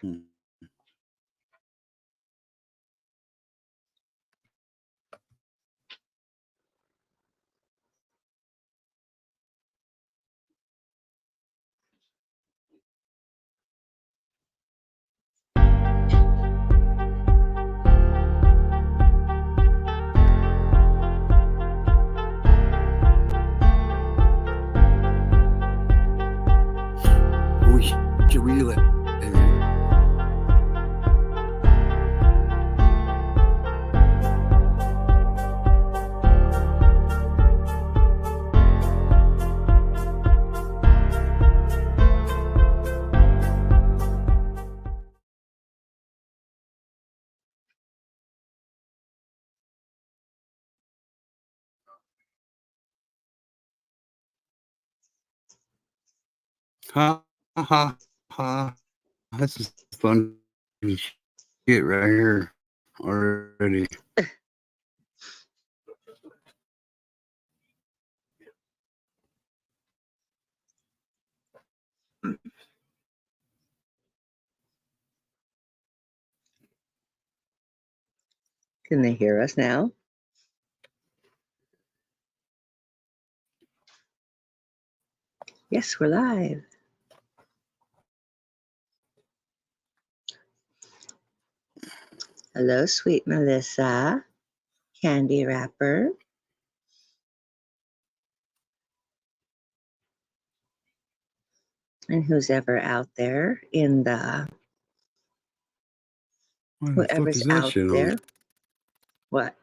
Hmm. We wheel it. Ha ha ha. This is fun shit right here already. Can they hear us now? Yes, we're live. Hello, sweet Melissa, candy wrapper. And who's ever out there in the whoever's out there. On? What?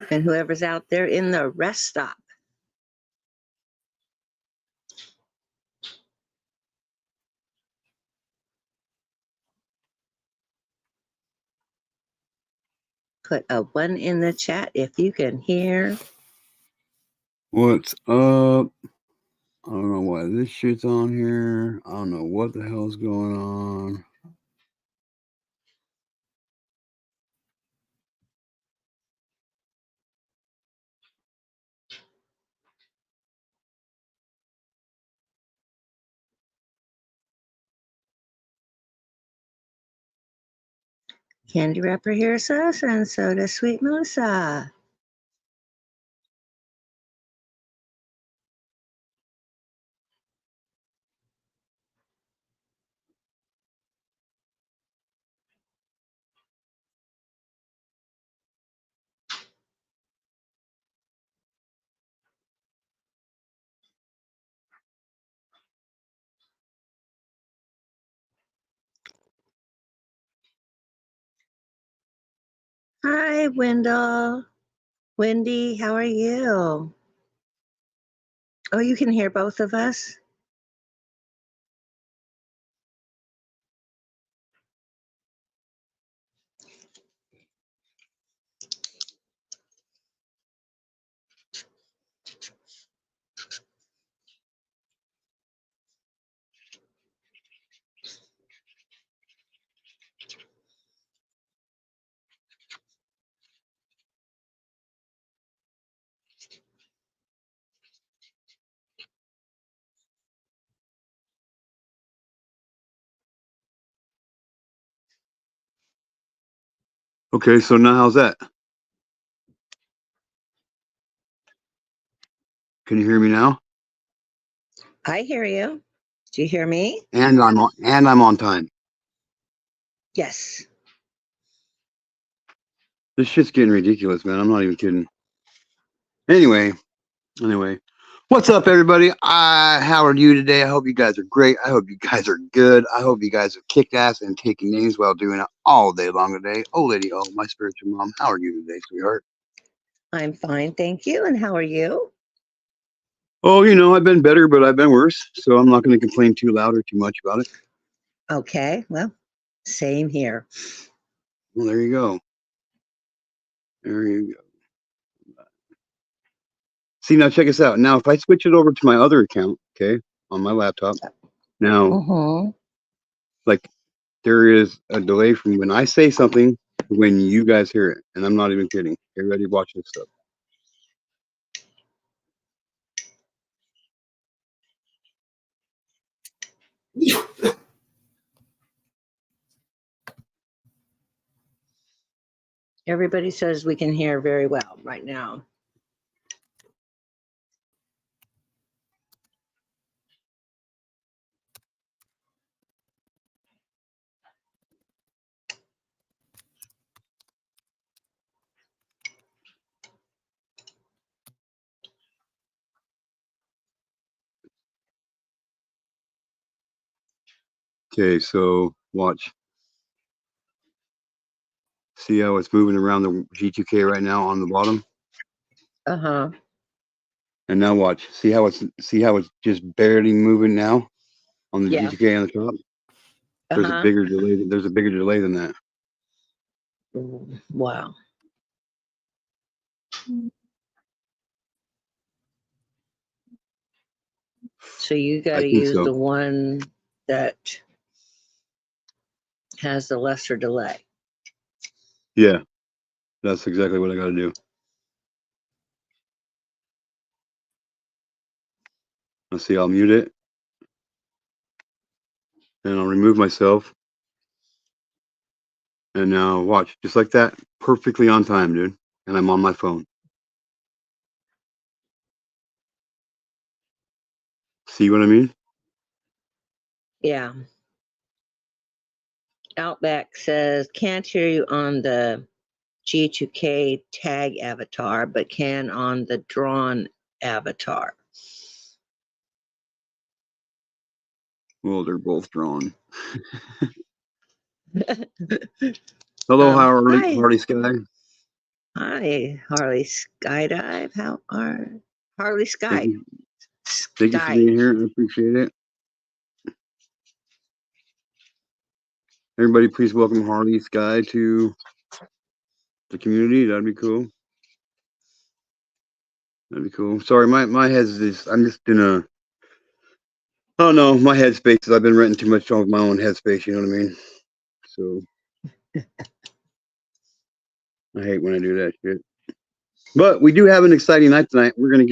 And whoever's out there in the rest stop. Put a 1 in the chat if you can hear. What's up? I don't know why this shit's on here. I don't know what the hell's going on. Candy wrapper hears us, and so does sweet Melissa. Hi, Wendell. Wendy, how are you? Oh, you can hear both of us? Okay, so now how's that? Can you hear me now? I hear you. Do you hear me? And I'm on time. Yes. This shit's getting ridiculous, man. I'm not even kidding. Anyway, what's up, everybody? How are you today? I hope you guys are great. I hope you guys are good. I hope you guys have kicked ass and taken names while doing it all day long today. Oh, lady, oh, my spiritual mom. How are you today, sweetheart? I'm fine, thank you. And how are you? Oh, I've been better, but I've been worse. So I'm not going to complain too loud or too much about it. Okay, well, same here. Well, there you go. There you go. See, now check us out. Now, if I switch it over to my other account, okay, on my laptop, now, like there is a delay from when I say something to when you guys hear it, and I'm not even kidding. Everybody watch this stuff. Everybody says we can hear very well right now. Okay, so watch. See how it's moving around the G2K right now on the bottom, Uh-huh. and now watch. See how it's just barely moving now on the Yeah. G2K on the top. There's a Uh-huh. bigger delay. There's a bigger delay than that. Wow. So you got I to think use so. the one that has the lesser delay. Yeah, that's exactly what I got to do. Let's see. I'll mute it, and I'll remove myself. And now watch, just like that, perfectly on time, dude. And I'm on my phone. See what I mean? Yeah. Outback says can't hear you on the G2K tag avatar, but can on the drawn avatar. Well, they're both drawn. Hello, Hi. Harley Sky. Hi, Harley Skydive. How are Harley Thank Sky? you. Thank you for Sky. being here. I appreciate it. Everybody, please welcome Harley Sky to the community. That'd be cool. That'd be cool. Sorry, my head's just, I'm just in a, I don't know, my headspace is I've been renting too much of my own headspace, you know what I mean? So I hate when I do that shit. But we do have an exciting night tonight. We're gonna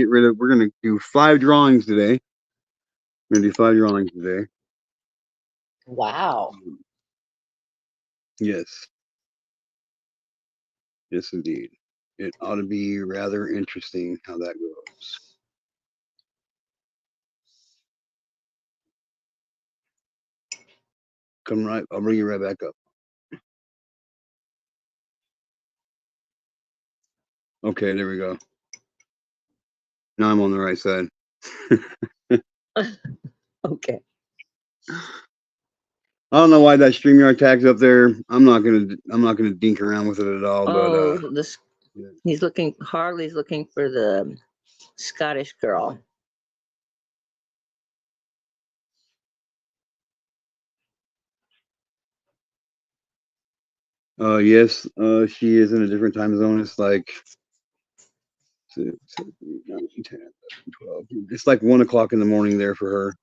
do 5 drawings today. We're gonna do 5 drawings today. Wow. Yes. Yes, indeed. It ought to be rather interesting how that goes. Come right, I'll bring you right back up. Okay, there we go. Now I'm on the right side. Okay. I don't know why that StreamYard tag's up there. I'm not gonna dink around with it at all. Oh, But this yeah. he's looking. Harley's looking for the Scottish girl. Yes, she is in a different time zone. It's like 6, 7, 8, 9, 10, 11, 12. It's like 1 o'clock in the morning there for her.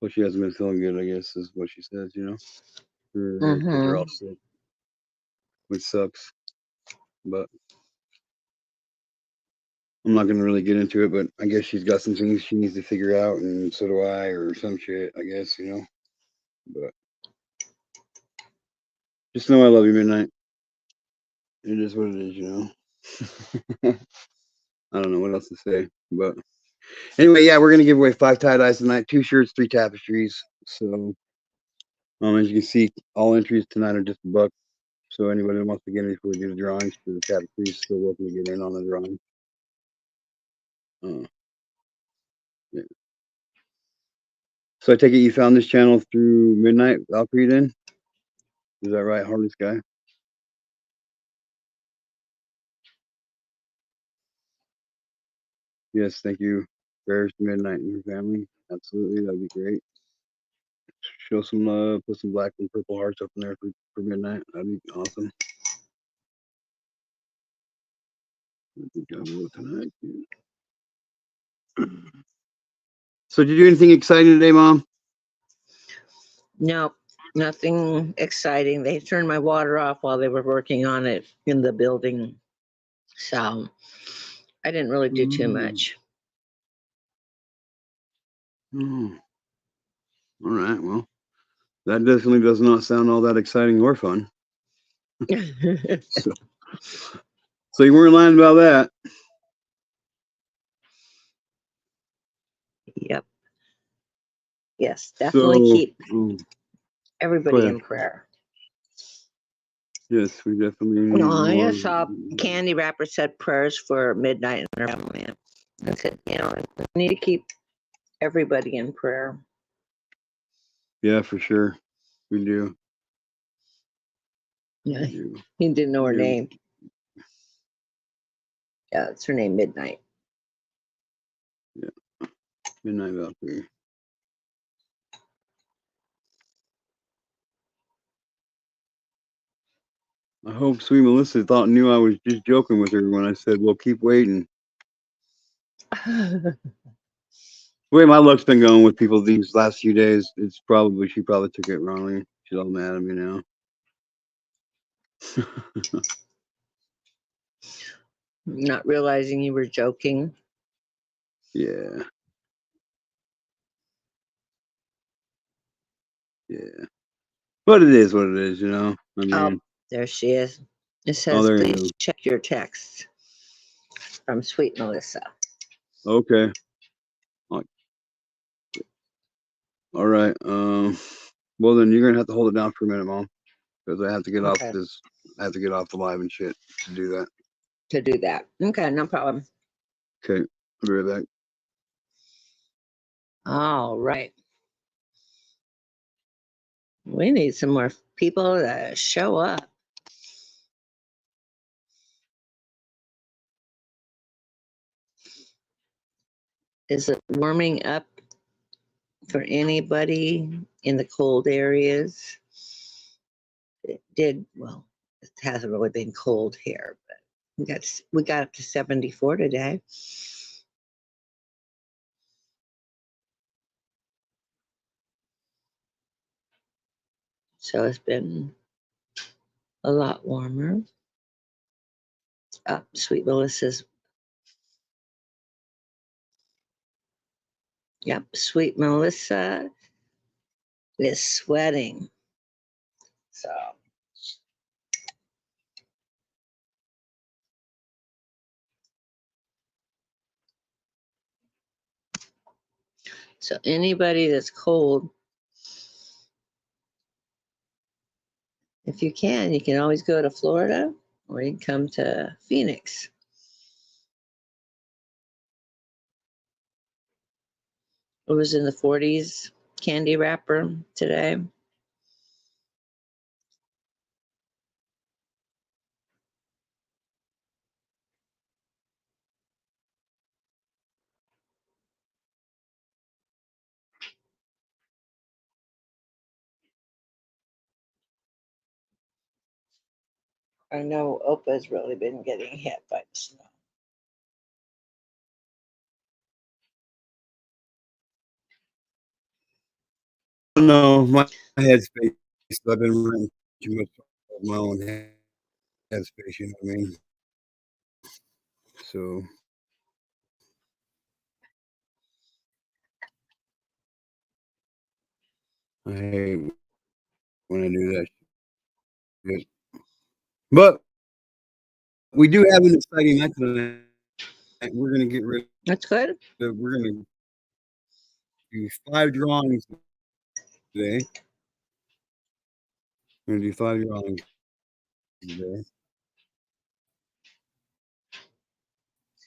Well, she hasn't been feeling good, I guess, is what she says, you know. Her kids are all sick, which sucks. But I'm not gonna really get into it, but I guess she's got some things she needs to figure out, and so do I, or some shit, I guess, you know. But just know I love you, Midnight. It is what it is, you know. I don't know what else to say, but anyway, yeah, we're gonna give away 5 tie-dyes tonight, 2 shirts, 3 tapestries. So, as you can see, all entries tonight are just $1. So anybody who wants to get in before we do the drawings for the tapestries, still welcome to get in on the drawing. Yeah. So I take it you found this channel through Midnight Valkyrie then? Is that right, Harley Sky? Yes, thank you. Prayers to Midnight and your family. Absolutely, that'd be great. Show some love, put some black and purple hearts up in there for Midnight. That'd be awesome. I think I will tonight. So, did you do anything exciting today, Mom? No, nothing exciting. They turned my water off while they were working on it in the building. So I didn't really do too much. Oh, all right. Well, that definitely does not sound all that exciting or fun. So, so you weren't lying about that. Yep. Yes, definitely So, keep go everybody ahead. in prayer. Yes, we definitely need No, I more. just saw Candy Wrapper said prayers for Midnight and her family. I said, we need to keep everybody in prayer. Yeah, for sure. We do. Yeah, We do. he didn't know her Yeah. name. Yeah, it's her name, Midnight. Yeah. Midnight Valkyrie. I hope sweet Melissa knew I was just joking with her when I said, "Well, keep waiting." The way my luck's been going with people these last few days, she probably took it wrongly. She's all mad at me now. Not realizing you were joking. Yeah. Yeah. But it is what it is, I Oh, mean, there she is. It oh, says, there you please check your text from Sweet Melissa. go. Okay. All right. Well, then you're gonna have to hold it down for a minute, Mom, because I have to get off Okay. this. I have to get off the live and shit to do that. To do that. Okay, no problem. Okay. I'll be right back. All right. We need some more people to show up. Is it warming up for anybody in the cold areas? It did, well, it hasn't really been cold here, but we got up to 74 today. So it's been a lot warmer. Sweet Melissa's. Yep, Sweet Melissa is sweating. So anybody that's cold, if you can always go to Florida or you can come to Phoenix. It was in the 40s, candy wrapper today. I know Opa's really been getting hit by the snow. No, my headspace. I've been running too much of my own headspace. You know what I mean? So I hate when I do that shit. But we do have an exciting night tonight. We're gonna get rid That's good. of. We're gonna do 5 drawings today. We're gonna do 5 drawings today.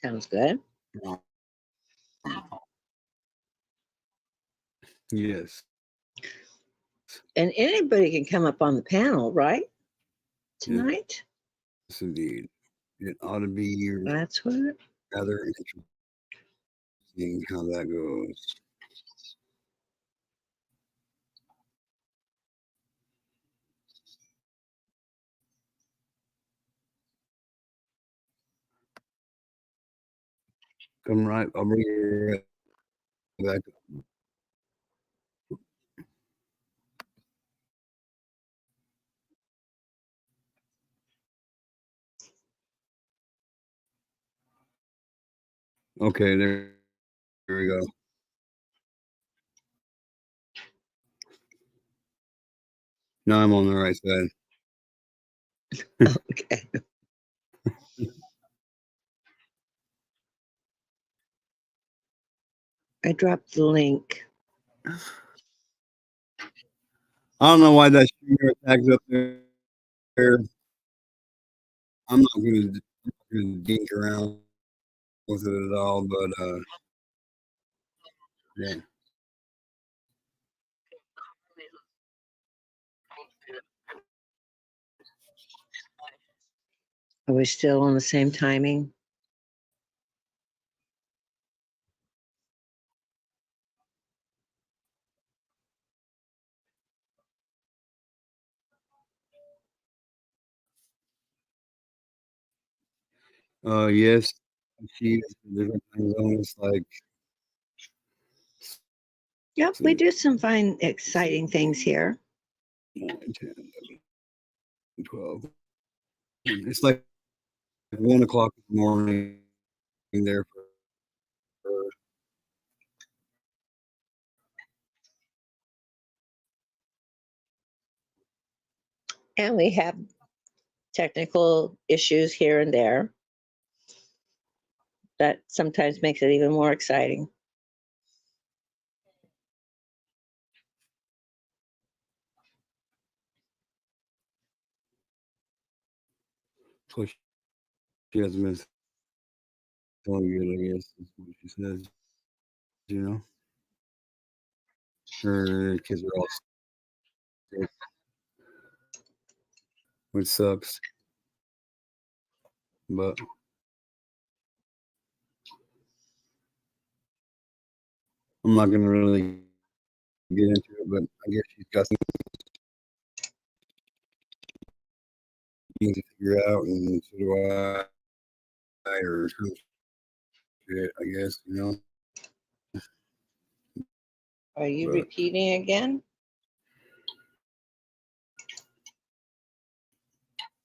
Sounds good. Yes. And anybody can come up on the panel, right? Tonight? Yes, indeed. It ought to be That's what. rather interesting how that goes. Come right. I'll bring you right back. Okay, there we go. Now I'm on the right side. Okay. I dropped the link. I don't know why that streamer tag's up there. I'm not gonna dink around with it at all, but yeah. Are we still on the same timing? Yes, she is different time zones like Yep, we do some fine, exciting things here. 9, 10, 12. It's like 1 o'clock in the morning there for And we have technical issues here and there. That sometimes makes it even more exciting. so she hasn't been feeling good, I guess is what she says. You know, her kids are all sick, which sucks. But I'm not gonna really get into it. But I guess she's got some things to figure out, and so do or some shit. I guess you know. Are you But repeating again?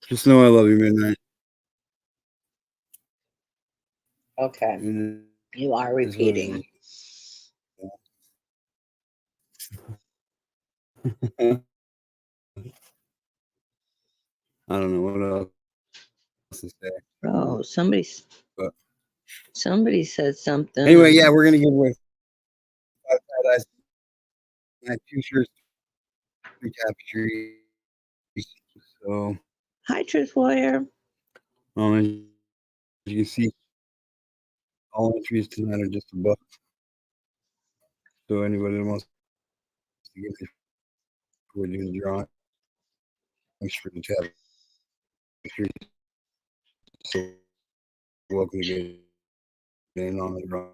just know I love you, Midnight. Okay. And You are it's what it is. repeating. I don't know what else to say. Oh, But somebody said something. anyway, yeah, we're gonna give away 5 two shirts, 3 tapestries. So Hi, Truth Warrior. as you can see, all entries tonight are just a buck. So anybody that wants to get this, we're doing the drawing for the tapestries. So welcome to get in on the drawing.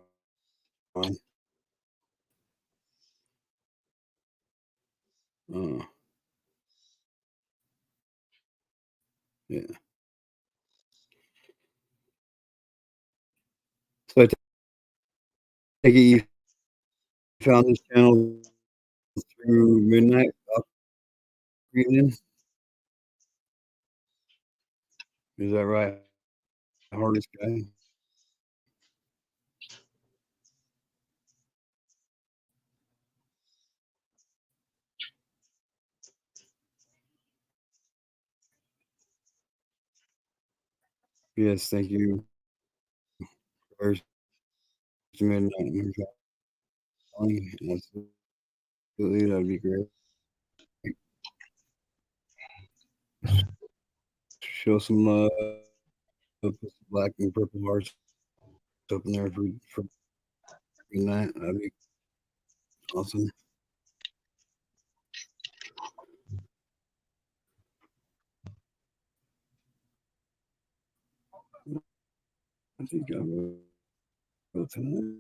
Yeah. So I take it you found this channel through midnight evening. Is that right? Hardest guy. Yes, thank you. First midnight. Absolutely, that'd be great. Show some love. Put some black and purple hearts up in there for midnight. That'd be awesome. I think I will tonight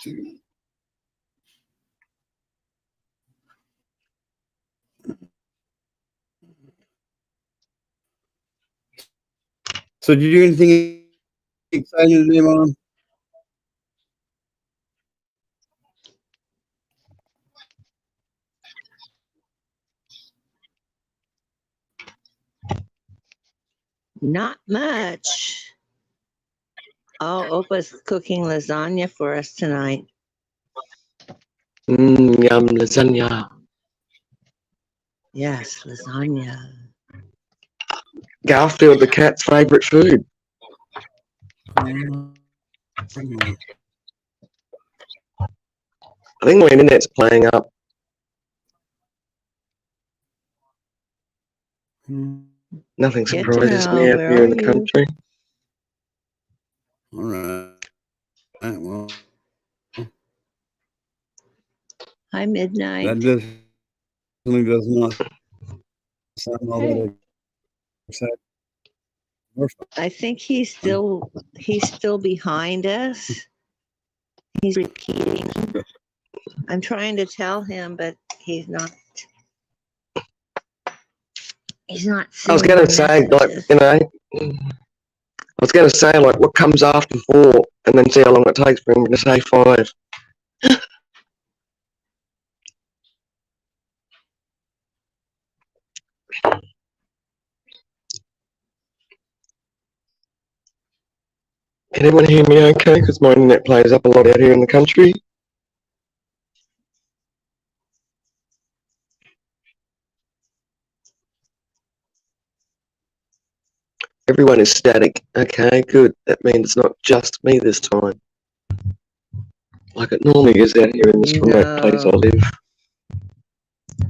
too. So did you do anything exciting today, Mom? Not much. Oh, Opa's cooking lasagna for us tonight. Yum, lasagna. Yes, lasagna. Garfield the cat's favourite food. I think my internet's playing up. Nothing Get to surprises know, me out where here are in the you? country. All right. Well, Hi, Midnight. that definitely does not sound all that exciting. I think he's still behind us. He's repeating. I'm trying to tell him, but he's not. He's not I was seeing going the to say, like, messages. you know, I was going to say, like, what comes after 4, and then see how long it takes for him to say 5. Can everyone hear me okay? Because my internet plays up a lot out here in the country. Everyone is static. Okay, good. That means it's not just me this time. Like it normally is out here in this remote place I live.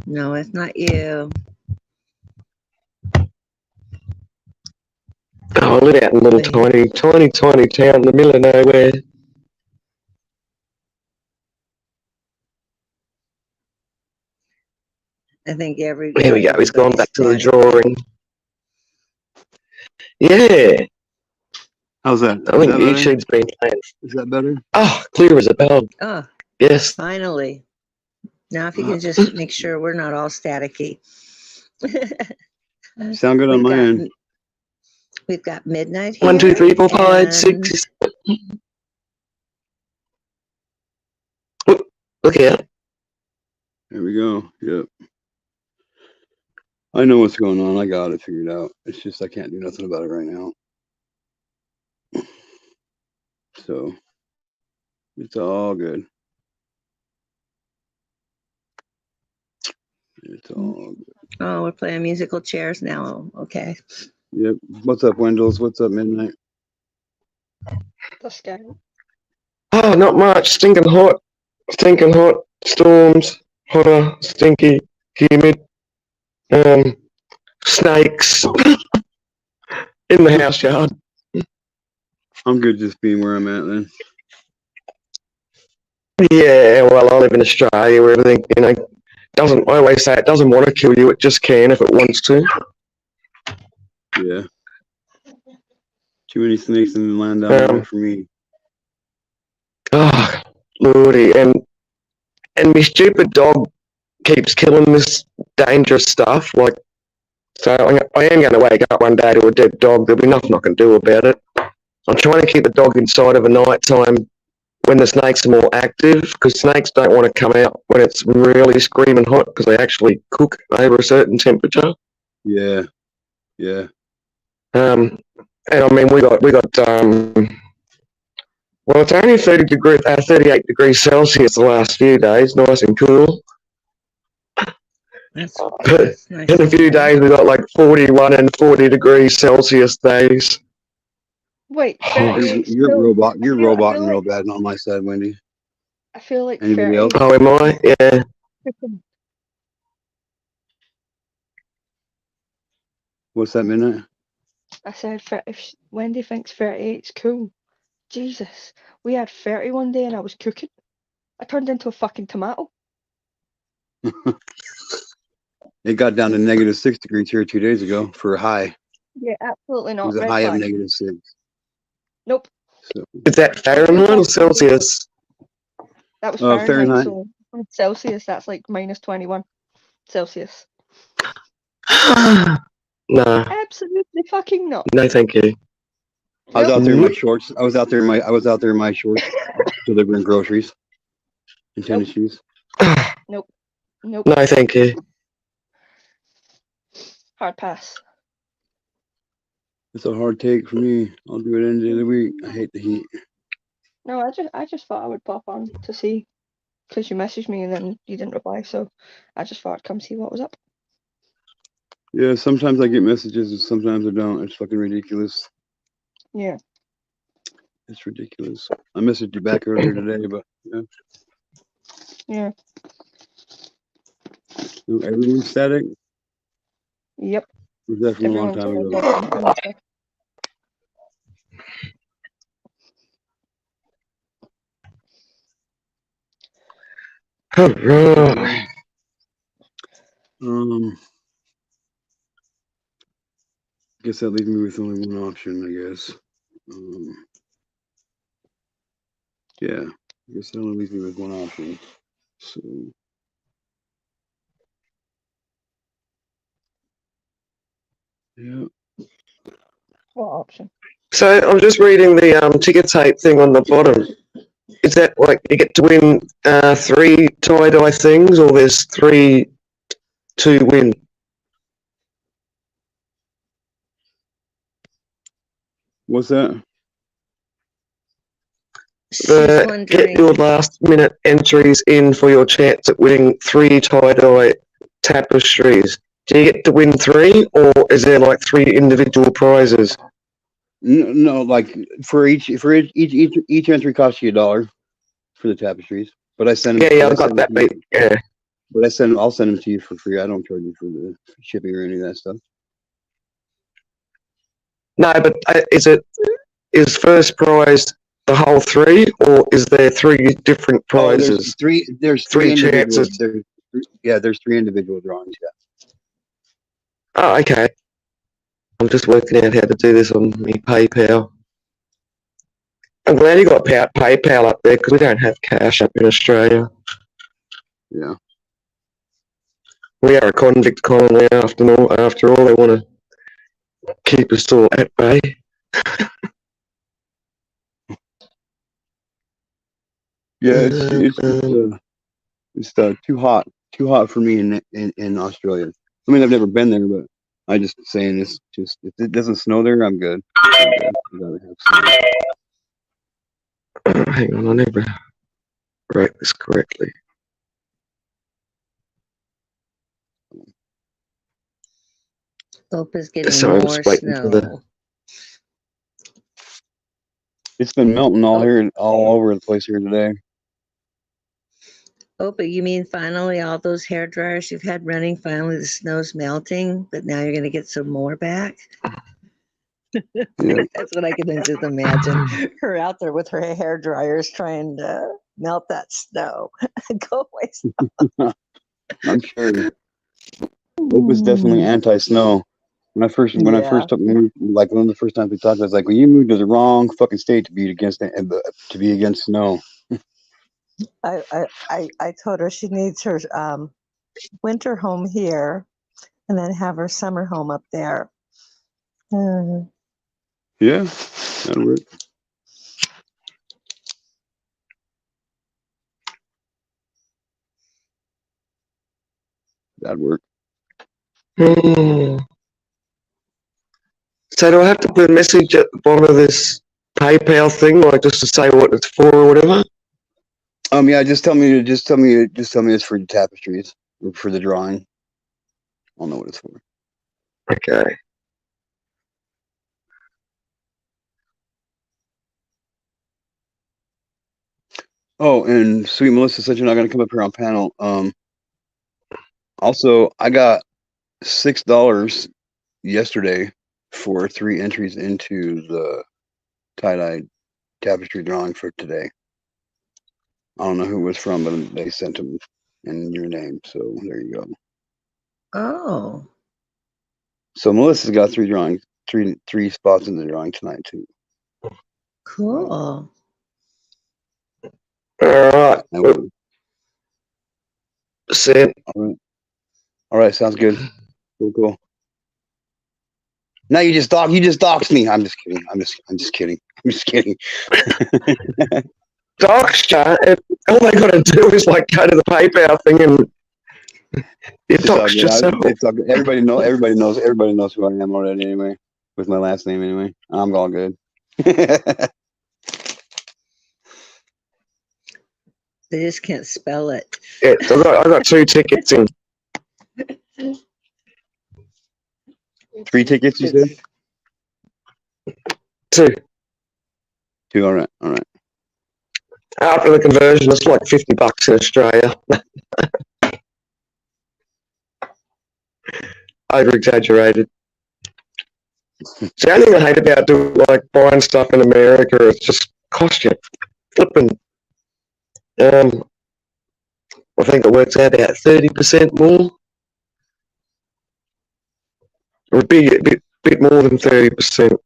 No, it's not you. Oh, I live out in a little tiny town in the middle of nowhere. I think Here we go. He's gone back to the static. drawing. Yeah. How's that? I think YouTube's been playing. Is that better? Oh, clear as a bell. Oh, yes. Finally. Now, if you can just make sure we're not all staticky. Sound good on my end. We've got Midnight here. 1, 2, 3, 4, 5, 6. Look out. There we go. Yep. I know what's going on. I got it figured out. It's just I can't do nothing about it right now. So it's all good. It's all good. Oh, we're playing musical chairs now. Okay. Yep. What's up, Wendell's? What's up, Midnight? That's scary. Oh, not much. Stinking hot. Stinking hot. Storms. Hotter. Stinky. Humid. Snakes. In the house yard. I'm good just being where I'm at then. Yeah, well, I live in Australia where everything, you know, doesn't, I always say it doesn't want to kill you, it just can if it wants to. Yeah. Too many snakes in the land down there for me. Oh, lordy. And my stupid dog keeps killing this dangerous stuff. Like, so I am going to wake up one day to a dead dog. There'll be nothing I can do about it. I'm trying to keep the dog inside of a night time when the snakes are more active, because snakes don't want to come out when it's really screaming hot, because they actually cook over a certain temperature. Yeah. Yeah. And I mean, we got well, it's only 38 degrees Celsius the last few days, nice and cool. That's nice. In a few days, we got like 41 and 40 degrees Celsius days. Wait, you're roboting real bad on my side, Wendy. I feel like Anybody else? Oh, am I? Yeah. What's that, Midnight? I said, if Wendy thinks 38's cool, Jesus, we had 30 one day and I was cooking. I turned into a fucking tomato. It got down to -6 degrees here 2 days ago for a high. Yeah, absolutely not. It was a Red high flag. of -6. Nope. So, is that Fahrenheit or Celsius? That was Fahrenheit. Fahrenheit. So Celsius, that's like -21 Celsius. No. Absolutely fucking not. No, thank you. I was out there in my shorts. I was out there in my shorts delivering groceries and tennis shoes. Nope. Nope. No, thank you. Hard pass. It's a hard take for me. I'll do it end of the week. I hate the heat. No, I just thought I would pop on to see, because you messaged me and then you didn't reply, so I just thought I'd come see what was up. Yeah, sometimes I get messages and sometimes I don't. It's fucking ridiculous. Yeah. It's ridiculous. I messaged you back earlier today, but yeah. Yeah. Everyone's static. Yep. Was that from a long Everyone's time always ago? got something to say. Alright. Guess that leaves me with only one option, I guess. Yeah, I guess that only leaves me with one option. So yeah. What option? So I'm just reading the ticker tape thing on the bottom. Is that like you get to win 3 tie-dye things, or there's 3 to win? What's that? She's Get wondering. your last-minute entries in for your chance at winning 3 tie-dye tapestries. Do you get to win 3, or is there like 3 individual prizes? No, like for each entry costs you $1 for the tapestries. But I send them. Yeah, I got that bit. Yeah. But I'll send them to you for free. I don't charge you for the shipping or any of that stuff. No, but is first prize the whole 3, or is there 3 different prizes? There's 3 individual. There's 3 individual drawings. Yeah. Oh, okay. I'm just working out how to do this on my PayPal. I'm glad you got PayPal up there because we don't have cash up in Australia. Yeah. We are a convict colony after all. They want to keep us all at bay. Yeah, it's too hot for me in Australia. I mean, I've never been there, but I just saying this. Just if it doesn't snow there, I'm good. I gotta have snow. Hang on, I never wrote this correctly. Hope is getting So I'm more just waiting for the. snow. It's been melting all over the place here today. Oh, but you mean finally all those hair dryers you've had running, finally the snow's melting, but now you're going to get some more back? Yeah. That's what I can just imagine. Her out there with her hair dryers trying to melt that snow. Go away, snow. I'm sure. Hope is definitely anti-snow. When I first moved, like one of the first times we talked, I was like, "Well, you moved to the wrong fucking state to be against snow." I told her she needs her winter home here, and then have her summer home up there. Yeah, that'll work. That'd work. So do I have to put a message at the bottom of this PayPal thing, like just to say what it's for or whatever? Yeah, just tell me it's for the tapestries or for the drawing. I'll know what it's for. Okay. Oh, and sweet Melissa said you're not gonna come up here on panel. Also, I got $6 yesterday for 3 entries into the tie-dye tapestry drawing for today. I don't know who it was from, but they sent them in your name, so there you go. Oh. So Melissa's got 3 drawings, three spots in the drawing tonight too. Cool. All right. Sam. All right, sounds good. Cool. Now you just doxed me. I'm just kidding. I'm just kidding. Dox, all they got to do is like go to the PayPal thing and you dox yourself. It's all good. Everybody knows who I am already anyway. with my last name anyway. I'm all good. They just can't spell it. Yeah, I got 2 tickets in. 3 tickets, you said? 2. 2. All right. All right. After the conversion, it's like $50 in Australia. Over exaggerated. The only thing I hate about doing like buying stuff in America is just cost you flipping. I think it works out about 30% more, or a bit more than 30%.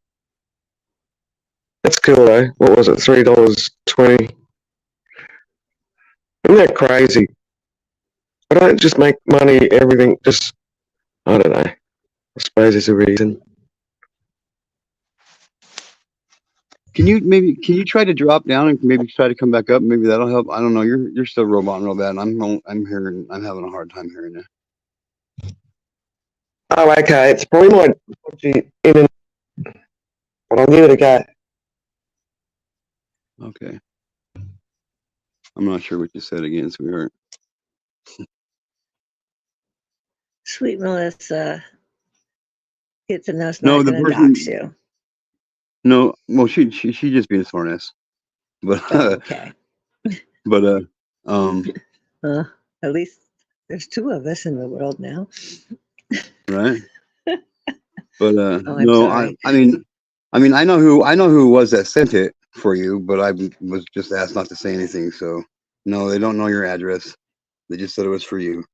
That's cool though. What was it? $3.20. Isn't that crazy? I don't just make money. Everything just I don't know. I suppose there's a reason. Can you try to drop down and maybe try to come back up? Maybe that'll help. I don't know. You're still roboting real bad. I'm hearing. I'm having a hard time hearing you. Oh, okay. It's probably my in and but I'll give it a go. Okay. I'm not sure what you said again, sweetheart. Sweet Melissa gets to know it's No, not the going to person. dox you. No, well, she just being a smartass, but Oh, okay. but At least there's 2 of us in the world now. right. But Oh, I'm no, sorry. I mean I know who it was that sent it for you, but I was just asked not to say anything. So no, they don't know your address. They just said it was for you.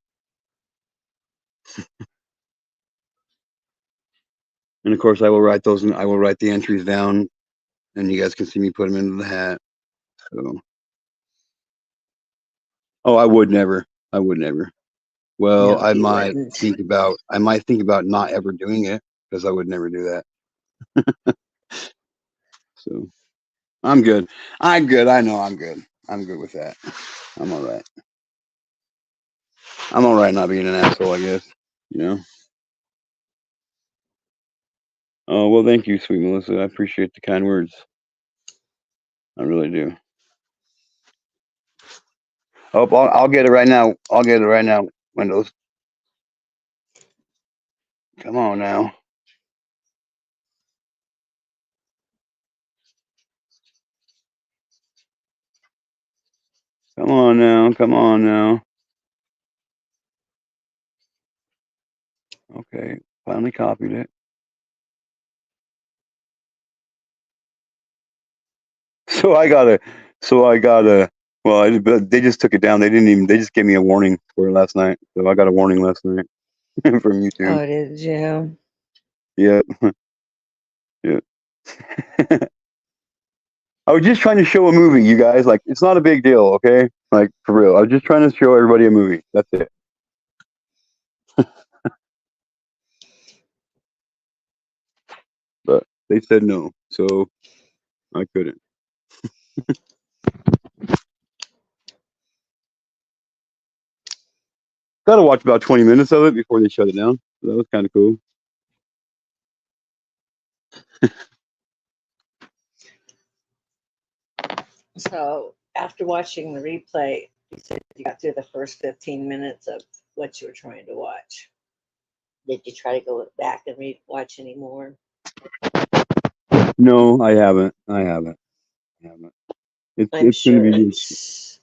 And of course, I will write those. I will write the entries down, and you guys can see me put them into the hat. So, oh, I would never. I would never. Well, No, you wouldn't. I might think about not ever doing it because I would never do that. So I'm good. I'm good. I know I'm good. I'm good with that. I'm all right. I'm all right not being an asshole, I guess. You know. Oh well, thank you, sweet Melissa. I appreciate the kind words. I really do. Oh, I'll get it right now. I'll get it right now. Windows. Come on now. Come on now. Come on now. Okay. Finally copied it. So I gotta, well, but they just took it down. They just gave me a warning for it last night. So I got a warning last night from YouTube. Oh, did you? Yeah. Yeah. I was just trying to show a movie, you guys. Like, it's not a big deal, okay? Like, for real. I was just trying to show everybody a movie. That's it. But they said no. So I couldn't. Got to watch about 20 minutes of it before they shut it down. So that was kind of cool. So after watching the replay, you said you got through the first 15 minutes of what you were trying to watch. Did you try to go back and watch any more? No, I haven't. I haven't. I'm It's going to sure be it's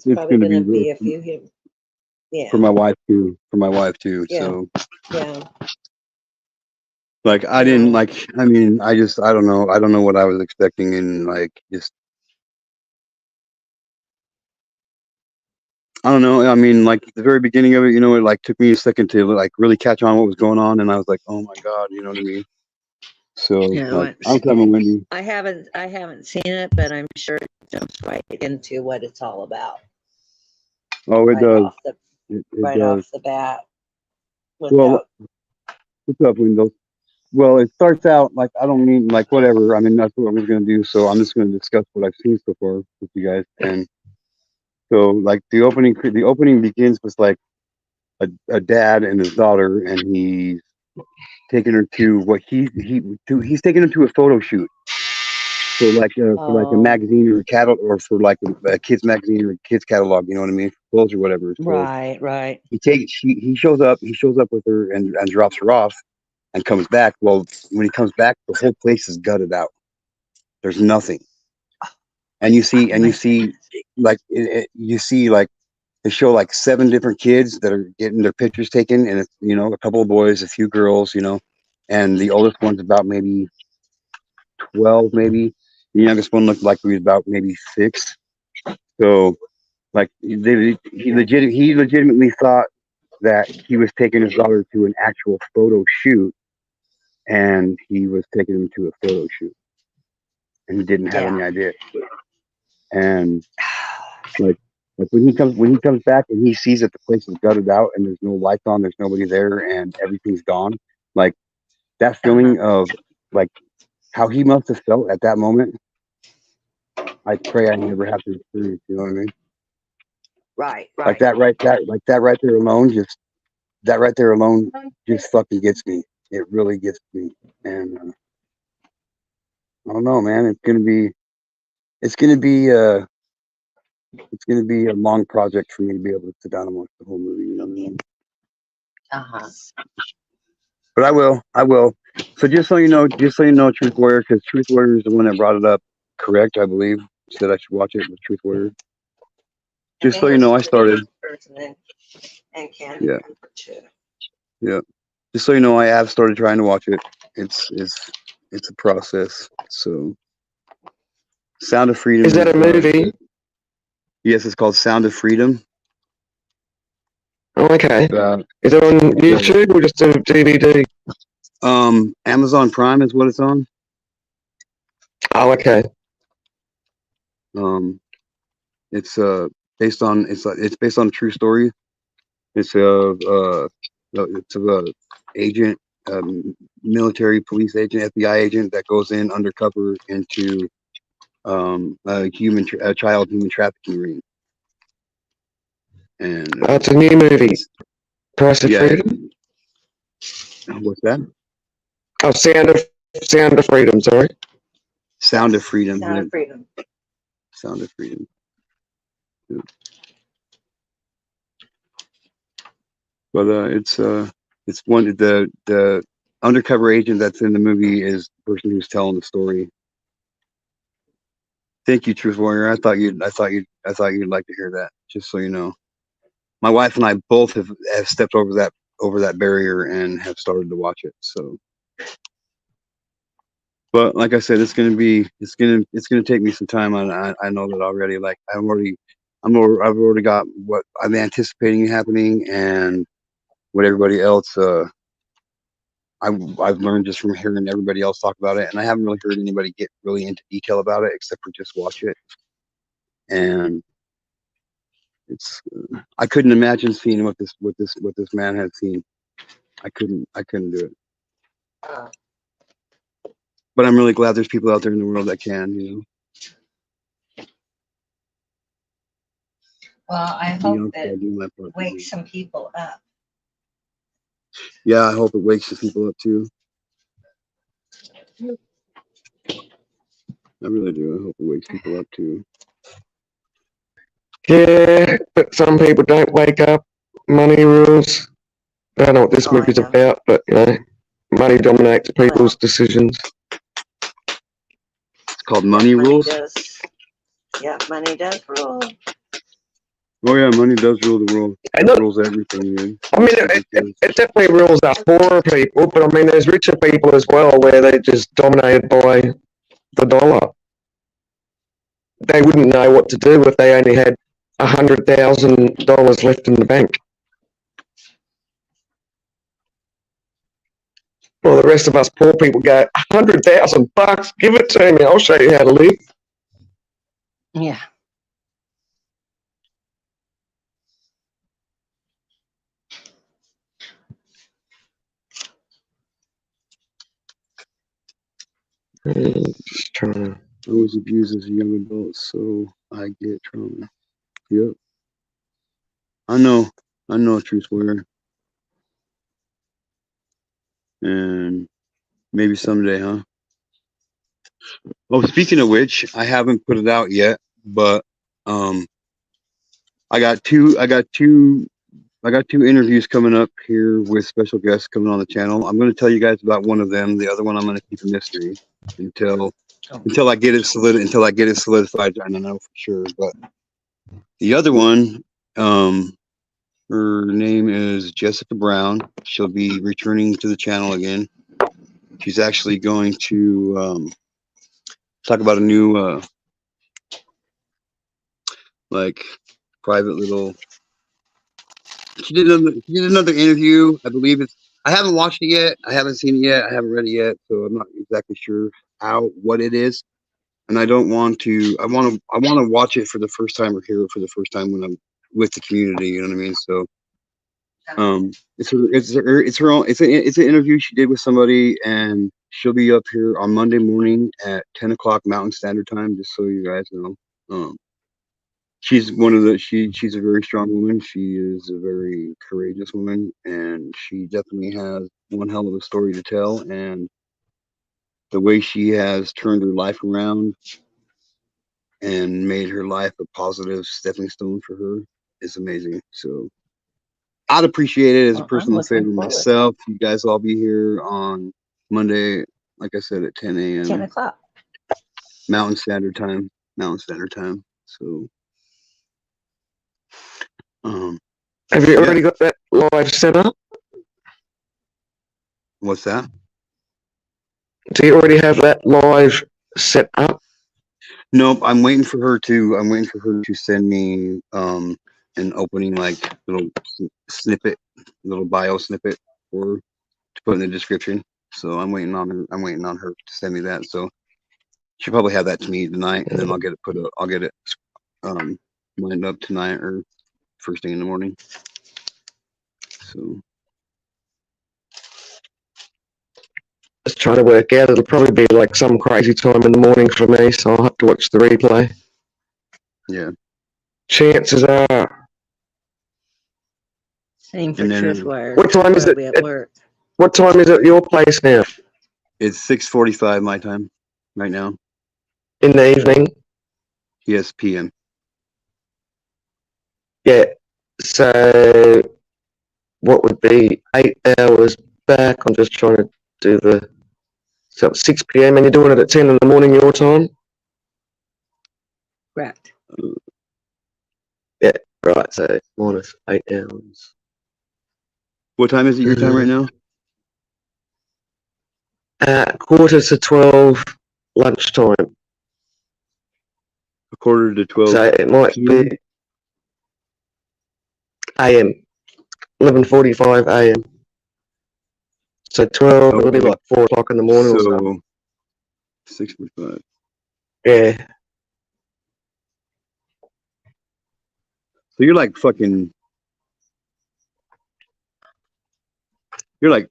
probably going to going be to be real a few here. Yeah. for my wife too. For my wife too. Yeah. So Yeah. like I didn't like. I mean, I don't know. I don't know what I was expecting, and like just I don't know. I mean, like the very beginning of it, you know, it like took me a second to like really catch on what was going on, and I was like, oh my god, you know what I mean? So Yeah, like I'm coming, Wendy. I haven't seen it, but I'm sure it jumps right into what it's all about. Oh, it right does. Off the, It right does. off the bat. Well, Without, what's up, Windows? Well, it starts out like I don't mean like whatever. I mean that's what I was gonna do. So I'm just gonna discuss what I've seen so far with you guys. And so like the opening begins with like a dad and his daughter, and he's taking her to what he's taking her to a photo shoot for like a Oh, magazine or a catalog or for like a kids magazine or a kids catalog. You know what I mean? Clothes or whatever. So right. he shows up with her and drops her off and comes back. Well, when he comes back, the whole place is gutted out. There's nothing, and Oh my goodness. you see like they show like 7 different kids that are getting their pictures taken, and it's a couple of boys, a few girls, and the oldest one's about maybe 12, maybe. The youngest one looked like he was about maybe 6. So like he legitimately thought that he was taking his daughter to an actual photo shoot, and he was taking him to a photo shoot, and he didn't have any Yeah. idea. And like when he comes back and he sees that the place is gutted out and there's no lights on, there's nobody there, and everything's gone. Like that Uh-huh. feeling of like how he must have felt at that moment. I pray I never have to experience. You know what I mean? Right. That right there alone, just fucking gets me. It really gets me, and I don't know, man. It's gonna be, it's gonna be a long project for me to be able to sit down and watch the whole movie. You know what I mean? Uh-huh. But I will. I will. So just so you know, Truth Warrior, because Truth Warrior is the one that brought it up. Correct, I believe. Said I should watch it with Truth Warrior. I Just think so it you was know, I started. first and Candy Yeah, Pepper too. yeah. Just so you know, I have started trying to watch it. It's a process. So, Sound of Freedom Is that is a movie? yes, it's called Sound of Freedom. Oh, okay. Uh, Is it on the YouTube or just a DVD? Amazon Prime is what it's on. Oh, okay. Um, it's it's based on a true story. It's a agent, military police agent, FBI agent that goes in undercover into a child human trafficking ring, and It's a new movie. it's Price of yeah. Freedom? What's that? Oh, Sound of Freedom, sorry. Sound of Yes. Freedom. Sound Yeah, of Freedom. Sound of Freedom. Yeah. But it's one the undercover agent that's in the movie is the person who's telling the story. Thank you, Truth Warrior. I thought you'd like to hear that. Just so you know, my wife and I both have stepped over that barrier and have started to watch it. So, but like I said, it's gonna take me some time. I know that already. Like I've already got what I'm anticipating happening and what everybody else I've learned just from hearing everybody else talk about it, and I haven't really heard anybody get really into detail about it except for just watch it. And it's I couldn't imagine seeing what this man had seen. I couldn't do it. Uh, But I'm really glad there's people out there in the world that can. well, I You hope know, so I it do my part. wakes some people up. Yeah, I hope it wakes some people up too. I really do. I hope it wakes people up too. Yeah, but some people don't wake up. Money rules. I don't know what this Oh, I movie's know. about, but money dominates people's decisions. It's called Yeah, Money money Rules. does. Yeah, money does rule. Oh yeah, money does rule the world. And It look, rules everything, man. I mean, It's it ridiculous. definitely rules out poorer people, but I mean, there's richer people as well where they're just dominated by the dollar. They wouldn't know what to do if they only had $100,000 left in the bank. Well, the rest of us poor people go, $100,000, give it to me, I'll show you how to live. Yeah. Just trying to. I was abused as a young adult, so I get trauma. Yep. I know. I know, Truth Warrior. and maybe someday, huh? Oh, speaking of which, I haven't put it out yet, but um, I got two interviews coming up here with special guests coming on the channel. I'm going to tell you guys about one of them. The other one I'm going to keep a mystery until I get it solidified. I don't know for sure, but the other one, her name is Jessica Brown. She'll be returning to the channel again. She's actually going to talk about a new like private little. She did another interview. I believe it's. I haven't watched it yet. I haven't seen it yet. I haven't read it yet, so I'm not exactly sure what it is. And I don't want to. I want to watch it for the first time or hear it for the first time when I'm with the community. You know what I mean? So, it's her own. It's an interview she did with somebody, and she'll be up here on Monday morning at 10 o'clock Mountain Standard Time. Just so you guys know. She's she's a very strong woman. She is a very courageous woman, and she definitely has one hell of a story to tell. And the way she has turned her life around and made her life a positive stepping stone for her is amazing. So I'd appreciate it as a personal favor myself. You guys all be here on Monday, like I said, at 10 a.m. 10 o'clock. Mountain Standard Time. So have you already got that live set up? What's that? Do you already have that live set up? Nope. I'm waiting for her to send me an opening like little snippet, little bio snippet for to put in the description. So I'm waiting on her to send me that. So she'll probably have that to me tonight, and then I'll get it lined up tonight or first thing in the morning. So Just trying to work out. It'll probably be like some crazy time in the morning for me, so I'll have to watch the replay. yeah. Chances are. Same for And then, Tripwire. What time is it? Be at work. What time is it at your place now? It's 6:45 my time right now. In the evening? Yes, PM. Yeah. So what would be 8 hours back? I'm just trying to do so 6 p.m. and you're doing it at 10 in the morning your time? Correct. Yeah, right. So minus 8 hours. What time is it your time right now? 11:45 lunchtime. 11:45. So it might be AM. 11:45 AM. So 12, it'll be like 4 o'clock in the morning or so. 6:45. Yeah. So you're like fucking. You're like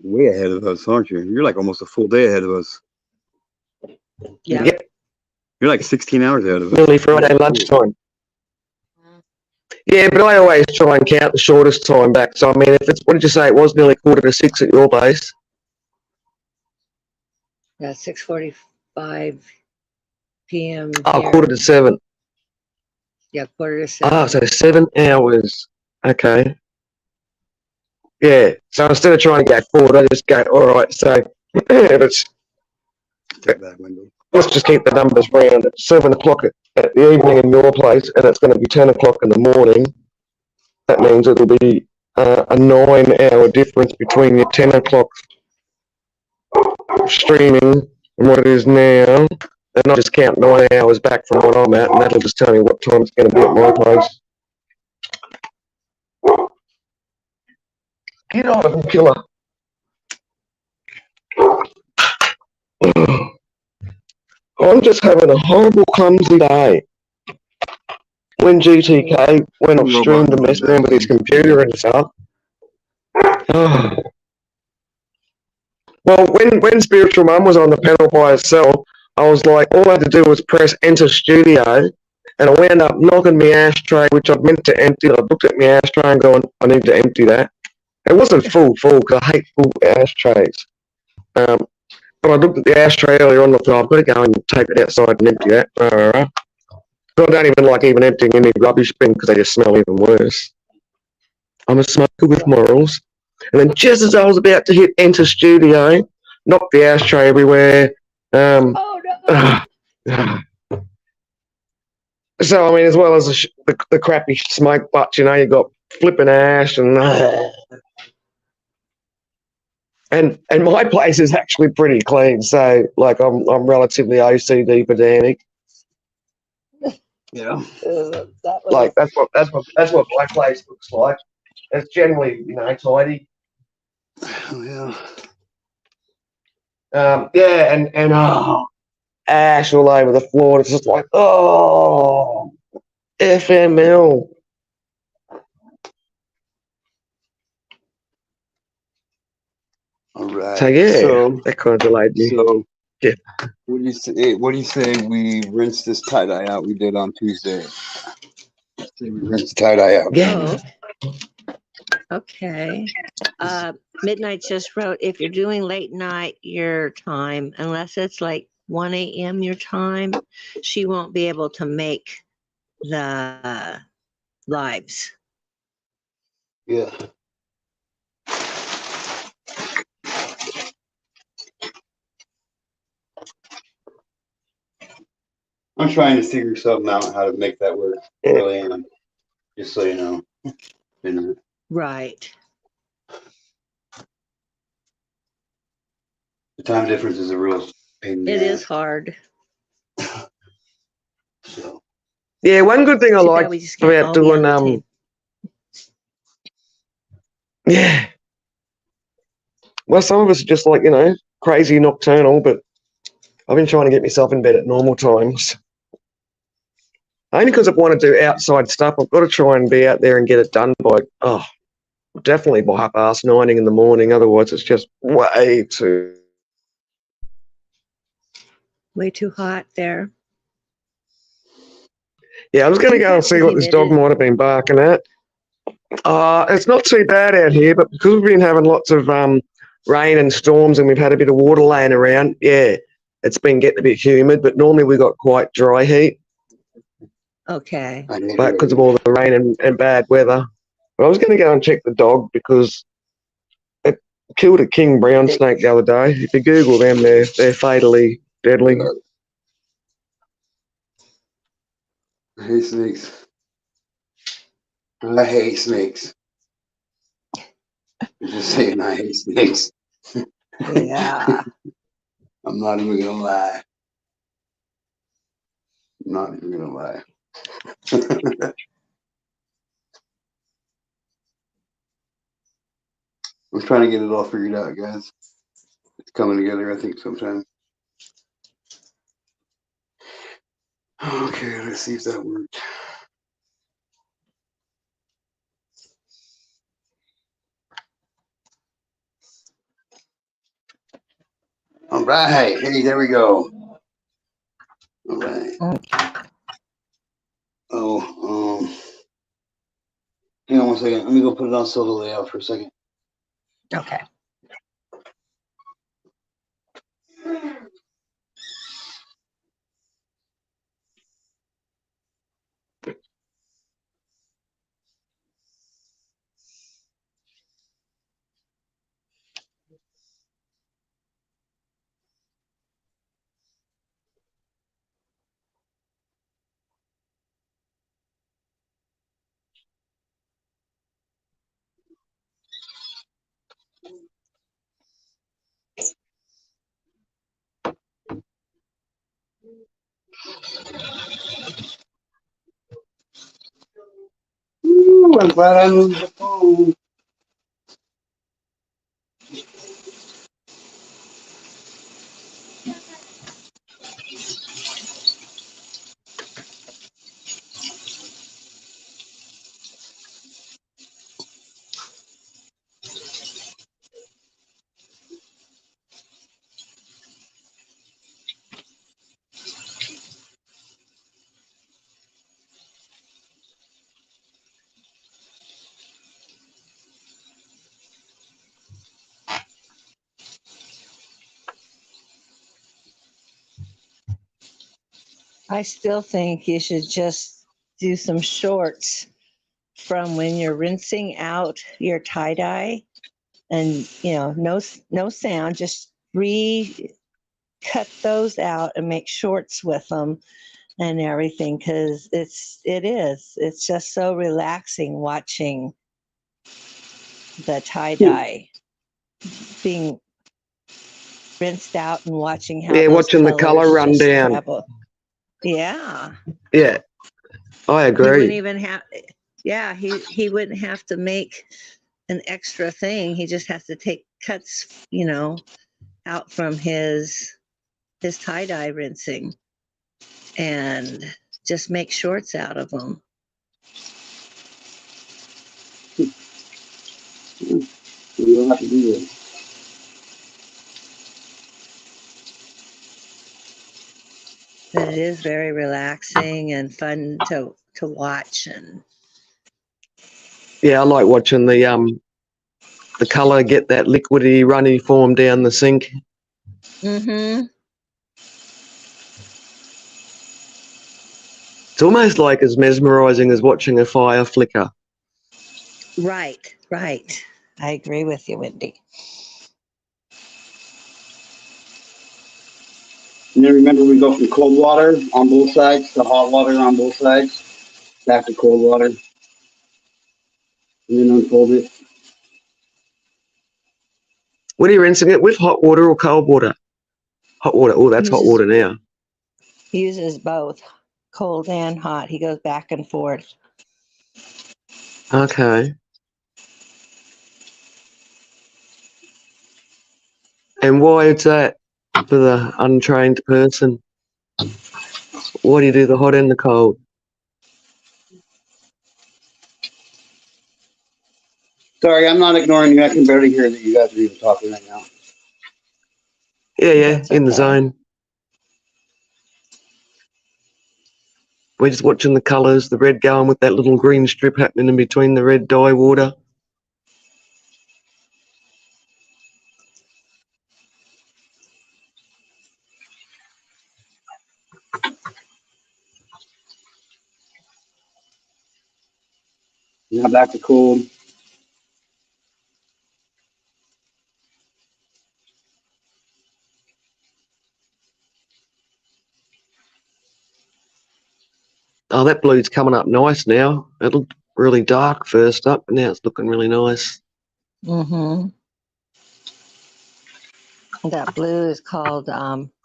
way ahead of us, aren't you? You're like almost a full day ahead of us. Yeah. Yep. You're like 16 hours ahead of us. Nearly Friday lunchtime. Yeah, but I always try and count the shortest time back. So, I mean, if it's, what did you say, it was nearly 5:45 at your base? Yeah, 6:45 p.m. Oh, here. 6:45. Yeah, 6:45. Ah, so 7 hours. Okay. Yeah, so instead of trying to go forward, I just go, all right, so let's just keep the numbers round. It's 7 o'clock at the evening in your place, and it's going to be 10 o'clock in the morning. That means it'll be a 9-hour difference between your 10 o'clock streaming and what it is now. And I'll just count 9 hours back from what I'm at, and that'll just tell me what time it's going to be at my place. Get out of them, killer. I'm just having a horrible, clumsy day. When GTK went off stream to mess around with his computer and stuff. Oh. Well, when Spiritual Mum was on the panel by herself, I was like, all I had to do was press enter studio, and I wound up knocking my ashtray, which I'd meant to empty. I looked at my ashtray and going, I need to empty that. It wasn't full because I hate full ashtrays. But I looked at the ashtray earlier on and thought, I've got to go and take it outside and empty that. But I don't even like even emptying any rubbish bin because they just smell even worse. I'm a smoker with morals. And then just as I was about to hit enter studio, knocked the ashtray everywhere. Oh no! So, I mean, as well as the crappy smoke butts, you know, you got flipping ash and my place is actually pretty clean. So, like, I'm relatively OCD pedantic. Yeah. That was Like, that's what my place looks like. It's generally, you know, tidy. Oh, yeah. Yeah, and ash all over the floor. It's just like, oh, FML. All right. So yeah, So, that kind of delayed me. so Yeah. what do you say? What do you say we rinse this tie dye out? We did on Tuesday. Say we rinse the tie dye out. Yeah. Oh, okay. Midnight just wrote, if you're doing late night your time, unless it's like 1 a.m. your time, she won't be able to make the lives. Yeah. I'm trying to figure something out how to make that work. I really am. Just so you know. You know. Right. The time difference is a real pain in the It ass. is hard. So. Yeah, one good thing I Too like bad we just can't about all be on doing the table. yeah. Well, some of us are just like, you know, crazy nocturnal, but I've been trying to get myself in bed at normal times. Only because I want to do outside stuff. I've got to try and be out there and get it done by definitely by 9:30 in the morning. Otherwise, it's just way too. Way too hot there. Yeah, I was going to go and see what this dog might have been barking at. It's not too bad out here, but because we've been having lots of rain and storms and we've had a bit of water laying around, yeah, it's been getting a bit humid. But normally we got quite dry heat, Okay. but because of all the rain and bad weather. But I was going to go and check the dog because it killed a king brown snake the other day. If you Google them, they're fatally deadly. I hate snakes. I hate snakes. I'm just saying I hate snakes. Yeah. I'm not even gonna lie. I'm not even gonna lie. I'm trying to get it all figured out, guys. It's coming together, I think, sometime. Okay, let's see if that worked. All right, hey, there we go. All right. Oh, hang on one second. Let me go put it on solo layout for a second. Okay. Ooh, I'm glad I moved the phone. I still think you should just do some shorts from when you're rinsing out your tie dye, and no sound. Just cut those out and make shorts with them and everything, because it's just so relaxing watching the tie dye being rinsed out and watching how Yeah, those watching the colour colors run just down. travel. Yeah, Yeah, I he wouldn't agree. even have. Yeah, he wouldn't have to make an extra thing. He just has to take cuts, out from his tie dye rinsing, and just make shorts out of them. We'll have to do that. But it is very relaxing and fun to watch. And Yeah, I like watching the colour get that liquidy, runny form down the sink. mm-hmm. It's almost like as mesmerising as watching a fire flicker. Right. I agree with you, Wendy. And then remember, we go from cold water on both sides to hot water on both sides, back to cold water, and then unfold it. What are you rinsing it with, hot water or cold water? Hot water. Oh, that's hot water now. He uses both, cold and hot. He goes back and forth. Okay. And why is that for the untrained person? Why do you do the hot and the cold? Sorry, I'm not ignoring you. I can barely hear that you guys are even talking right now. Yeah, That's in the okay. zone. We're just watching the colours, the red going with that little green strip happening in between the red dye water. Now back to cold. Oh, that blue's coming up nice now. It looked really dark first up, but now it's looking really nice. Mm-hmm. That blue is called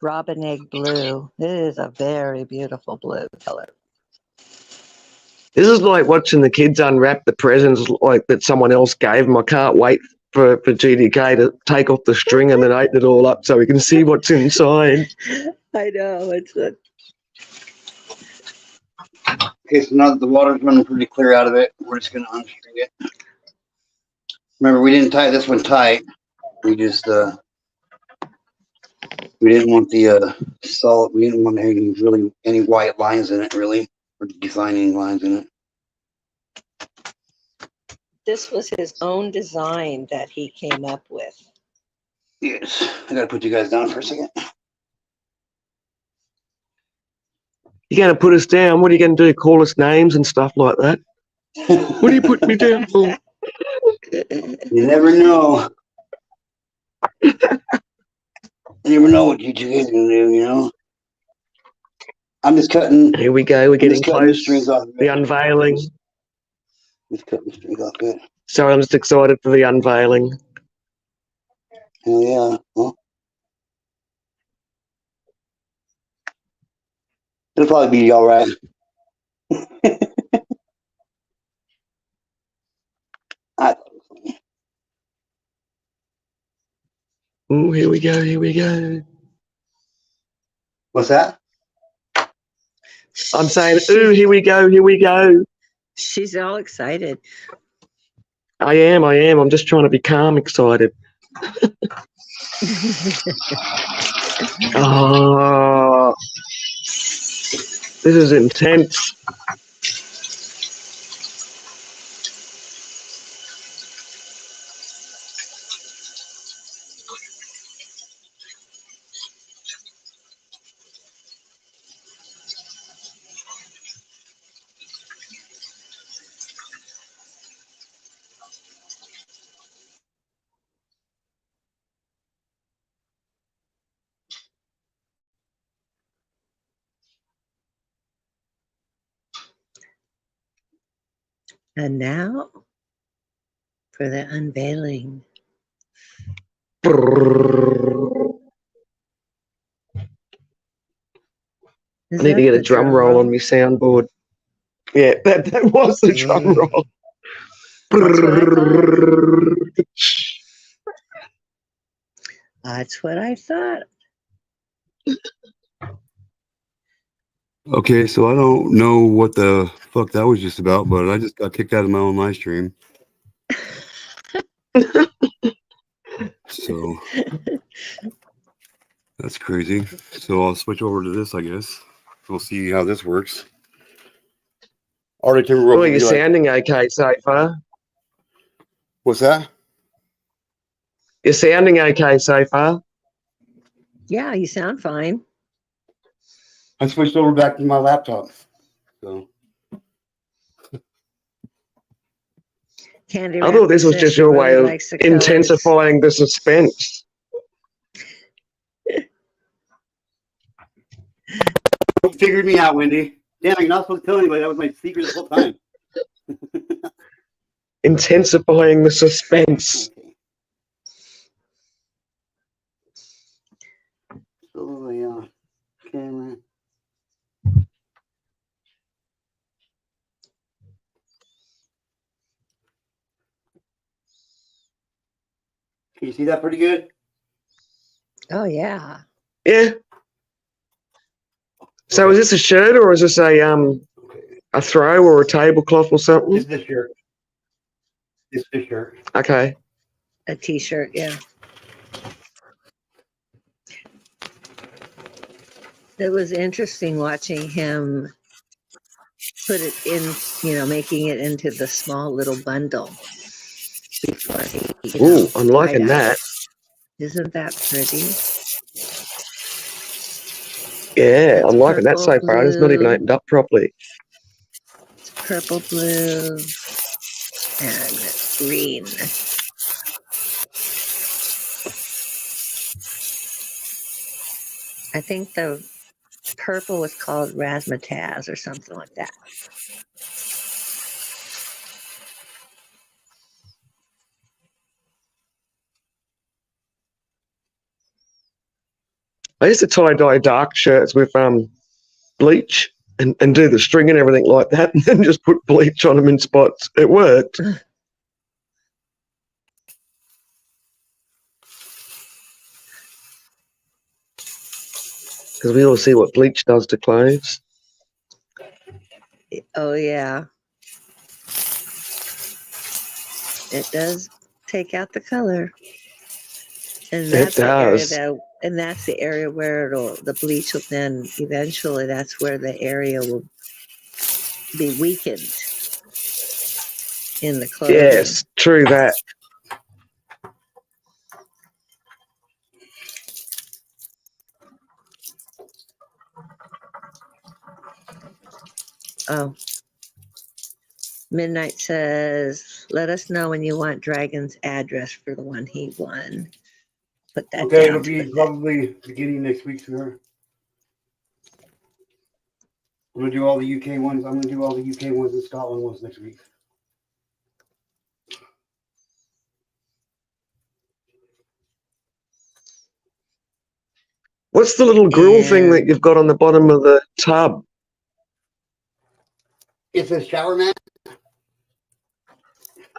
robin egg blue. It is a very beautiful blue color. This is like watching the kids unwrap the presents like that someone else gave them. I can't wait for GDK to take off the string and then open it all up so we can see what's inside. I know. It's a... Okay, so now that the water's running pretty clear out of it, we're just going to unstring it. Remember, we didn't tie this one tight. We just, we didn't want the solid, we didn't want any white lines in it, really, or defining lines in it. This was his own design that he came up with. Yes, I got to put you guys down for a second. You're going to put us down? What are you going to do? Call us names and stuff like that? What do you put me down for? You never know. You never know what you guys are going to do, you know? I'm just cutting. Here we go. We're getting cutting close. the strings off of The it. unveiling. Just cutting the strings off it. Sorry, I'm just excited for the unveiling. Hell yeah. Well, it'll probably be all right. I thought it was funny. Oh, here we go. Here we go. What's that? I'm saying, ooh, here we go. Here we go. She's all excited. I am. I'm just trying to be calm, excited. Oh, this is intense. And now for the unveiling. I need to get a drum roll on my soundboard. Yeah, that was the drum roll. That's what I thought. That's what I thought. Okay, so I don't know what the fuck that was just about, but I just got kicked out of my own live stream. So that's crazy. So I'll switch over to this, I guess. We'll see how this works. Already can Well, you're sounding okay so far. What's that? You're sounding okay so far. Yeah, you sound fine. I switched over back to my laptop. So Candy I thought this was just your way of intensifying the suspense. you figured me out, Wendy. Damn, you're not supposed to tell anybody. That was my secret the whole time. Intensifying the suspense. Okay. So yeah, camera. Can you see that pretty good? Oh yeah. Yeah. So Okay. is this a shirt or is this a throw or a tablecloth or something? It's this shirt. It's this shirt. Okay. A t-shirt, yeah. It was interesting watching him put it in, making it into the small little bundle before he, Ooh, I'm liking that. Isn't that pretty? Yeah, It's I'm liking that so far. It's not even blue. opened up properly. It's purple, blue, and green. I think the purple was called razzmatazz or something like that. I used to tie-dye dark shirts with bleach and do the string and everything like that, and then just put bleach on them in spots. It worked. Because we all see what bleach does to clothes. Oh yeah. It does take out the color. And that's It does. that's the area where the bleach will then eventually, that's where the area will be weakened in the clothing. Yes, true that. Oh. Midnight says, let us know when you want Dragon's address for the one he won. Put that Okay, down. it'll be probably beginning next week, sir. I'm gonna do all the UK ones. I'm gonna do all the UK ones and Scotland ones next week. What's the little grill thing that you've got on the bottom of the tub? It's a shower mat.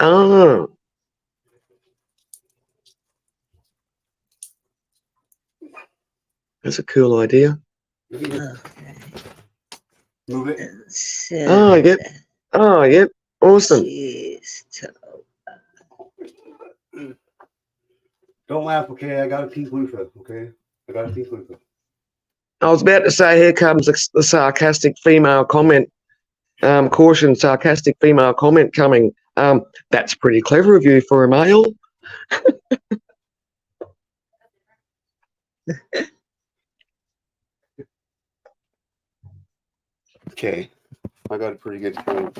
Oh. That's a cool idea. Okay. Move it. Oh, yep. Oh, yep. Awesome. Don't laugh, okay? I got a pink loofah, okay? I got a pink loofah. I was about to say, here comes the sarcastic female comment. Caution, sarcastic female comment coming. That's pretty clever of you for a male. Okay. I got a pretty good feeling.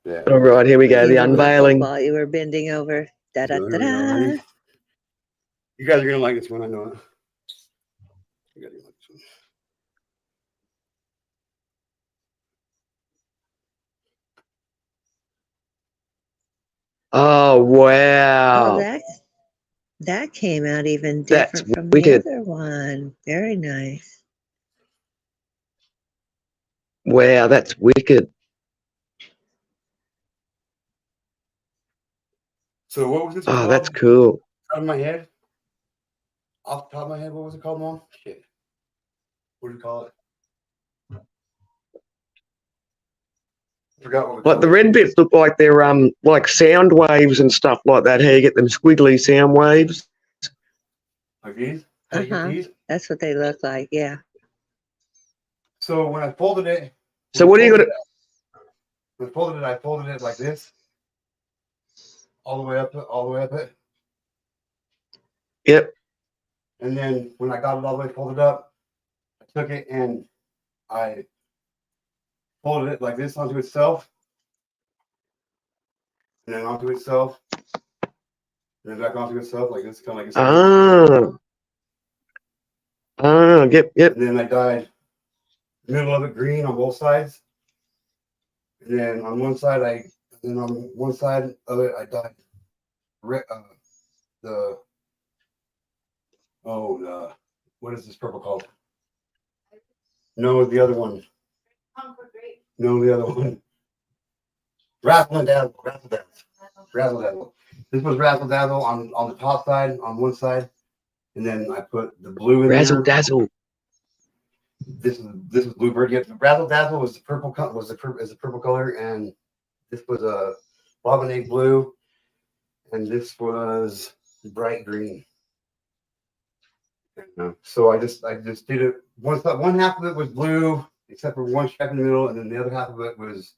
Yeah. All right, here we go. The unveiling. While you were bending over. Da, da, da, da. You guys are gonna like this one, I know it. You guys are gonna like this one. Oh Oh, wow, that came out even that's different from the wicked. other one. Very nice. Wow, that's wicked. So what was this Oh, called? that's cool. Out of my head? Off the top of my head, what was it called, Mom? Shit. What do you call it? I forgot what we Like called the it. red bits look like they're like sound waves and stuff like that. How you get them squiggly sound waves? Like these? How do you get these? That's what they look like. Yeah. So when I folded it, So what do you got? I folded it like this, all the way up it. Yep. And then when I got it all the way folded up, I took it and I folded it like this onto itself, and then onto itself, and then back onto itself like this, kind of like a sandwich. Yep. And then I dyed the middle of it green on both sides. And then on one side of it I dyed red, what is this purple called? No, the other one. No, the other one. Razzle dazzle. This was razzle dazzle on the top side, on one side, and then I put the blue in Razzle there. dazzle. This is bluebird. Yeah, razzle dazzle was the purple color, and this was a bobbin blue, and this was bright green. So I just did it. One half of it was blue, except for one stripe in the middle, and then the other half of it was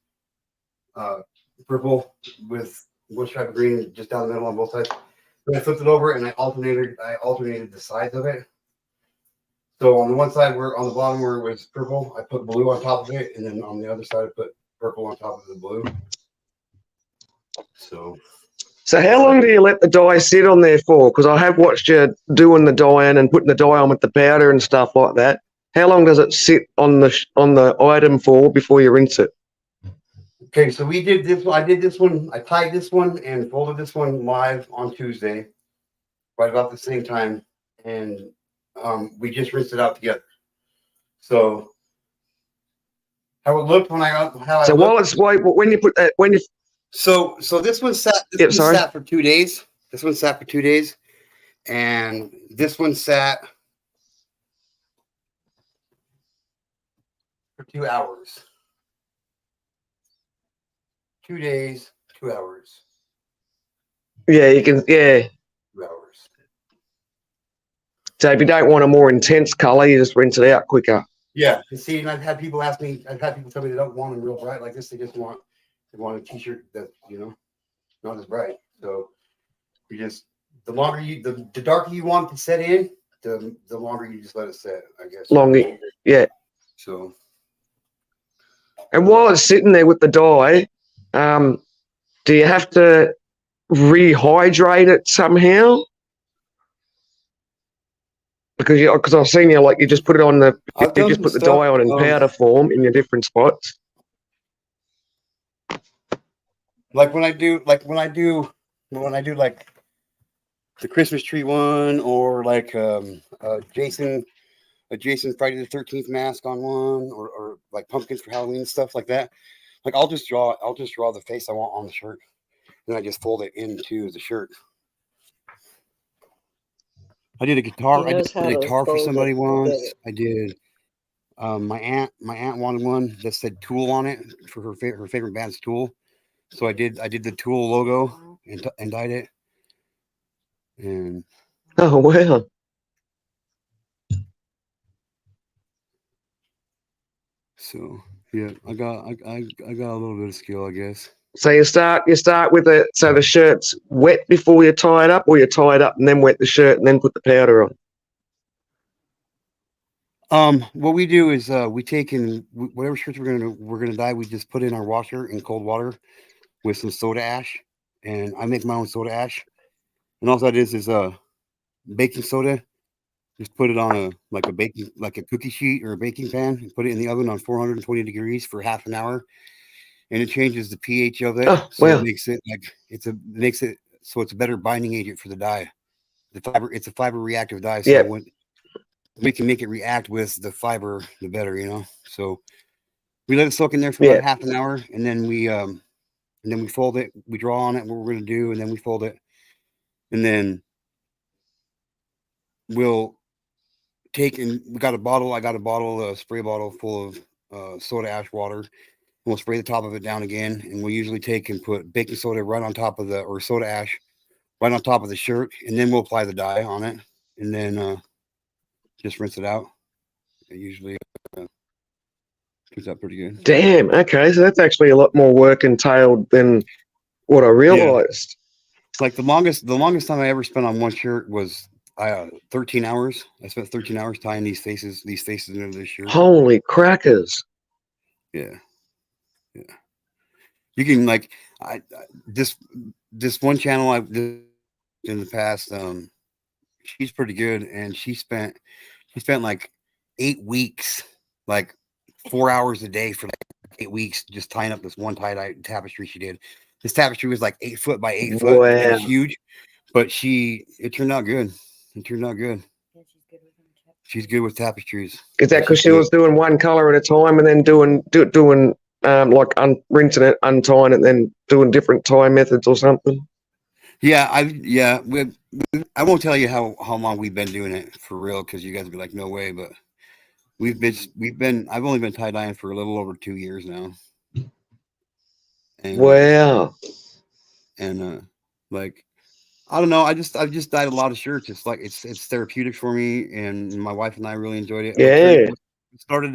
purple with one stripe of green just down the middle on both sides. Then I flipped it over and I alternated the sides of it. So on the one side on the bottom where it was purple, I put blue on top of it, and then on the other side I put purple on top of the blue. So how long do you let the dye sit on there for? Because I have watched you doing the dyeing and putting the dye on with the powder and stuff like that. How long does it sit on the item for before you rinse it? okay, so we did this one. I did this one. I tied this one and folded this one live on Tuesday, right about the same time, and we just rinsed it out together. So how it looked when when you put that So this one sat. Sat for 2 days. This one sat for 2 days, and this one sat for 2 hours. 2 days, 2 hours. Yeah, you can. Yeah. 2 hours. So if you don't want a more intense color, you just rinse it out quicker. Yeah. You see, and I've had people tell me they don't want them real bright like this. They want a t-shirt that not as bright. So you just the darker you want to set in, the longer you just let it set, I guess. Longer, yeah. So. And while it's sitting there with the dye, do you have to rehydrate it somehow? Because I've seen you just put it on you just put the dye on in powder form in your different spots. When I do like the Christmas tree one, or like a Jason Friday the 13th mask on one, or like pumpkins for Halloween and stuff like that. Like I'll just draw the face I want on the shirt, then I just fold it into the shirt. I did a guitar. I did a guitar for somebody once. I did. My aunt wanted one that said Tool on it for her favorite band's Tool. So I did the Tool logo and dyed it. And oh wow. So yeah, I got a little bit of skill, I guess. So you start with the shirt's wet before you tie it up, or you tie it up and then wet the shirt and then put the powder on? What we do is we take in whatever shirts we're gonna dye, we just put in our washer in cold water with some soda ash, and I make my own soda ash. And all that is baking soda. Just put it on a cookie sheet or a baking pan, and put it in the oven on 420 degrees for half an hour. and it changes the pH of it. Oh, So wow. it makes it like makes it so it's a better binding agent for the dye. It's a fiber reactive dye. So Yep. when we can make it react with the fiber, the better, you know. So we let it soak in there for Yeah. about half an hour, and then we fold it. We draw on it what we're gonna do, and then we fold it, and then we'll take and we got a bottle. I got a bottle, a spray bottle full of soda ash water. We'll spray the top of it down again, and we'll usually take and put baking soda right on top of or soda ash right on top of the shirt, and then we'll apply the dye on it, and then just rinse it out. It usually turns out pretty good. Damn. Okay, so that's actually a lot more work entailed than what I realized. Like the longest time I ever spent on one shirt was 13 hours. I spent 13 hours tying these faces into this shirt. Holy crackers. Yeah. You can like this one channel I've in the past. She's pretty good, and she spent like 8 weeks, like 4 hours a day for like 8 weeks, just tying up this one tie-dye tapestry she did. This tapestry was like 8 foot by 8 foot. Wow. It was huge, but it turned out good. It turned out good. She's good with tapestries. Is that because she was doing one color at a time and then doing like rinsing it, untying it, then doing different tie methods or something? Yeah, I won't tell you how long we've been doing it for real, because you guys will be like, no way. But I've only been tie dyeing for a little over 2 years now. And, Wow. Like, I don't know. I've just dyed a lot of shirts. It's like it's therapeutic for me, and my wife and I really enjoyed it. Yeah.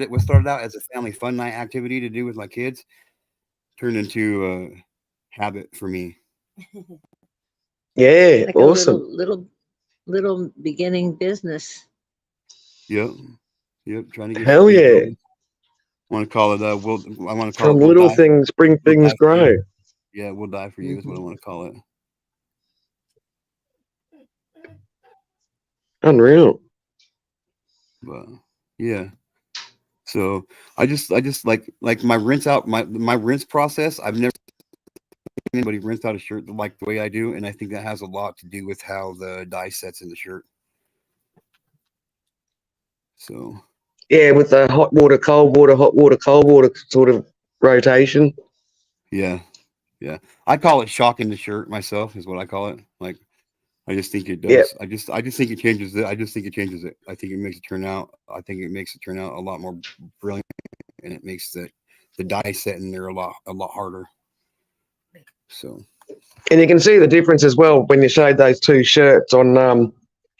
What started out as a family fun night activity to do with my kids turned into a habit for me. Yeah. Like Awesome. a little beginning business. Yep. Trying to get Hell yeah. I want to call it. I want to call From it. little things, bring things grow. Yeah, we'll die for you is what I want to call it. Unreal. But yeah. So I just like my rinse out my rinse process. I've never seen anybody rinse out a shirt like the way I do, and I think that has a lot to do with how the dye sets in the shirt. So Yeah, with the hot water, cold water sort of rotation. yeah. I call it shocking the shirt myself is what I call it. Like I just think it does. Yep. I just think it changes it. I just think it changes it. I think it makes it turn out. I think it makes it turn out a lot more brilliant, and it makes the dye set in there a lot harder. So. And you can see the difference as well when you showed those two shirts on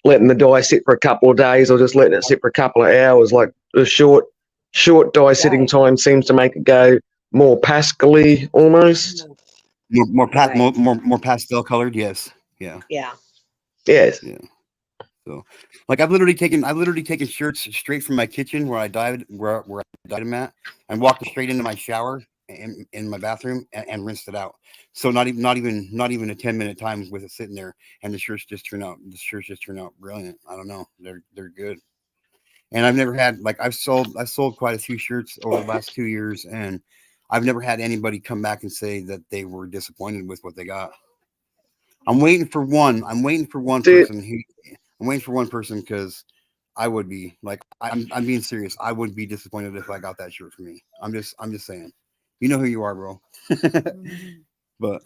letting the dye sit for a couple of days or just letting it sit for a couple of hours. Like the short dye sitting time seems to make it go more pastel-y almost. More pastel colored, yes. Yeah. Yes. Yeah. So, like I've literally taken shirts straight from my kitchen where I dyed them at, and walked straight into my shower in my bathroom and rinsed it out. So not even a 10-minute time with it sitting there, and the shirts just turn out brilliant. I don't know, they're good. And I've never had I've sold quite a few shirts over the last 2 years, and I've never had anybody come back and say that they were disappointed with what they got. I'm waiting for one person I'm waiting for one person, because I would be like, I'm being serious. I would be disappointed if I got that shirt for me. I'm just saying. You know who you are, bro. But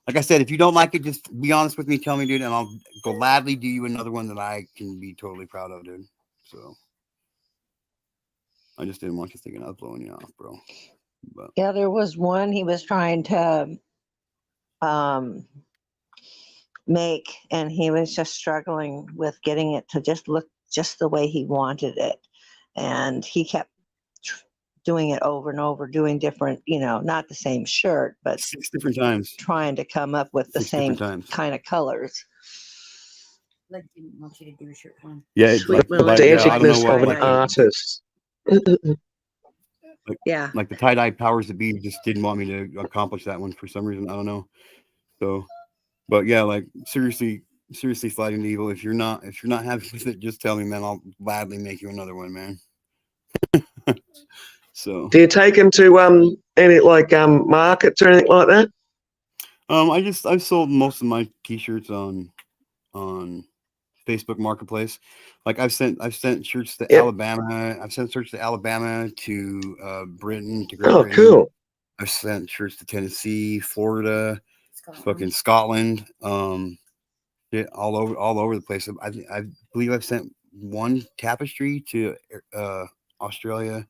like I said, if you don't like it, just be honest with me. Tell me, dude, and I'll gladly do you another one that I can be totally proud of, dude. So I just didn't want you thinking I was blowing you off, bro. But Yeah, there was one he was trying to make, and he was just struggling with getting it to just look just the way he wanted it, and he kept doing it over and over, doing different, not the same shirt, but 6 different times. trying to come up with the 6 same different times. kind of colors. Like didn't want you to do a shirt for him. Yeah, it's Sweet Willie. I don't know Dancing what of an artist. Yeah. Like the tie-dye powers that be just didn't want me to accomplish that one for some reason. I don't know. So, but yeah, like seriously sliding to evil. If you're not happy with it, just tell me, man. I'll gladly make you another one, man. So Do you take them to any like markets or anything like that? I've sold most of my t-shirts on Facebook Marketplace. Like I've sent shirts to Yep. Alabama. I've sent shirts to Alabama, to Britain, to Great Oh, Britain. cool. I've sent shirts to Tennessee, Florida, Scotland. fucking Scotland. Yeah, all over the place. I believe I've sent one tapestry to Australia,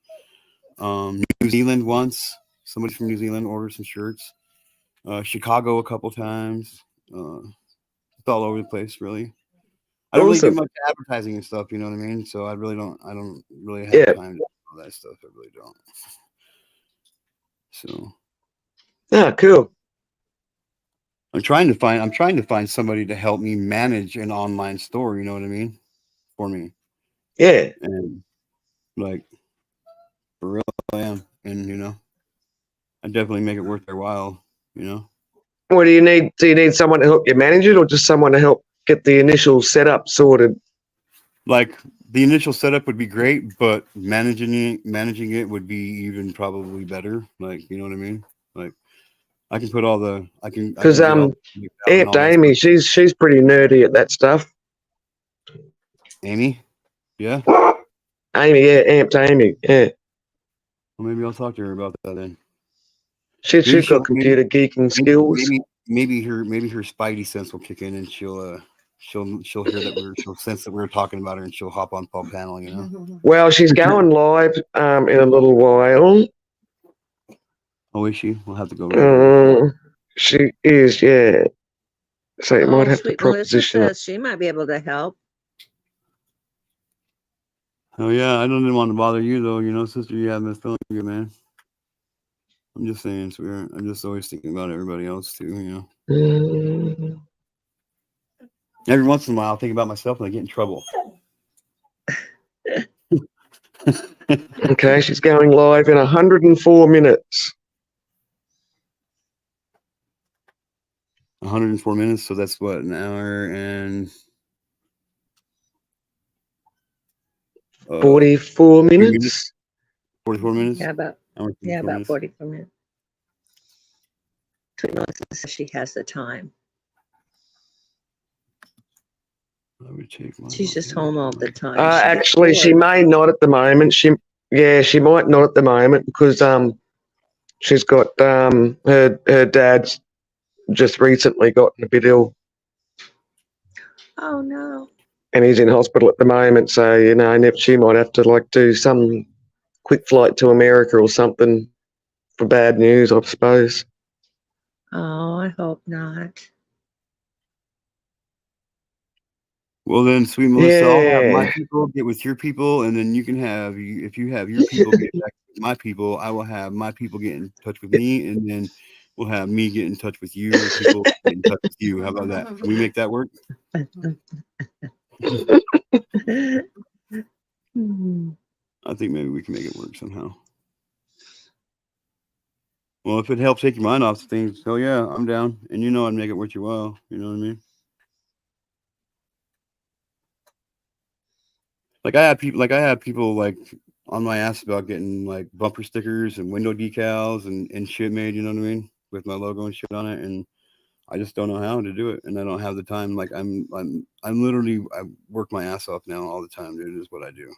New Zealand once. Somebody from New Zealand ordered some shirts. Chicago a couple times. It's all over the place, really. I don't really do Awesome. much advertising and stuff, you know what I mean? So I don't really have Yeah. time to do all that stuff. I really don't. So Ah, cool. I'm trying to find somebody to help me manage an online store, you know what I mean? For me. Yeah. And like for real I am. And I definitely make it worth their while, What do you need? Do you need someone to help you manage it, or just someone to help get the initial setup sorted? Like the initial setup would be great, but managing it would be even probably better. Like, you know what I mean? Like I can put all the I can Because get all the out and Aunt all that Amy, stuff. she's pretty nerdy at that stuff. Amy? Yeah. Amy, yeah, Aunt Amy, yeah. Well, maybe I'll talk to her about that then. She's got computer geeking skills. Maybe her spidey sense will kick in and she'll hear that she'll sense that we're talking about her and she'll hop on Paul panel, Well, she's going live in a little while. Oh, is she? We'll have to go. She is, yeah. So you might have to Sweet Melissa proposition it. says she might be able to help. Oh yeah, I didn't want to bother you though, sister. You have Miss feeling good, man. I'm just saying, sweetheart. I'm just always thinking about everybody else too, Every once in a while, I'll think about myself and I get in trouble. Okay, she's going live in 104 minutes. 104 minutes, so that's what, an hour and 44 minutes. 44 minutes. Yeah, about 44 minutes. Sweet Melissa says she has the time. I would take She's just home all the time. Actually, she may not at the moment. She might not at the moment because she's got her dad's just recently gotten a bit ill. Oh no. And he's in hospital at the moment, so she might have to do some quick flight to America or something for bad news, I suppose. Oh, I hope not. Well then, sweet Melissa, I'll have my people get with your people, and then you can have if you have your people get back with my people, I will have my people get in touch with me, and then we'll have me get in touch with you, and people get in touch with you. How about that? Can we make that work? I think maybe we can make it work somehow. Well, if it helps take your mind off things, hell yeah, I'm down. And I'd make it worth your while. You know what I mean? Like I had people like on my ass about getting like bumper stickers and window decals and shit made, you know what I mean? With my logo and shit on it. And I just don't know how to do it. And I don't have the time. Like I'm literally, I work my ass off now all the time, dude, is what I do.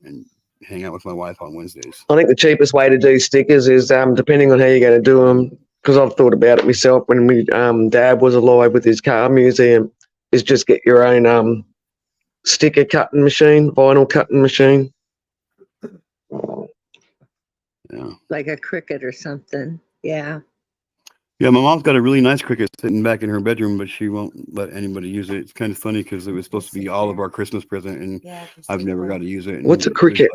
And hang out with my wife on Wednesdays. I think the cheapest way to do stickers is depending on how you're going to do them, because I've thought about it myself when Dad was alive with his car museum, is just get your own sticker cutting machine, vinyl cutting machine. Yeah. Like a Cricut or something. Yeah. Yeah, my mom's got a really nice Cricut sitting back in her bedroom, but she won't let anybody use it. It's kind of funny because it was supposed to be all of our Christmas present, and I've never got to use it. And what's a Cricut?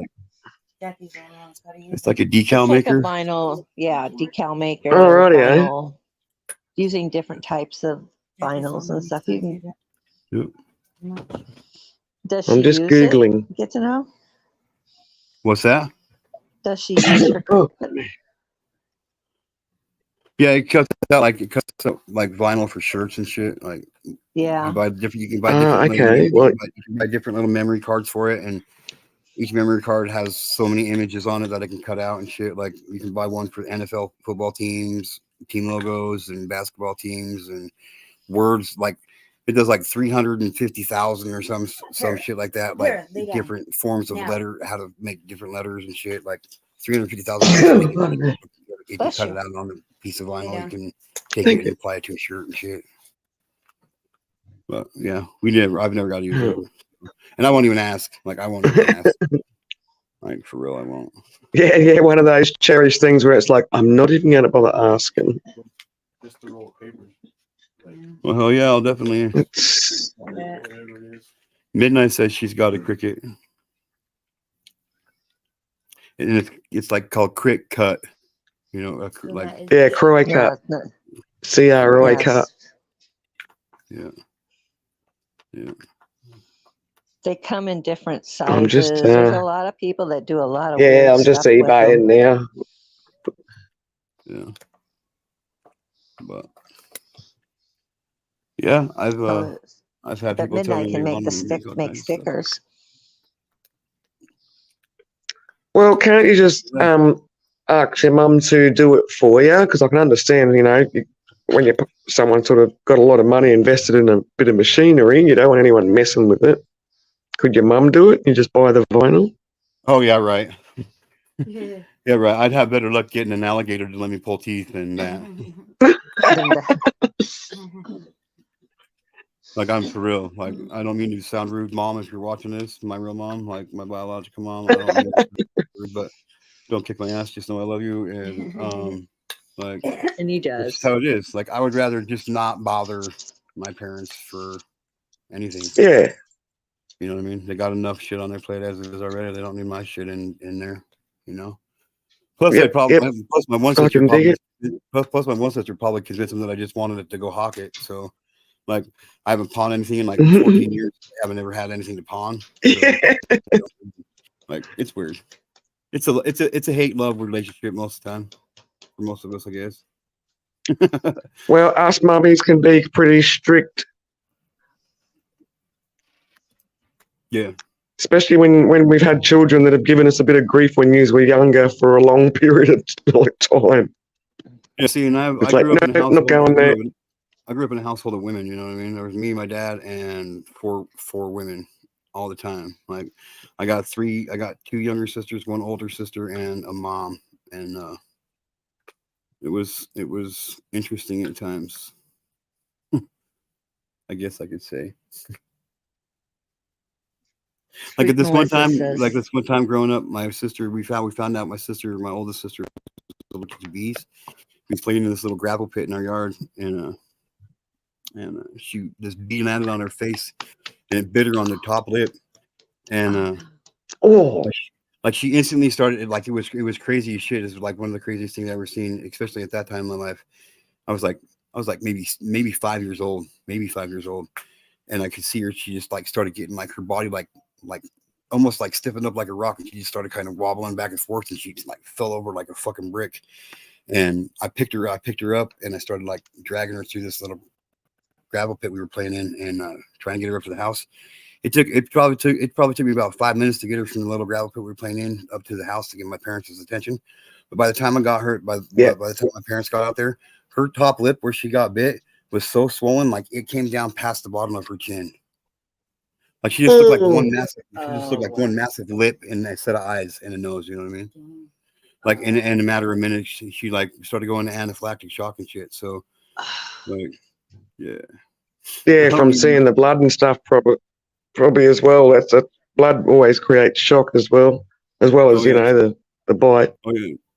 It's like a decal maker. Like a vinyl, decal maker. Alrighty, vinyl, using different types of vinyls and stuff. You can. Yep. Does she I'm just use Googling. it? Get to know? What's that? Does she use her Cricut? Yeah, it cuts out like vinyl for shirts and shit. Like Yeah. you can buy different. Okay. You can buy different little memory cards for it, and each memory card has so many images on it that I can cut out and shit. Like you can buy one for NFL football teams, team logos, and basketball teams, and words. Like it does like 350,000 or some Here. shit like that. Here, Like lay down. different forms of Now. letter, how to make different letters and shit. Like 350,000 ways to make it. You can Bless cut you. it out on a piece of vinyl. You down. can take Thank it and apply it to a shirt and shit. But yeah, I've never got to use it. And I won't even ask. Like I won't even ask. Like for real, I won't. Yeah, one of those cherished things where it's like, I'm not even going to bother asking. Just the roll of paper. Well, hell yeah, I'll definitely. It's, Whatever it is. Midnight says she's got a cricket, and it's like called crick cut. You know, like yeah, Croy No, cut. it's not. CROI Yes. cut. yeah. They come in different I'm sizes. just, There's a lot of people that do a lot of Yeah, weird I'm just stuff with eBaying them. now. Yeah. But yeah, I've had But people tell Midnight me can they make want the to stick, all make kinds of stuff. stickers. Well, can't you just ask your mum to do it for you? Because I can understand, when someone sort of got a lot of money invested in a bit of machinery, you don't want anyone messing with it. Could your mum do it? You just buy the vinyl? Oh yeah, right. Yeah. Yeah, right. I'd have better luck getting an alligator to let me pull teeth than that. Then Like I'm for real. Like I don't mean to sound rude, Mom. If you're watching this, my real mom, like my biological mom, I don't mean to be rude, but don't kick my ass. Just know I love you, and like and he that's does. just how it is. Like I would rather just not bother my parents for anything. Yeah. You know what I mean? They got enough shit on their plate as it is already. They don't need my shit in there. You know. Plus, Yep, plus my one I sister can dig probably. Plus, my one sister probably convinced them that I just wanted it to go hawk it. So, like, I haven't pawned anything in like 14 years. I haven't ever had anything to pawn. So, like, it's weird. It's a hate love relationship most of the time for most of us, I guess. Well, us mummies can be pretty strict. Yeah. Especially when we've had children that have given us a bit of grief when you were younger for a long period of time. Yeah. See, and I It's grew like, up in a no, household. not going there. I grew up in a household of women. You know what I mean? There was me, my dad, and four women all the time. Like, I got two younger sisters, one older sister, and a mom. And it was interesting at times. I guess I could say. Like at this one time, growing up, my sister, we found out my sister, my oldest sister, was allergic to bees. We played in this little gravel pit in our yard, and she this bee landed on her face, and it bit her on the top lip, and like she instantly started, like it was crazy as shit. It was like one of the craziest things I've ever seen, especially at that time in my life. I was like maybe 5 years old, and I could see her. She just like started getting like her body like almost like stiffened up like a rock, and she just started kind of wobbling back and forth, and she just like fell over like a fucking brick. And I picked her up, and I started like dragging her through this little gravel pit we were playing in, and trying to get her up to the house. It probably took me about 5 minutes to get her from the little gravel pit we were playing in up to the house to get my parents' attention. But by the time I got her, by the time my parents got out there, her top lip where she got bit was so swollen, like it came down past the bottom of her chin. Like she just looked like one massive lip and a set of eyes and a nose. You know what I mean? Like in a matter of minutes, she like started going to anaphylactic shock and shit. So, like, yeah, from seeing the blood and stuff, probably as well. That's blood always creates shock as well as the bite.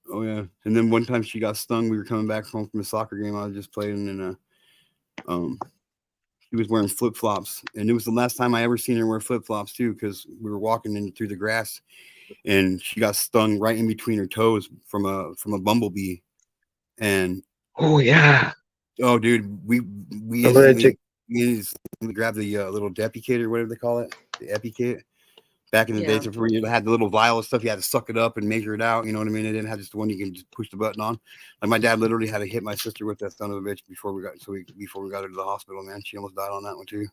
Oh yeah. And then one time she got stung. We were coming back home from a soccer game I was just playing, and she was wearing flip flops, and it was the last time I ever seen her wear flip flops too, because we were walking in through the grass, and she got stung right in between her toes from a bumblebee, and oh dude, we allergic. We grabbed the little Depi kit or whatever they call it, the Epi kit. Back in the days before you had the little vial of stuff, you had to suck it up and measure it out. You know what I mean? It didn't have just the one you can just push the button on. Like my dad literally had to hit my sister with that son of a bitch before we got her to the hospital. Man, she almost died on that one too.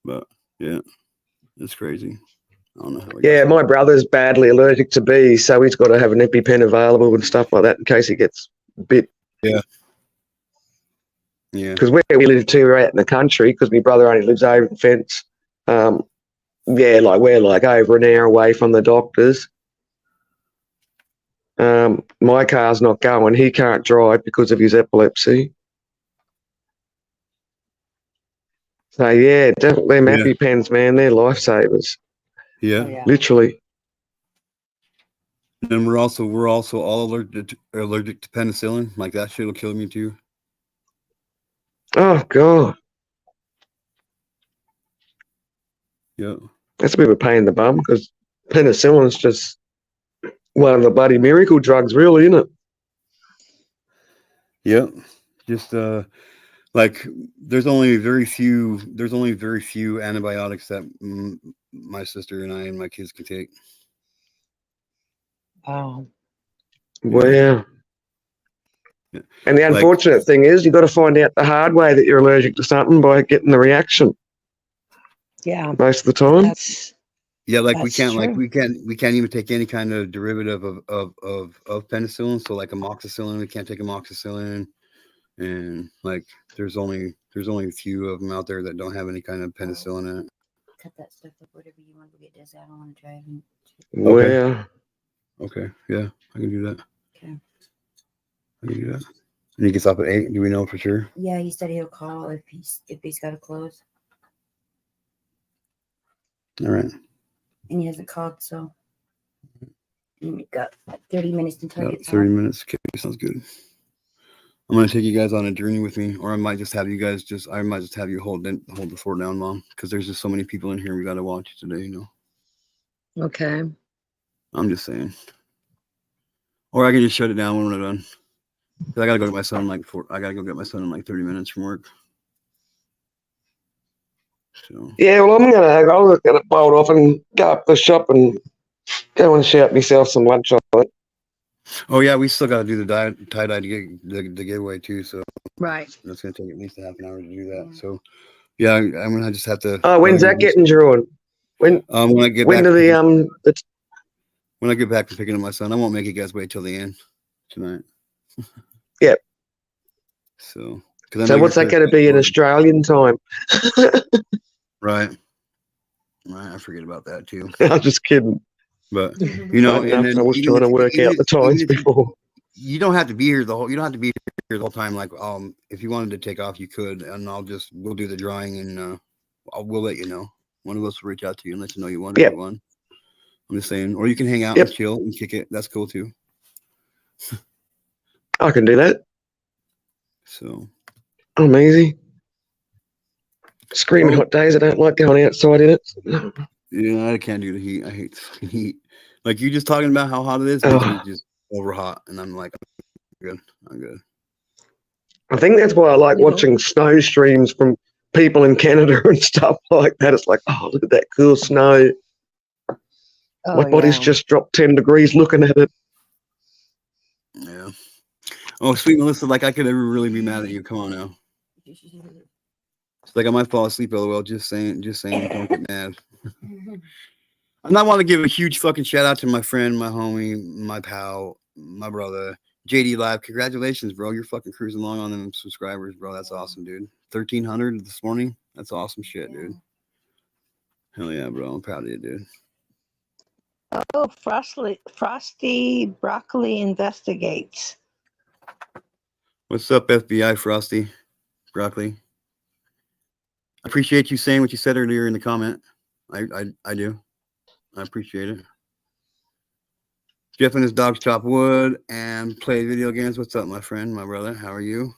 But yeah, it's crazy. I don't know how. Yeah, my brother's badly allergic to bees, so he's got to have an EpiPen available and stuff like that in case he gets bit. Yeah. Because where we live too, we're out in the country, because my brother only lives over the fence. We're like over an hour away from the doctors. My car's not going. He can't drive because of his epilepsy. So yeah, definitely EpiPens, man, they're lifesavers. Yeah. Oh, yeah. Literally. And we're also all allergic to penicillin. Like that shit will kill me too. Oh God. Yeah. That's a bit of a pain in the bum because penicillin's just one of the bloody miracle drugs, really, isn't it? Yeah. Just like there's only very few antibiotics that my sister and I and my kids can take. Oh. Wow. Yeah. And the unfortunate thing is you've got to find out the hard way that you're allergic to something by getting the reaction. Yeah. Most of the time. We can't even take any kind of derivative of penicillin. So like amoxicillin, we can't take amoxicillin, and like there's only a few of them out there that don't have any kind of penicillin in it. Cut that stuff up, whatever you want to get this. I don't want to drive. Wow. Okay. Yeah, I can do that. Okay. I can do that. And he gets up at 8. Do we know for sure? Yeah, he said he'll call if he's got to close. All right. And he hasn't called, so we got 30 minutes until he gets 30 home. minutes. Okay, sounds good. I'm gonna take you guys on a journey with me, or I might just have you guys have you hold the fort down, Mom, because there's just so many people in here. We gotta watch it today, you know. Okay. I'm just saying. Or I can just shut it down when we're done. Cause I gotta go get my son in like 30 minutes from work. So. Yeah, well, I'm gonna bolt off and go up the shop and go and shout myself some lunch on it. Oh yeah, we still gotta do the tie-dye to get the giveaway too. So right, that's gonna take at least a half an hour to do that. So yeah, I'm gonna just have to. When's that getting drawn? When I get when back. When I get back to picking up my son, I won't make you guys wait till the end tonight. Yep. So what's that going to be in Australian time? Right. I forget about that too. I'm just kidding. But you know, and then, I was trying to work out the times before. You don't have to be here You don't have to be here the whole time. Like, if you wanted to take off, you could, and we'll do the drawing, and we'll let you know. One of us will reach out to you and let you know you won. Yep. I'm just saying, or you can hang out and chill and kick it. That's cool too. I can do that. So I'm easy. Screaming hot days. I don't like going outside in it. Yeah, I can't do the heat. I hate the fucking heat. Like you just talking about how hot it is, it's just over hot, and I'm like, I'm good. I think that's why I like watching snow streams from people in Canada and stuff like that. It's like, oh, look at that cool snow. My body's just dropped 10 degrees looking at it. Yeah. Oh, sweet Melissa, like I could never really be mad at you. Come on now. It's like I might fall asleep, LOL. Just saying, don't get mad. I want to give a huge fucking shout out to my friend, my homie, my pal, my brother, JD Live. Congratulations, bro. You're fucking cruising along on them subscribers, bro. That's awesome, dude. 1,300 this morning. That's awesome shit, dude. Hell yeah, bro. I'm proud of you, dude. Oh, Frosty Broccoli investigates. What's up, FBI Frosty Broccoli? I appreciate you saying what you said earlier in the comment. I do. I appreciate it. Jeff and his dogs chop wood and play video games. What's up, my friend, my brother? How are you?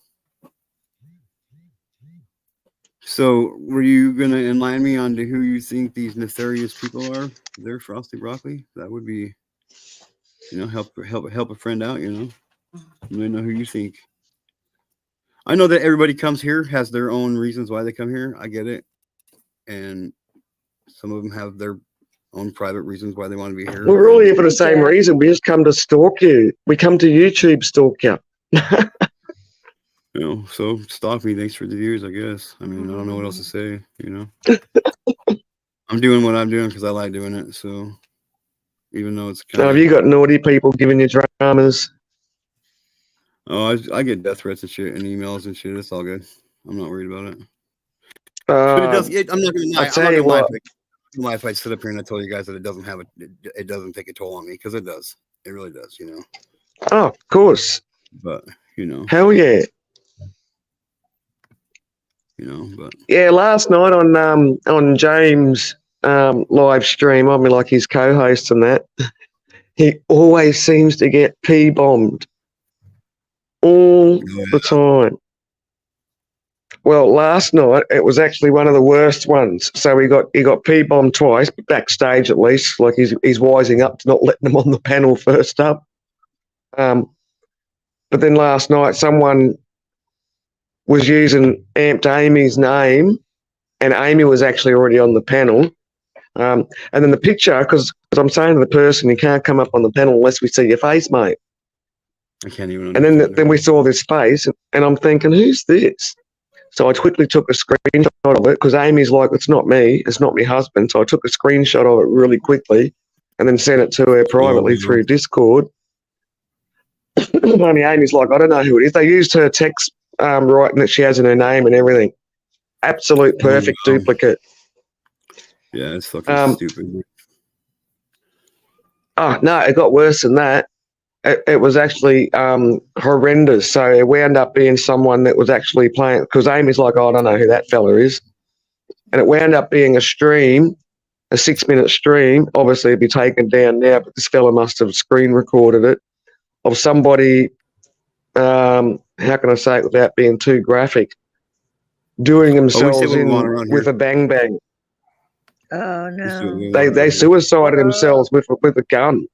So, were you gonna enlighten me on to who you think these nefarious people are? They're Frosty Broccoli. That would be, help a friend out. You know who you think. I know that everybody comes here has their own reasons why they come here. I get it, and some of them have their own private reasons why they want to be here. We're all here for the same reason. We just come to stalk you. We come to YouTube stalk you. So stalk me. Thanks for the views, I guess. I mean, I don't know what else to say, I'm doing what I'm doing because I like doing it. So even though it's So kind have of, you got naughty people giving you dramas? I get death threats and shit and emails and shit. It's all good. I'm not worried about it. But it does. I'm not gonna lie. I I'm not tell gonna you lie. what, If I sit up here and I told you guys that it doesn't have it doesn't take a toll on me because it does. It really does. You know. oh, of course. But you know. Hell yeah. But Yeah, last night on James live stream, I mean like his co-host and that, he always seems to get P-bombed all the time. Well, last night it was actually one of the worst ones. So he got P-bombed twice, backstage at least. Like he's wising up to not letting them on the panel first up. But then last night someone was using Amped Amy's name, and Amy was actually already on the panel. And then the picture, because I'm saying to the person, you can't come up on the panel unless we see your face, mate. I can't even. And then we saw this face, and I'm thinking, who's this? So I quickly took a screenshot of it because Amy's like, it's not me, it's not my husband. So I took a screenshot of it really quickly and then sent it to her privately through Discord. Only Amy's like, I don't know who it is. They used her text writing that she has in her name and everything. Absolute perfect duplicate. Yeah, it's fucking stupid. Oh, no, it got worse than that. It was actually horrendous. So it wound up being someone that was actually playing, because Amy's like, oh, I don't know who that fella is. And it wound up being a stream, a 6-minute stream. Obviously, it'd be taken down now, but this fella must have screen recorded it, of somebody, how can I say it without being too graphic, doing themselves in with a bang bang. Oh no! They suicided themselves with a gun.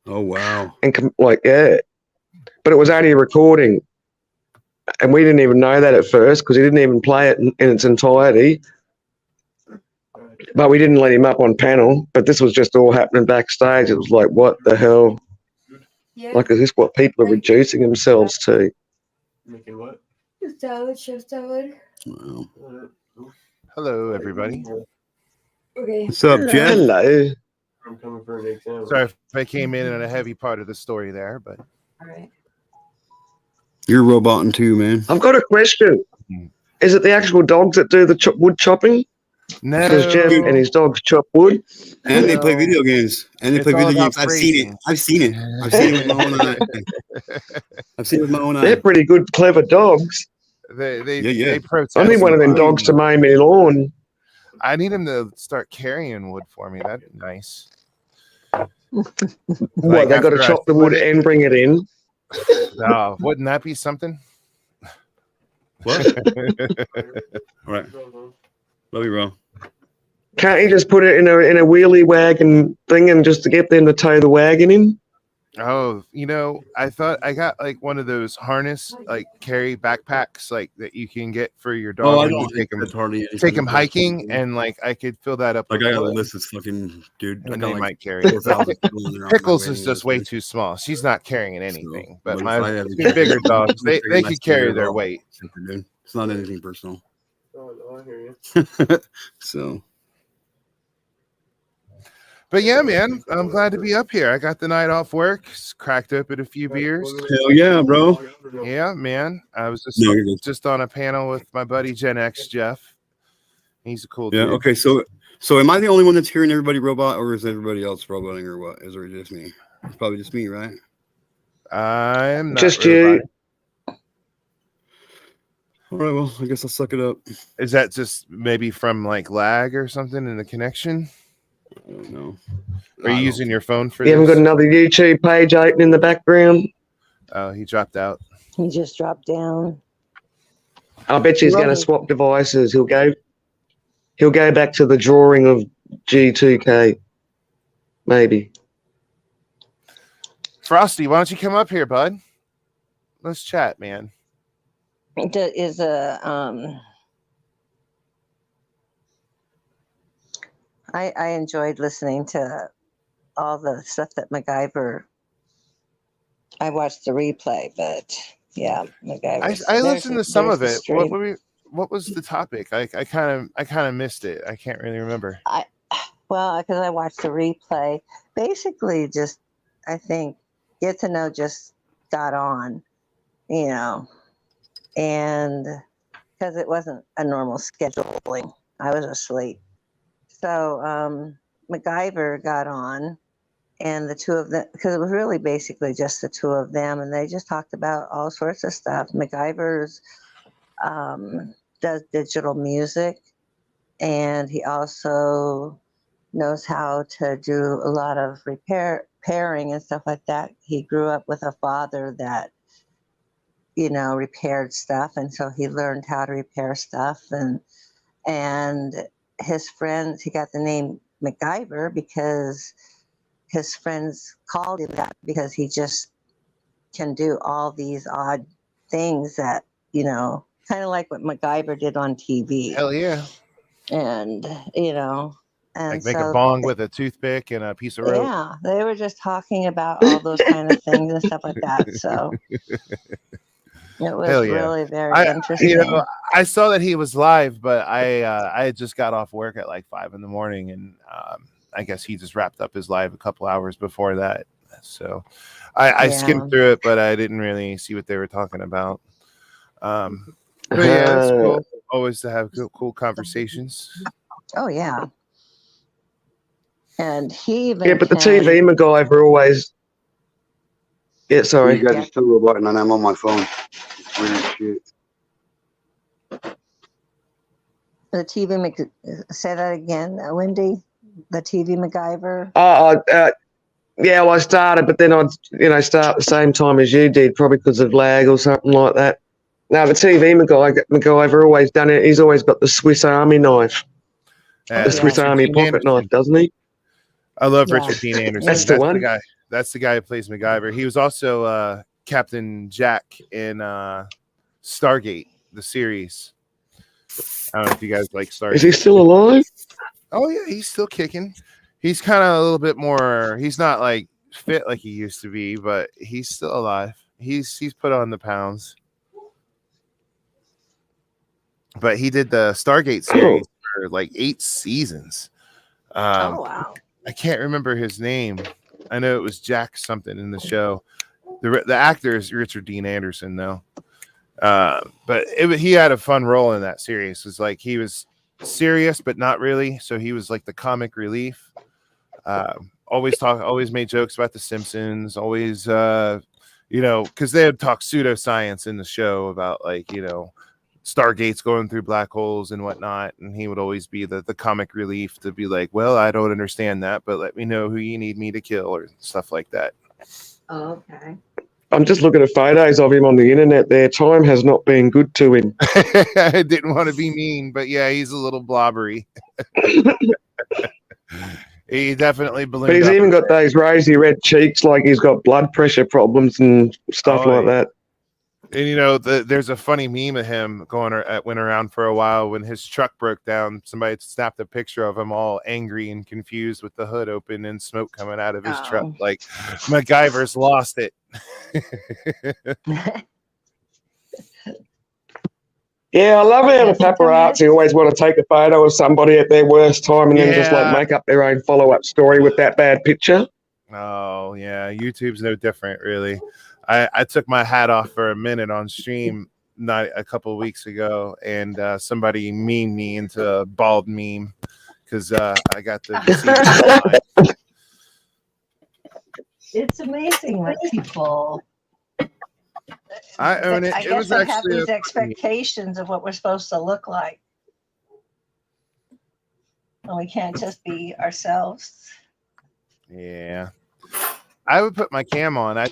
Oh wow! And yeah, but it was only a recording, and we didn't even know that at first because he didn't even play it in its entirety. But we didn't let him up on panel. But this was just all happening backstage. It was like, what the hell? Yeah. Like, is this what people are reducing themselves to? Making what? Salad, chef salad. Wow. Hello, everybody. Okay. What's up, Jeff? Hello. I'm coming for an exam. Sorry if I came in on a heavy part of the story there, but All right. You're roboting too, man. I've got a question. Is it the actual dogs that do the wood chopping? no. Because Jeff and his dogs chop wood. And they play video games. And they It's play all video games. about I've seen it. phrasing. I've seen it. I've seen it with my own eye. I've seen it with my own They're eye. pretty good, clever dogs. They protest. I need one of them dogs to mow my lawn. I need him to start carrying wood for me. That'd be nice. What, they got to chop the wood and bring it in? No, wouldn't that be something? What? All right. Love you, bro. Can't you just put it in a wheelie wagon thing and just to get them to tow the wagon in? Oh, I thought I got like one of those harness like carry backpacks like that you can get for your dog when you take them hiking, and like I could fill that up. Like I got a list of fucking dude. And I they got might carry 4,000 people in there on my Pickles waiting is just list. way too small. She's not carrying anything. But if my I had to bigger dogs, they my could carry standard their level, weight. dude. It's not anything personal. Oh, no, I hear you. So. But yeah, man, I'm glad to be up here. I got the night off work, cracked open a few beers. Hell yeah, bro. Yeah, man. I was just on a panel with my buddy Gen X Jeff. He's a cool dude. Yeah. Okay. So am I the only one that's hearing everybody robot, or is everybody else roboting, or what? Is it just me? It's probably just me, right? I'm not just you. All right. Well, I guess I'll suck it up. Is that just maybe from like lag or something in the connection? I don't know. Are you using your phone for You haven't got this? another YouTube page open in the background? Oh, he dropped out. He just dropped down. I bet you he's going to swap devices. He'll go back to the drawing of G2K, maybe. Frosty, why don't you come up here, bud? Let's chat, man. Is I enjoyed listening to all the stuff that MacGyver. I watched the replay, but yeah, MacGyver. I listened to some of it. what was the topic? I kind of missed it. I can't really remember. Well, because I watched the replay, basically just, I think, Get to Know just got on, you know, and because it wasn't a normal scheduling, I was asleep. So MacGyver got on, and the two of them, because it was really basically just the two of them, and they just talked about all sorts of stuff. MacGyver's does digital music, and he also knows how to do a lot of repairing and stuff like that. He grew up with a father that, you know, repaired stuff, and so he learned how to repair stuff. And his friends, he got the name MacGyver because his friends called him that because he just can do all these odd things that, you know, kind of like what MacGyver did on TV. Hell yeah. And, you know, and Like make a so bong with a toothpick and a piece of rope. yeah, they were just talking about all those kind of things and stuff like that. So it was Hell yeah. really very interesting. You know, I saw that he was live, but I just got off work at like 5 a.m, and I guess he just wrapped up his live a couple hours before that. So I skimmed through it, but I didn't really see what they were talking about. But yeah, it's cool always to have cool conversations. Oh yeah. And he even Yeah, but the TV MacGyver always. Yeah, sorry. You guys are still roboting, and I'm on my phone. It's weird shit. the TV say that again, Wendy. The TV MacGyver. Yeah, well, I started, but then I'd start the same time as you did, probably because of lag or something like that. No, the TV MacGyver always done it. He's always got the Swiss Army knife, the Swiss Army pocket knife, doesn't he? I love Richard Dean Anderson. That's the one. That's the guy who plays MacGyver. He was also Captain Jack in Stargate, the series. I don't know if you guys like Stargate. Is he still alive? Oh yeah, he's still kicking. He's kind of a little bit more. He's not like fit like he used to be, but he's still alive. He's put on the pounds. But he did the Stargate series for like 8 seasons. Oh wow! I can't remember his name. I know it was Jack something in the show. The actor is Richard Dean Anderson, though. But he had a fun role in that series. It's like he was serious, but not really. So he was like the comic relief. Always made jokes about The Simpsons. Always, because they would talk pseudoscience in the show about like, Stargates going through black holes and whatnot, and he would always be the comic relief to be like, well, I don't understand that, but let me know who you need me to kill or stuff like that. Oh, okay. I'm just looking at photos of him on the internet there. Time has not been good to him. I didn't want to be mean, but yeah, he's a little blobbery. He definitely ballooned. But he's even got those rosy red cheeks like he's got blood pressure problems and stuff like that. And there's a funny meme of him went around for a while when his truck broke down. Somebody snapped a picture of him all angry and confused with the hood open and smoke coming out of his truck. Like MacGyver's lost it. Yeah, I love how the paparazzi always want to take a photo of somebody at their worst time and then just like make up their own follow-up story with that bad picture. Oh yeah, YouTube's no different, really. I took my hat off for a minute on stream a couple of weeks ago, and somebody memed me into a bald meme because I got the. It's amazing what people. I own it. I guess they have these expectations of what we're supposed to look like, and we can't just be ourselves. Yeah. I would put my cam on. I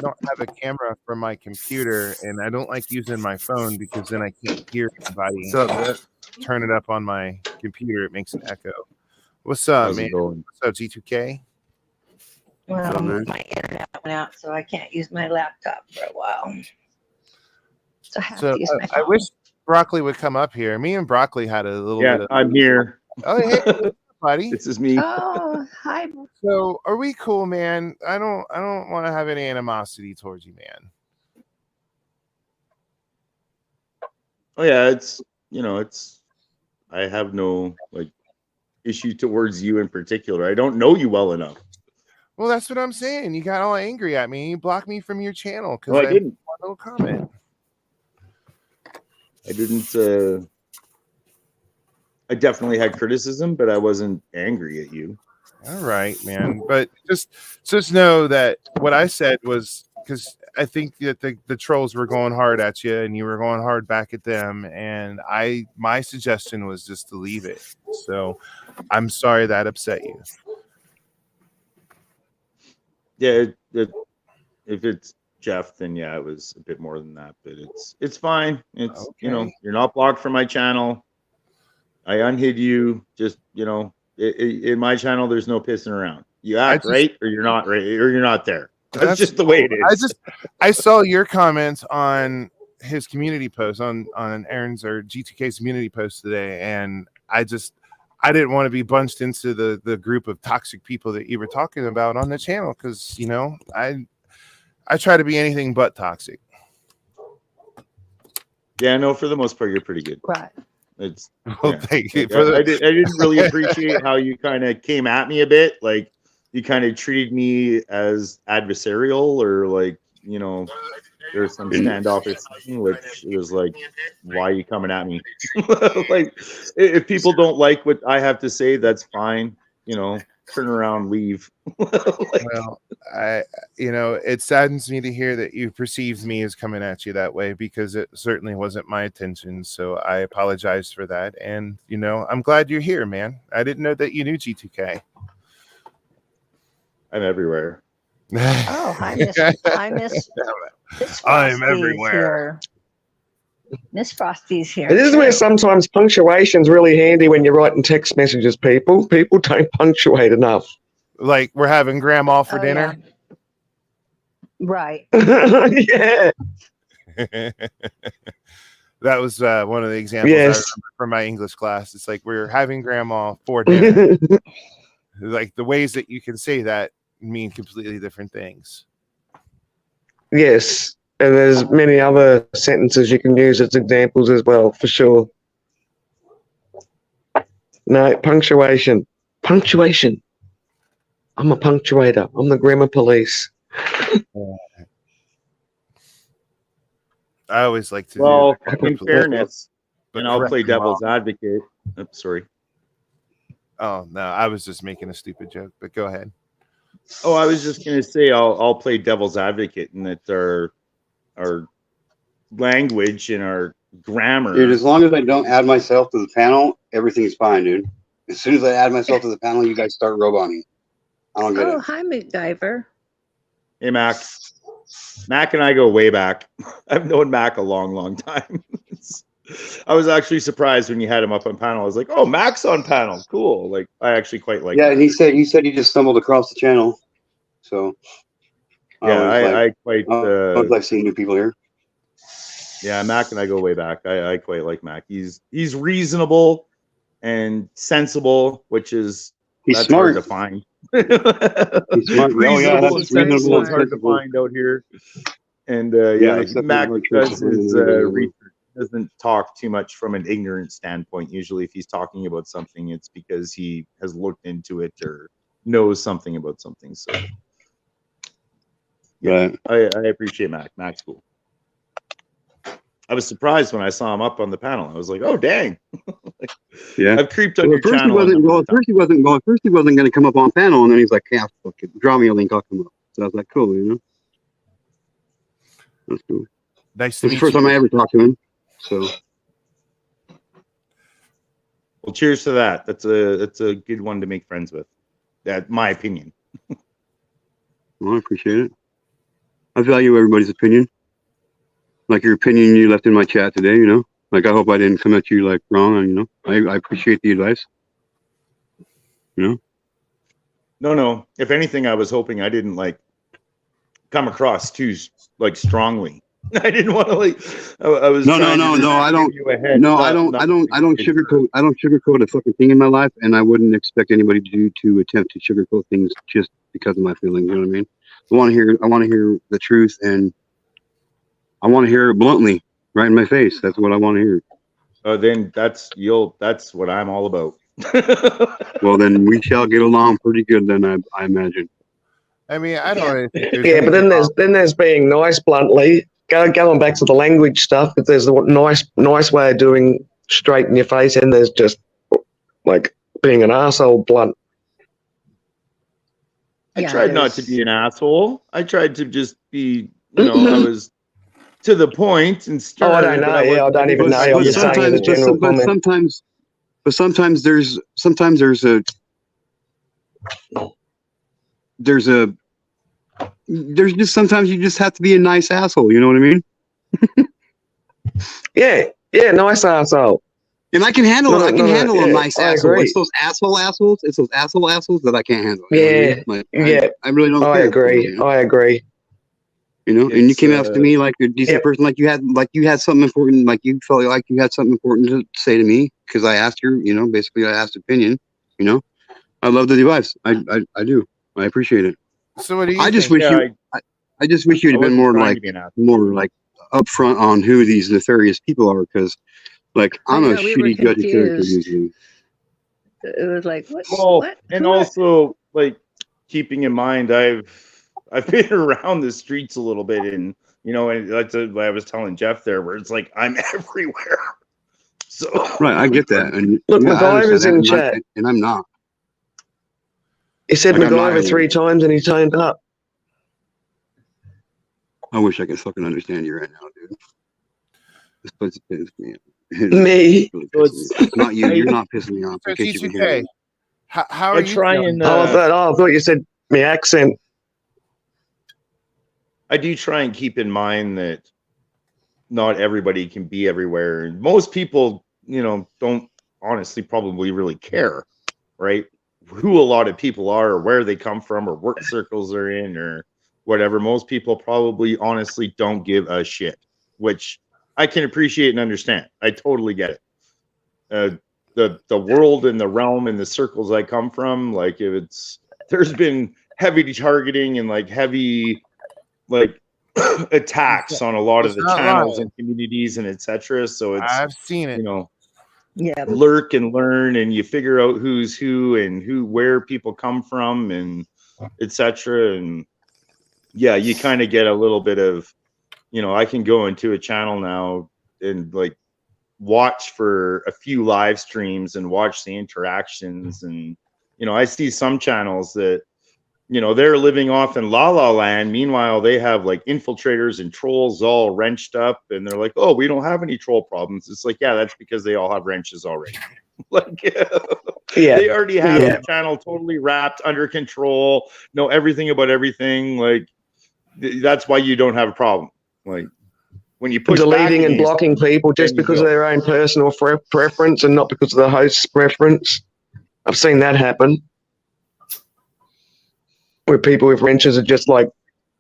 don't have a camera for my computer, and I don't like using my phone because then I can't hear anybody. Turn it up on my computer, it makes an echo. What's up, man? What's up, G2K? Well, my internet went out, so I can't use my laptop for a while. So I have to use my phone. I wish Broccoli would come up here. Me and Broccoli had a little bit of. I'm here. Oh, hey, buddy. This is me. Oh, hi. So, are we cool, man? I don't want to have any animosity towards you, man. Oh yeah, it's I have no like issue towards you in particular. I don't know you well enough. Well, that's what I'm saying. You got all angry at me. You blocked me from your channel because No, I I didn't. made one little comment. I didn't. I definitely had criticism, but I wasn't angry at you. All right, man. But just know that what I said was because I think that the trolls were going hard at you and you were going hard back at them. And my suggestion was just to leave it. So I'm sorry that upset you. Yeah, if it's Jeff, then yeah, it was a bit more than that, but it's fine. It's Okay. you're not blocked from my channel. I unhid you. Just in my channel, there's no pissing around. You act right, or you're not right, or you're not there. That's just the way it is. I saw your comments on his community post on Aaron's or G2K's community post today, and I didn't want to be bunched into the group of toxic people that you were talking about on the channel because I try to be anything but toxic. Yeah, no, for the most part, you're pretty good. Right. It's Thank you. I didn't really appreciate how you kind of came at me a bit. Like you kind of treated me as adversarial, or like there's some standoffish thing, which was like, why are you coming at me? Like, if people don't like what I have to say, that's fine. Turn around, leave. Well, it saddens me to hear that you perceived me as coming at you that way because it certainly wasn't my intention. So I apologize for that. And, I'm glad you're here, man. I didn't know that you knew G2K. I'm everywhere. Oh, hi, Miss I'm everywhere. Miss Frosty's here. It is where sometimes punctuation's really handy when you're writing text messages, people. People don't punctuate enough. Like we're having grandma for dinner. Yeah. Right. Yeah. That was one of the examples I remember from my English class. It's like we're having grandma for dinner. Like the ways that you can say that mean completely different things. Yes. And there's many other sentences you can use as examples as well, for sure. No, punctuation. Punctuation. I'm a punctuator. I'm the grammar police. I always like to Well, do in fairness, but and I'll play correct devil's them advocate. Oops, sorry. all. Oh no, I was just making a stupid joke, but go ahead. Oh, I was just gonna say I'll play devil's advocate, and that our language and our grammar. Dude, as long as I don't add myself to the panel, everything's fine, dude. As soon as I add myself to the panel, you guys start roboting. I don't get Oh, it. hi, MacGyver. Hey, Mac. Mac and I go way back. I've known Mac a long time. I was actually surprised when you had him up on panel. I was like, "Oh, Mac's on panel, cool!" Like, I actually quite like. Yeah, that. and he said he just stumbled across the channel. So yeah, I quite. I like seeing new people here. Yeah, Mac and I go way back. I quite like Mac. He's reasonable and sensible, which is He's that's smart hard to find. He's smart. Reasonable that's and sensible reasonable is hard to sensible. find out here. And Yeah, yeah, except Mac for does his research. research. Doesn't talk too much from an ignorant standpoint. Usually, if he's talking about something, it's because he has looked into it or knows something about something. So, yeah, Right. I appreciate Mac. Mac's cool. I was surprised when I saw him up on the panel. I was like, "Oh, dang!" Yeah. I've creeped on Well, your at first channel. he wasn't going to come up on panel, and then he's like, "Yeah, fuck it. Draw me a link. I'll come up." So I was like, "Cool, That's cool." Nice to It's meet the first you. time I ever talked to him. So. Well, cheers to that. That's a good one to make friends with. That's my opinion. Well, I appreciate it. I value everybody's opinion. Like your opinion you left in my chat today, Like I hope I didn't come at you like wrong, I appreciate the advice. No. If anything, I was hoping I didn't come across too strongly. I didn't want to I was No, trying to I don't. give you a heads No, up, I don't not sugarcoat. I don't sugarcoat a fucking thing in my life, and I wouldn't expect anybody to attempt to sugarcoat things just because of my feelings. You know what I mean? I want to hear the truth, and I want to hear it bluntly, right in my face. That's what I want to hear. then that's what I'm all about. Well, then we shall get along pretty good. Then I imagine. I mean, I don't really think there's Yeah, but anything wrong. then there's being nice bluntly. Going back to the language stuff, if there's a nice way of doing straight in your face, and there's just like being an asshole blunt. I Yeah, tried not to there's- be an asshole. I tried to just be, I was to the point and stern. Oh, I don't know. Yeah, I don't even know. I'm just saying as a general comment. Sometimes there's just sometimes you just have to be a nice asshole. You know what I mean? Yeah, nice asshole. And I can handle it. I can handle a nice I asshole. agree. It's those assholes. It's those assholes that I can't handle. You know what I mean? Like, Yeah, I really don't I care. agree. You know? I agree. You know, and you It's, came after me like you're a decent person, like you had something important, like you felt like you had something important to say to me because I asked you. You know, basically I asked opinion. You know, I love the device. I do. I appreciate it. So what do you I just think? wish I just wish you'd have been wasn't more trying to be an asshole. upfront on who these nefarious people are, because like I'm a yeah, we were shitty judge of character confused. usually. It was like, what? Well, what? and Who are- also like keeping in mind, I've been around the streets a little bit, and and that's what I was telling Jeff there, where it's like I'm everywhere. So Right, I get that, and Look, yeah, I MacGyver's understand in that, chat. and I'm not. He said Like, I'm not MacGyver 3 times and he turned up. I wish I could fucking understand you right now, dude. This place pisses me off. Me? Really pisses me off. Not you. You're not pissing me off. So In case you can hear T2K, me. how are I you try feeling? and I thought you said my accent. I do try and keep in mind that not everybody can be everywhere, and most people, don't honestly probably really care, right? Who a lot of people are, or where they come from, or what circles they're in, or whatever. Most people probably honestly don't give a shit, which I can appreciate and understand. I totally get it. The world and the realm and the circles I come from, like there's been heavy targeting and like heavy attacks on a lot of It's the not channels lying. and communities and etc. So it's I've seen it. Yeah, lurk and learn, and you figure out who's who and where people come from and etc. And yeah, you kind of get a little bit of, I can go into a channel now and like watch for a few live streams and watch the interactions, and I see some channels that they're living off in La La Land. Meanwhile, they have like infiltrators and trolls all wrenched up, and they're like, "Oh, we don't have any troll problems." It's like, yeah, that's because they all have wrenches already. Like, Yeah. they already have Yeah. the channel totally wrapped under control, know everything about everything. Like, that's why you don't have a problem. Like, when you push back Deleting and against blocking people just then you because of will. their own personal preference and not because of the host's preference. I've seen that happen. Where people with wrenches are just like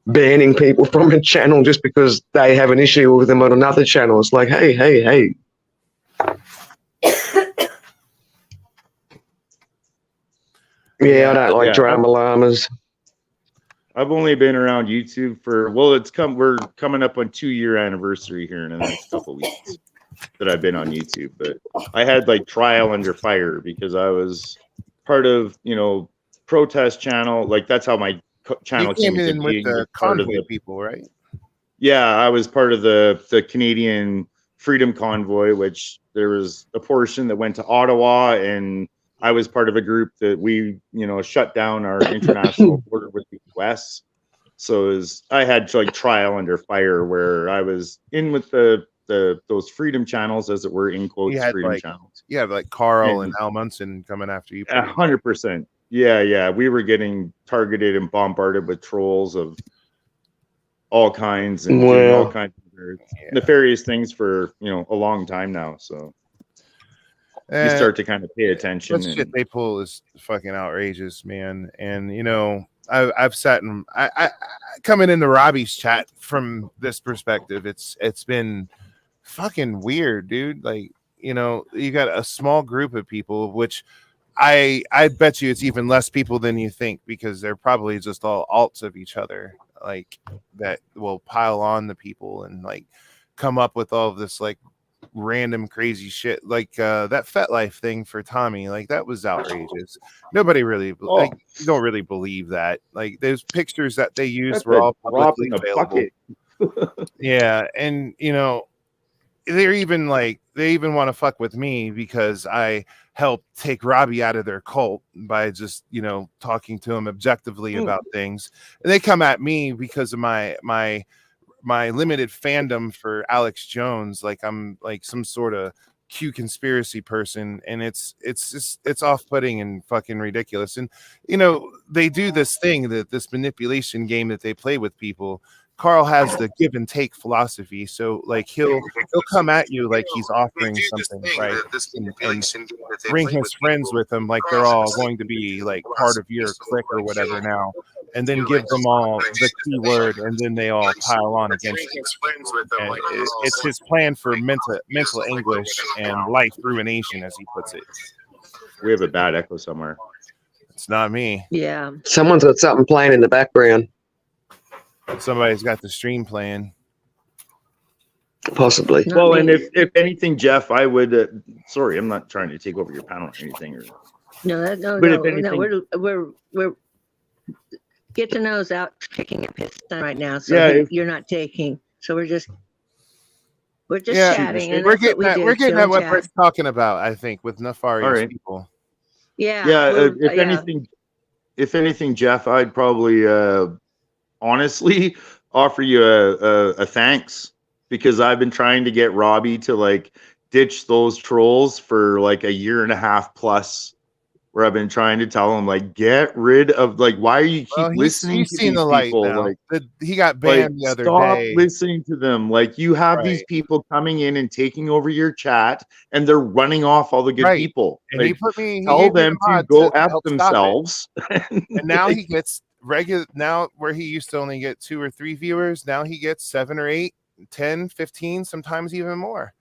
banning people from a channel just because they have an issue with them on another channel. It's like, hey. Yeah, I don't like Yeah. drama llamas. I've only been around YouTube for we're coming up on 2-year anniversary here in the next couple weeks that I've been on YouTube. But I had like trial under fire because I was part of protest channel. Like, that's how my You channel came into in with being. the Part of convoy the people, right? Yeah, I was part of the Canadian Freedom Convoy, which there was a portion that went to Ottawa, and I was part of a group that we, shut down our international border with the US. So I had like trial under fire where I was in with those freedom channels, as it were, in quotes, You had freedom channels. like Carl And and Al Munson coming after you. 100%. Yeah. We were getting targeted and bombarded with trolls of all kinds and doing all kinds of nefarious things for a long time now. So you start to kind of pay attention. What shit they pull is fucking outrageous, man. And I've sat and I coming into Robbie's chat from this perspective, it's been fucking weird, dude. Like, you got a small group of people, which I bet you it's even less people than you think, because they're probably just all alts of each other, like, that will pile on the people and like come up with all of this like random crazy shit like that FetLife thing for Tommy. Like that was outrageous. Nobody really like you don't really believe that. Like those pictures that they used That's were a all drop publicly in a available. bucket. Yeah, and you know, they're even like they even want to fuck with me because I helped take Robbie out of their cult by just, you know, talking to him objectively about things. And they come at me because of my limited fandom for Alex Jones, like I'm like some sort of Q conspiracy person, and it's just it's off-putting and fucking ridiculous. And you know, they do this thing, that this manipulation game that they play with people. Carl has the give and take philosophy, so like he'll come at you like he's offering something, right? And bring his friends with him like they're all going to be like part of your clique or whatever now, and then give them all the keyword, and then they all pile on against you. And it's his plan for mental anguish and life ruination, as he puts it. We have a bad echo somewhere. It's not me. Yeah. Someone's got something playing in the background. Somebody's got the stream playing. Possibly. Not Well, me. and if anything, Jeff, I would. Sorry, I'm not trying to take over your panel or anything. No, But if no, anything- we're get to knows out picking up his son right now, so Yeah, you're not taking. So we're just Yeah, chatting, and we're that's what getting we at, do. we're getting chill at and what chat. Brett's talking about, I think, with Nefarious All right. people. Yeah. Yeah, we're- if anything, Jeff, I'd probably honestly offer you a thanks, because I've been trying to get Robbie to like ditch those trolls for like a year and a half plus, where I've been trying to tell him like, get rid of, like, why are you keep listening he's to seen these the light people? now. Like, He got banned the other stop day. listening to them. Like, you have these Right. people coming in and taking over your chat, and they're running off all the good Right. people. And Like, he put me. He tell gave me them the to mod go to F help stop it. themselves. And now Like, he gets regular. Now where he used to only get 2 or 3 viewers, now he gets 7 or 8, 10, 15, sometimes even more.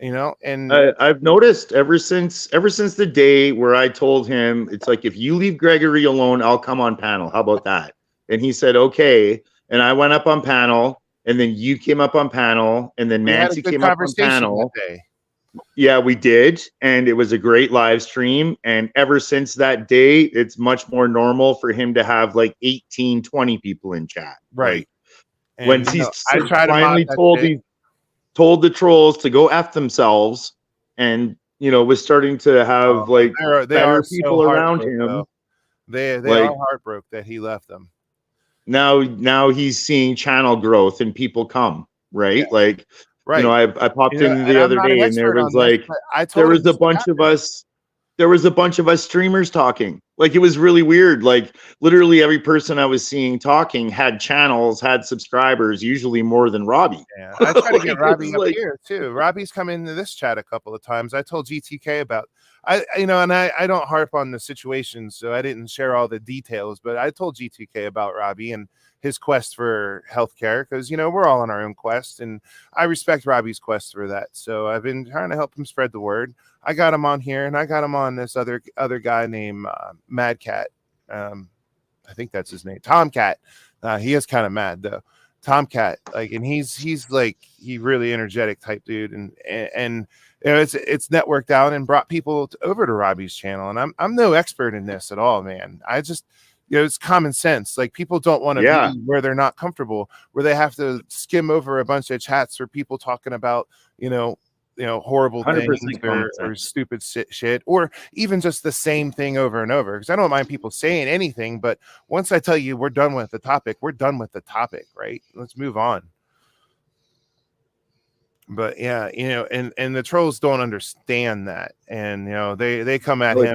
You know, and I've noticed ever since the day where I told him, it's like, if you leave Gregory alone, I'll come on panel. How about that? And he said, okay. And I went up on panel, and then you came up on panel, and then we had a Nancy good came up on conversation panel. that day. Yeah, we did. And it was a great live stream. And ever since that day, it's much more normal for him to have like 18, 20 people in chat. Right. Like, when And, you he's know, I try to finally mod that shit. told the trolls to go F themselves, and, you know, was starting to have like they better are people so around heartbroken, him. though. They Like, are heartbroken that he left them. now he's seeing channel growth and people come, right? Yeah. Like, Right. you know, I popped You know, in and the I'm other not an day, and there expert was on this, like, but I there told was him a what bunch of happened. us. There was a bunch of us streamers talking. Like, it was really weird. Like, literally every person I was seeing talking had channels, had subscribers, usually more than Robbie. Yeah, I try to Like, get it Robbie was up like- here too. Robbie's come into this chat a couple of times. I told GTK about you know, and I don't harp on the situation, so I didn't share all the details, but I told GTK about Robbie and his quest for healthcare, because, you know, we're all on our own quest, and I respect Robbie's quest for that. So I've been trying to help him spread the word. I got him on here, and I got him on this other guy named Mad Cat. I think that's his name, Tomcat. He is kind of mad though. Tomcat, like, and he's like, he really energetic type dude, and you know, it's networked out and brought people over to Robbie's channel. And I'm no expert in this at all, man. I just, you know, it's common sense. Like, people don't want to be where they're not comfortable, where they have to skim over a bunch of chats for people talking about, you know, horrible 100% things common or sense. stupid shit, or even just the same thing over and over. Because I don't mind people saying anything, but once I tell you we're done with the topic, we're done with the topic, right? Let's move on. But yeah, you know, and the trolls don't understand that, and you know, they come at him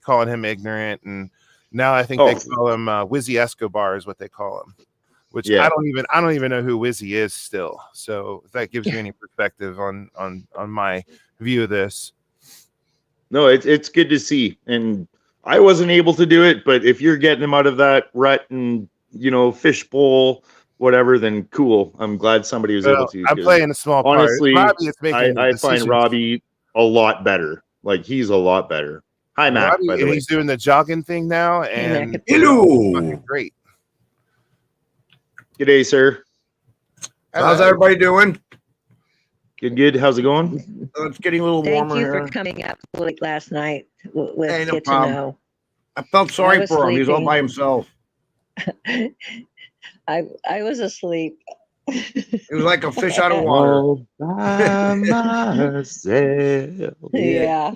calling him ignorant, and now I think they call him Wizzy Escobar is what they call him, which I don't even know who Wizzy is still. So if that gives you any perspective on my view of this. No, it's good to see, and I wasn't able to do it, but if you're getting him out of that rut and, you know, fishbowl, whatever, then cool. I'm glad somebody was able to. I'm playing a small part. Honestly, I decisions. find Robbie a lot better. Like, he's a lot better. Hi, Mac. Robbie, by the way, he's doing the jogging thing now, and hello, great. Good day, sir. How's everybody doing? Good. How's it going? It's getting a little Thank warmer you here. for coming up late last night with Hey, no Get problem. to Know. I felt sorry was for him. He's all sleeping. by himself. I was asleep. It was like a fish out of water. All by myself. Yeah.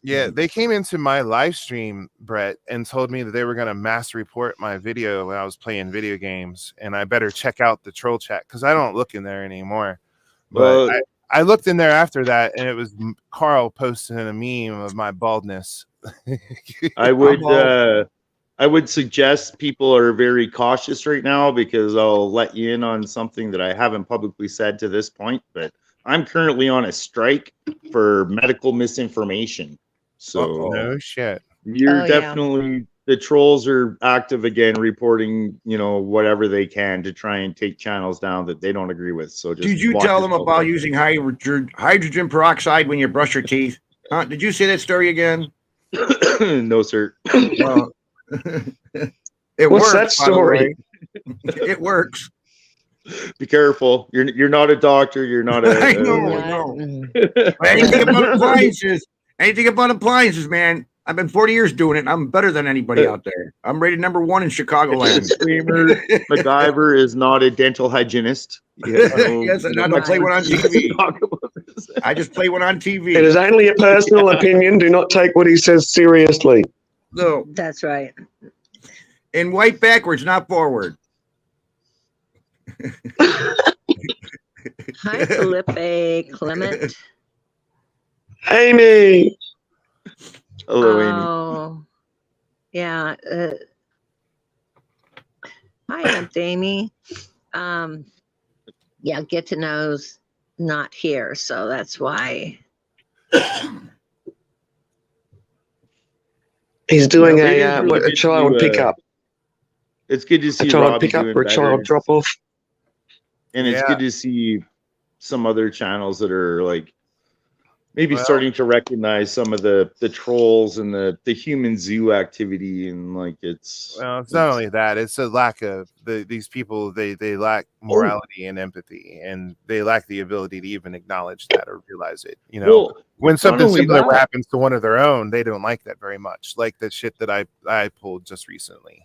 Yeah, they came into my live stream, Brett, and told me that they were going to mass report my video when I was playing video games, and I better check out the troll chat because I don't look in there anymore. But Well, I looked in there after that, and it was Carl posting a meme of my baldness. I would suggest people are very cautious right now because I'll let you in on something that I haven't publicly said to this point, but I'm currently on a strike for medical misinformation. So No shit. you're Oh, definitely the trolls are active again, reporting, whatever they can to try and take channels down that they don't agree with. So just Did you watch tell them yourself about out. using hydrogen peroxide when you brush your teeth? Huh? Did you say that story again? No, sir. Well, it What's works. that by the story? way. It works. Be careful. You're not a doctor. You're not a. I know. But anything about appliances, man. I've been 40 years doing it. And I'm better than anybody out there. I'm rated #1 in Chicagoland. Disclaimer: MacGyver is not a dental hygienist. Yes, and I don't play one on TV. I just play one on It TV. is only a personal opinion. Do not take what he says seriously. So, That's right. in white backwards, not forward. Hi, Felipe Clement. Amy. Hello, Amy. Oh, yeah. Hi, Aunt Amy. Yeah, Get to Know's not here, so that's why. He's doing It is really a good child to, pickup. It's good to A see child Robbie pickup doing or a better, child drop off. and it's Yeah. good to see some other channels that are like maybe Well- starting to recognize some of the trolls and the human zoo activity, and like it's Well, it's not only that; it's a lack of these people. They lack morality and empathy, and they lack the ability to even acknowledge that or realize it. well, When something only similar that. happens to one of their own, they don't like that very much. Like the shit that I pulled just recently.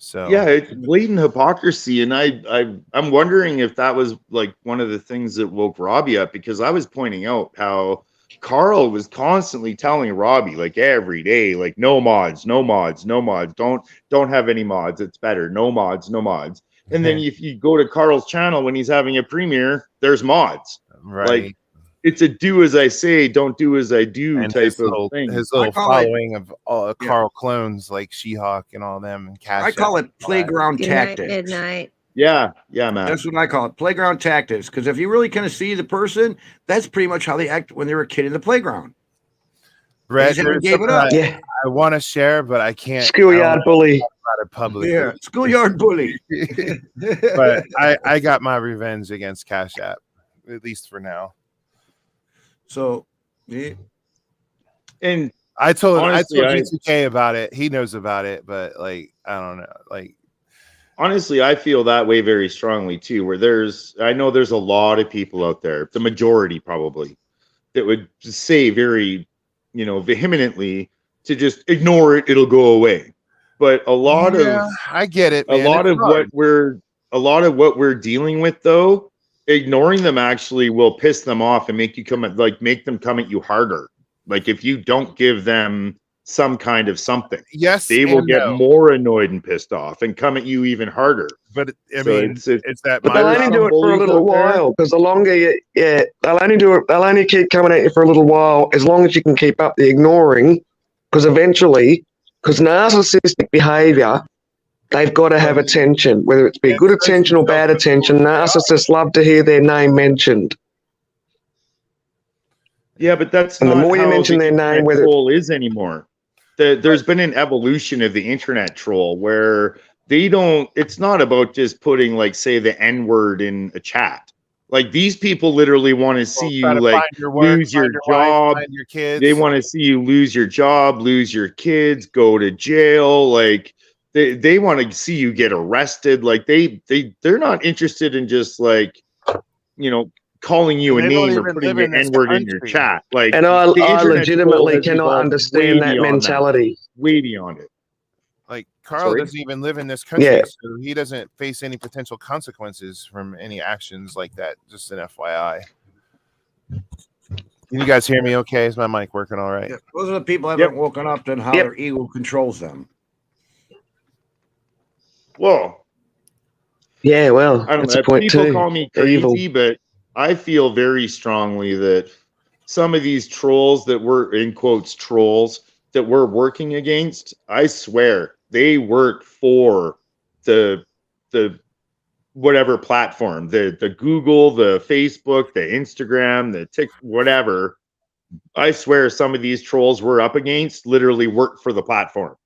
So yeah, it's blatant hypocrisy, and I'm wondering if that was like one of the things that woke Robbie up, because I was pointing out how Carl was constantly telling Robbie like every day, like no mods, no mods, no mods, don't have any mods, it's better, no mods, no mods. And then if you go to Carl's channel when he's having a premiere, there's mods. right. Like it's a do as I say, don't do as I do And type his of little, thing. his little I call it- following of Carl clones like She-Hawk and all them and Cash. I call App it and all that. playground Good night, tactics. midnight. Yeah, man. That's what I call it, playground tactics. Because if you really kind of see the person, that's pretty much how they act when they were a kid in the playground. Brett, They there's gave it something up. Yeah. I want to share, but I can't. Schoolyard bully. About it publicly. Yeah, schoolyard bully. But I got my revenge against Cash App, at least for now. So, yeah. And I told Honestly, GTK about it. He knows about it, but like I don't know. Like honestly, I feel that way very strongly too, where I know there's a lot of people out there, the majority probably, that would say very, vehemently to just ignore it, it'll go away. But a lot of I get it, a man. lot It's of hard. what we're dealing with though, ignoring them actually will piss them off and make them come at you harder. Like if you don't give them some kind of something, Yes, they will and get no. more annoyed and pissed off and come at you even harder. But I So mean, it's that But they'll There's only some do it for a bullies little out there. while, because the longer they'll only do it. They'll only keep coming at you for a little while, as long as you can keep up the ignoring. Because eventually, because narcissistic behavior, they've got to have attention, whether it's be good attention or bad attention. Narcissists love to hear their name mentioned. Yeah, but that's And the not more you how mention the their name, internet whether troll is anymore. There's been an evolution of the internet troll where it's not about just putting like say the N-word in a chat. Like these people literally want to see you try to like find your work, lose your find your wife, job. find your kids. They want to see you lose your job, lose your kids, go to jail. Like they want to see you get arrested. Like they're not interested in just like, calling you a They don't name or even putting live the in this N-word in your country. chat. Like, And the I internet troll legitimately has cannot evolved way understand that beyond mentality. Way beyond it. Like Carl Sorry? doesn't even live in this country, Yeah. so he doesn't face any potential consequences from any actions like that. Just an FYI. Can you guys hear me okay? Is my mic working all right? Yeah, those are the people that Yep. haven't woken up to how Yep. their ego controls them. Well, Yeah, well, I don't that's know. a point People too. call me Evil. crazy, but I feel very strongly that some of these trolls that we're, in quotes, trolls that we're working against, I swear they work for the whatever platform, the Google, the Facebook, the Instagram, the TikTok, whatever. I swear some of these trolls we're up against literally work for the platform.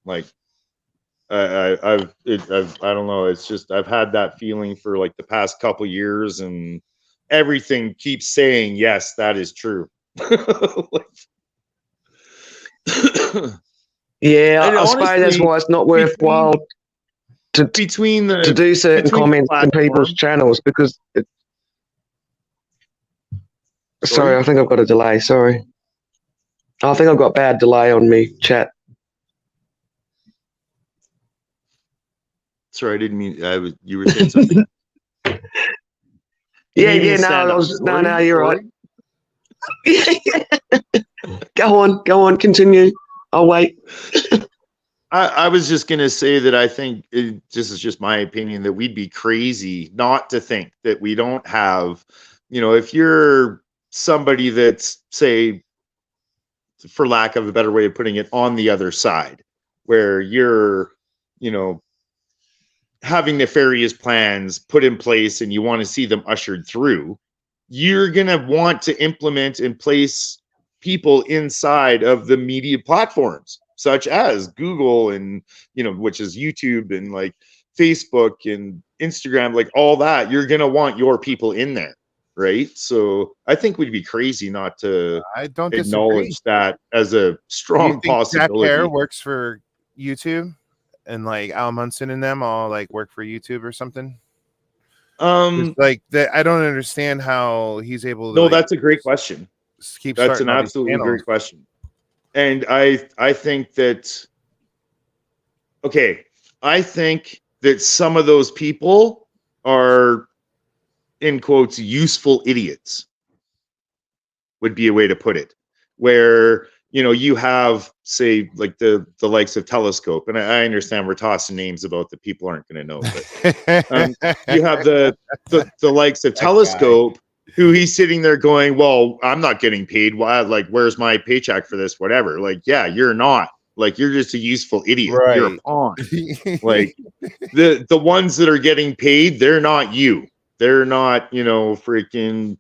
Like, I don't know. It's just I've had that feeling for like the past couple years, and everything keeps saying yes, that is true. Yeah, And I suppose that's honestly, why it's not worthwhile to between do certain between comments in people's platforms. channels because sorry, Sorry? I think I've got a delay. Sorry. I think I've got bad delay on me chat. Sorry, I didn't mean. You were saying something. You Yeah, need me yeah, to no, stand I up. was Sorry? no, you're right. Sorry? Go on, continue. I'll wait. I was just going to say that I think this is just my opinion that we'd be crazy not to think that we don't have, if you're somebody that's, say, for lack of a better way of putting it, on the other side, where you're, having nefarious plans put in place and you want to see them ushered through, you're going to want to implement and place people inside of the media platforms such as Google and, which is YouTube and like Facebook and Instagram, like all that. You're going to want your people in there. Right. So I think we'd be crazy not to I don't disagree. acknowledge that as a Do you strong think Jack Hare possibility. works for YouTube and like Al Munson and them all like work for YouTube or something? It's like that. I don't understand how he's able to. No, like, that's a great question. keep That's starting an all these absolutely channels. great question. And I think that, okay, I think that some of those people are, in quotes, useful idiots, would be a way to put it. Where, you have, say, like the likes of Telescope, and I understand we're tossing names about that people aren't going to know, but you have the likes of Telescope, who he's sitting there going, well, I'm not getting paid. Why? Like, where's my paycheck for this? Whatever. Like, yeah, you're not. Like, you're just a useful idiot. You're a Right. pawn. Like, the ones that are getting paid, they're not you. They're not, freaking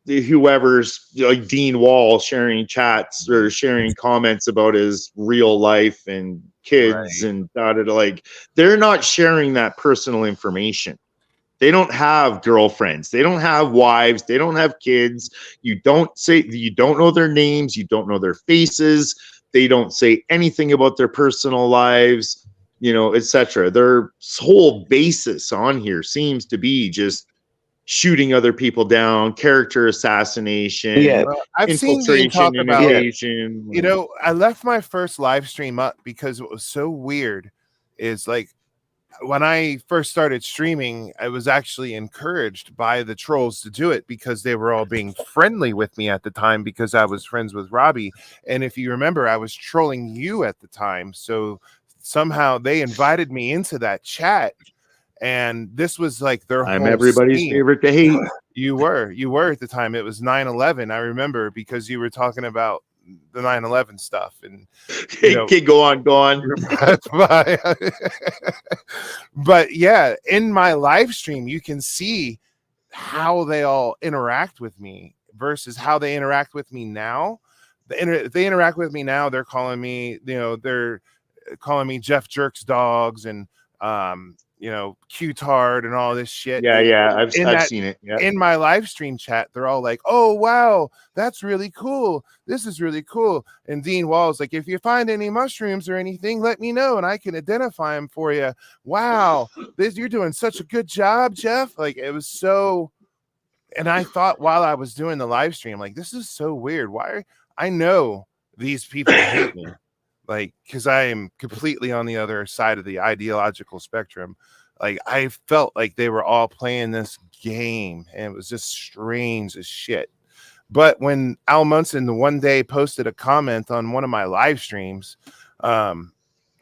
whoever's like Dean Wall sharing chats or sharing comments about his real life and kids and like, they're not sharing that personal information. They don't have girlfriends. They don't have wives. They don't have kids. You don't know their names. You don't know their faces. They don't say anything about their personal lives, etc. Their whole basis on here seems to be just shooting other people down, character assassination, Yeah. Well, I've seen you infiltration talk and about. invasion. I left my first live stream up because it was so weird. Is like when I first started streaming, I was actually encouraged by the trolls to do it because they were all being friendly with me at the time because I was friends with Robbie. And if you remember, I was trolling you at the time. So somehow they invited me into that chat. And this was like their I'm whole everybody's scheme. favorite to hate. You were at the time. It was 9/11. I remember because you were talking about the 9/11 stuff and Okay, go on. But yeah, in my live stream, you can see how they all interact with me versus how they interact with me now. If they interact with me now, they're calling me, they're calling me Jeff Jerk's dogs and Q-tard and all this shit. Yeah, I've that seen it. Yeah. In my live stream chat, they're all like, "Oh wow, that's really cool. This is really cool." And Dean Wall's like, "If you find any mushrooms or anything, let me know and I can identify them for you." Wow, you're doing such a good job, Jeff. Like it was so. and I thought while I was doing the live stream, like, this is so weird. I know these people hate me, like, because I am completely on the other side of the ideological spectrum. Like, I felt like they were all playing this game, and it was just strange as shit. But when Al Munson the one day posted a comment on one of my live streams,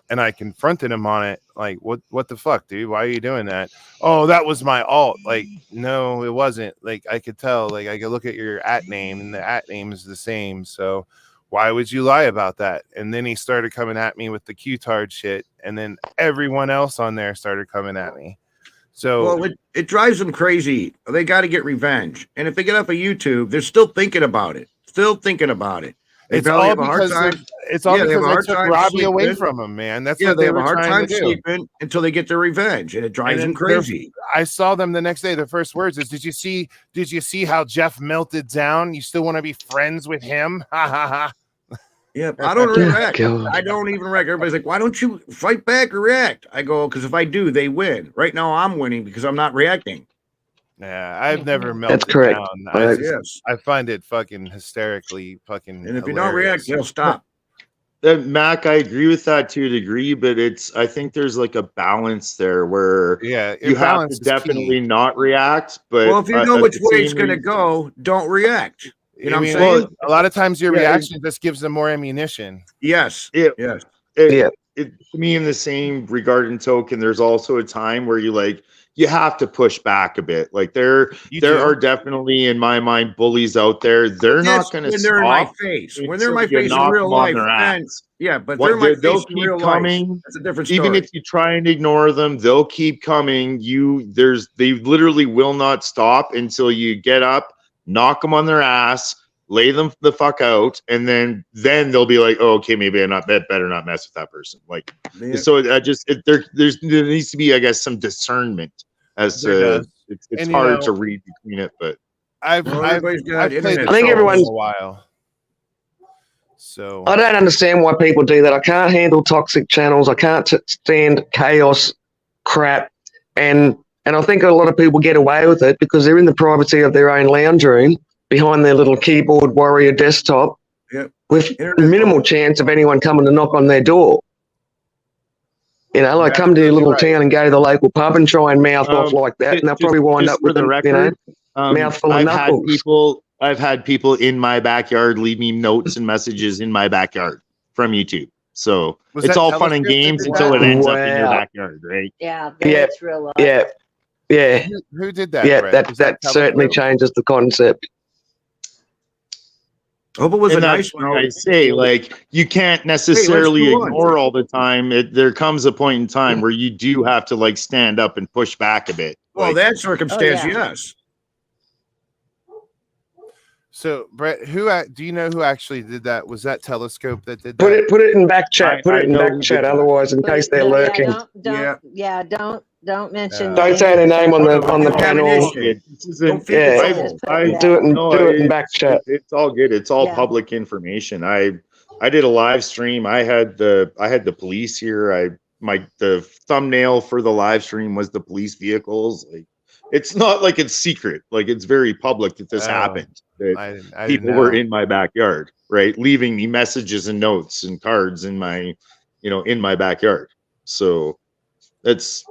and I confronted him on it, like, what the fuck, dude? Why are you doing that? Oh, that was my alt. Like, no, it wasn't. Like, I could tell. Like, I could look at your @ name, and the @ name is the same. So why would you lie about that? And then he started coming at me with the Q-tard shit, and then everyone else on there started coming at me. So Well, it drives them crazy. They got to get revenge. And if they get off of YouTube, they're still thinking about it. They it's probably all have a hard because time. it's all Yeah, they have because a I hard took time Robbie away sleeping. from him, man. That's Yeah, what they they have were a hard trying time to do. sleeping until they get their revenge, and it drives them then crazy. I saw them the next day. Their first words is, Did you see how Jeff melted down? You still want to be friends with him?" Ha ha ha. Yeah, I don't react. God. I don't even react. Everybody's like, "Why don't you fight back or react?" I go, "Because if I do, they win." Right now, I'm winning because I'm not reacting. Yeah, I've never melted That's correct. down. Yes. I find it fucking hysterically fucking. And if you don't react, hilarious. they'll stop. Mac, I agree with that to a degree, but I think there's like a balance there where Yeah, you have to balance is definitely key. not react, but Well, if you know at which the way same it's going to reason- go, don't react. You know I what I'm mean, saying? a lot of times your Yeah, reaction just gives them more ammunition. Yes. Yeah. Yes. Yeah. To me, in the same regard and token, there's also a time where you have to push back a bit. Like there are definitely, in my mind, bullies out there. They're not going to when they're in my stop. face. When they're in my until you face in knock real them on life, their then ass. yeah, but they're in my They'll face in keep real coming. life. That's a different story. Even if you try and ignore them, they'll keep coming. They literally will not stop until you get up, knock them on their ass, lay them the fuck out, and then they'll be like, "Oh, okay, maybe better not mess with that person." Like, Yeah. so there needs to be, I guess, some discernment as There to does. it's And, hard to read between it, but I've Well, everybody's got played internet the I think troll everyone's- for a while. So I don't understand why people do that. I can't handle toxic channels. I can't stand chaos crap. And I think a lot of people get away with it because they're in the privacy of their own lounge room behind their little keyboard warrior desktop Yep. with Internet minimal chance of anyone coming to knock on their door. You know, like come to your little town and go to the local pub and try and mouth off like that, and they'll probably wind up with the record, mouthful of I've knuckles. had people in my backyard leave me notes and messages in my backyard from YouTube. So Was it's that all fun and Telescope that games did until that? it ends up in your Wow. backyard, right? Yeah, Yeah, it's real life. Yeah, who did that? yeah. Brett? Was That certainly Telescope? changes the concept. Hope it was And a that's nice why one. I say, like, you can't necessarily go on. ignore all the time. There comes a point in time where you do have to like stand up and push back a bit. Well, Like, that circumstance, Oh, yeah. yes. So Brett, do you know who actually did that? Was that Telescope that did Put that? it in back chat. Put I it in know back who chat. did that. Otherwise, in case they're lurking, Don't mention. don't say their name on the panel. Contamination. This isn't- Don't feed Yeah. the I- soul. I- Do it in it's- back chat. It's all good. It's all Yeah. public information. I did a live stream. I had the police here. The thumbnail for the live stream was the police vehicles. Like, it's not like it's secret. Like, it's very public that this Oh. happened. That I didn't people know. were in my backyard, right? Leaving me messages and notes and cards in my backyard. So that's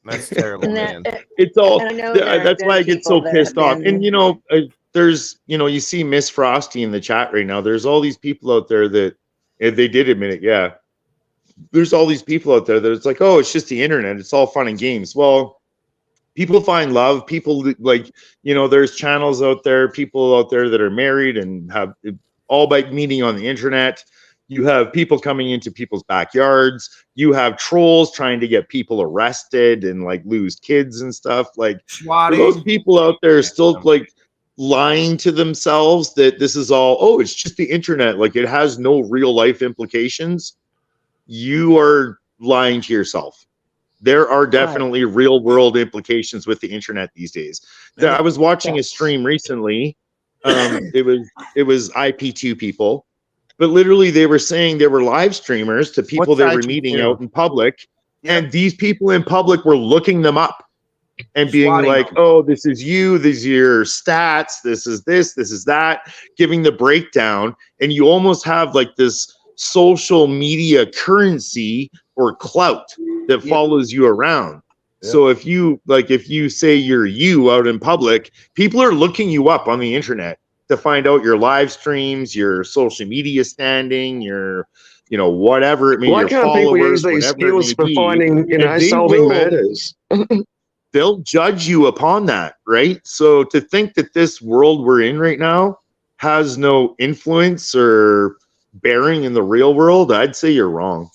That's terrible, man. it's all. And I know there have That's why I been get so people that pissed have off. been- And there's you see Miss Frosty in the chat right now. There's all these people out there that, if they did admit it, yeah. There's all these people out there that it's like, oh, it's just the internet. It's all fun and games. Well, people find love. People like, there's channels out there, people out there that are married and have all by meeting on the internet. You have people coming into people's backyards. You have trolls trying to get people arrested and like lose kids and stuff. Like, for those Swatting. people out there still like lying to themselves that this is all, oh, it's just the internet. Like, it has no real life implications. You are lying to yourself. There are definitely real world implications with the internet these days. I was watching a stream recently. It was IP2 people, but literally they were saying they were live streamers to people What's they were IP2? meeting out in public, and these people in public were looking them up. and being Swatting like, them. oh, this is you, these are your stats, this is this is that, giving the breakdown. And you almost have like this social media currency or clout that follows you around. So if you say you're you out in public, people are looking you up on the internet to find out your live streams, your social media standing, your whatever it may be, Why your can't people use followers, these whatever it may skills for be, finding, and they solving will murders? they'll judge you upon that, right? So to think that this world we're in right now has no influence or bearing in the real world, I'd say you're wrong.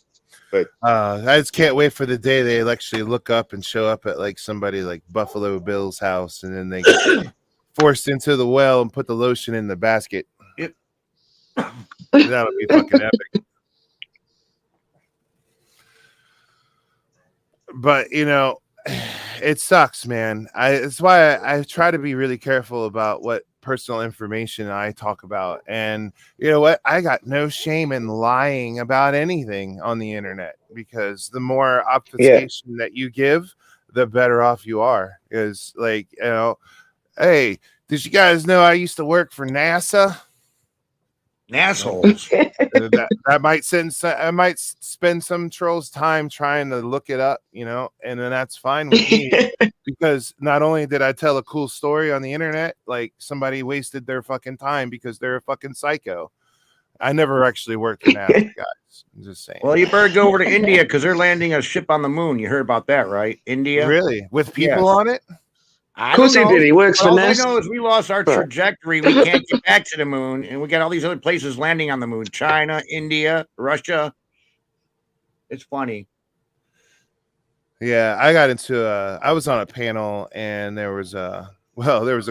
But I just can't wait for the day they actually look up and show up at like somebody like Buffalo Bill's house, and then they get forced into the well and put the lotion in the basket. Yep. That'll be fucking epic. But it sucks, man. It's why I try to be really careful about what personal information I talk about. And you know what? I got no shame in lying about anything on the internet, because the more obfuscation that you give, the better off you are. Is like, hey, did you guys know I used to work for NASA? Assholes. that I might spend some troll's time trying to look it up, and then that's fine with me, because not only did I tell a cool story on the internet, like somebody wasted their fucking time because they're a fucking psycho. I never actually worked for NASA, guys. I'm just saying. Well, you better go over to India because they're landing a ship on the moon. You heard about that, right? India? Really? With people on it? I Of course don't he know. did. He works for All I NASA. know is we lost our trajectory. We can't get back to the moon, and we got all these other places landing on the moon: China, India, Russia. It's funny. Yeah, I got into I was on a panel, and there was a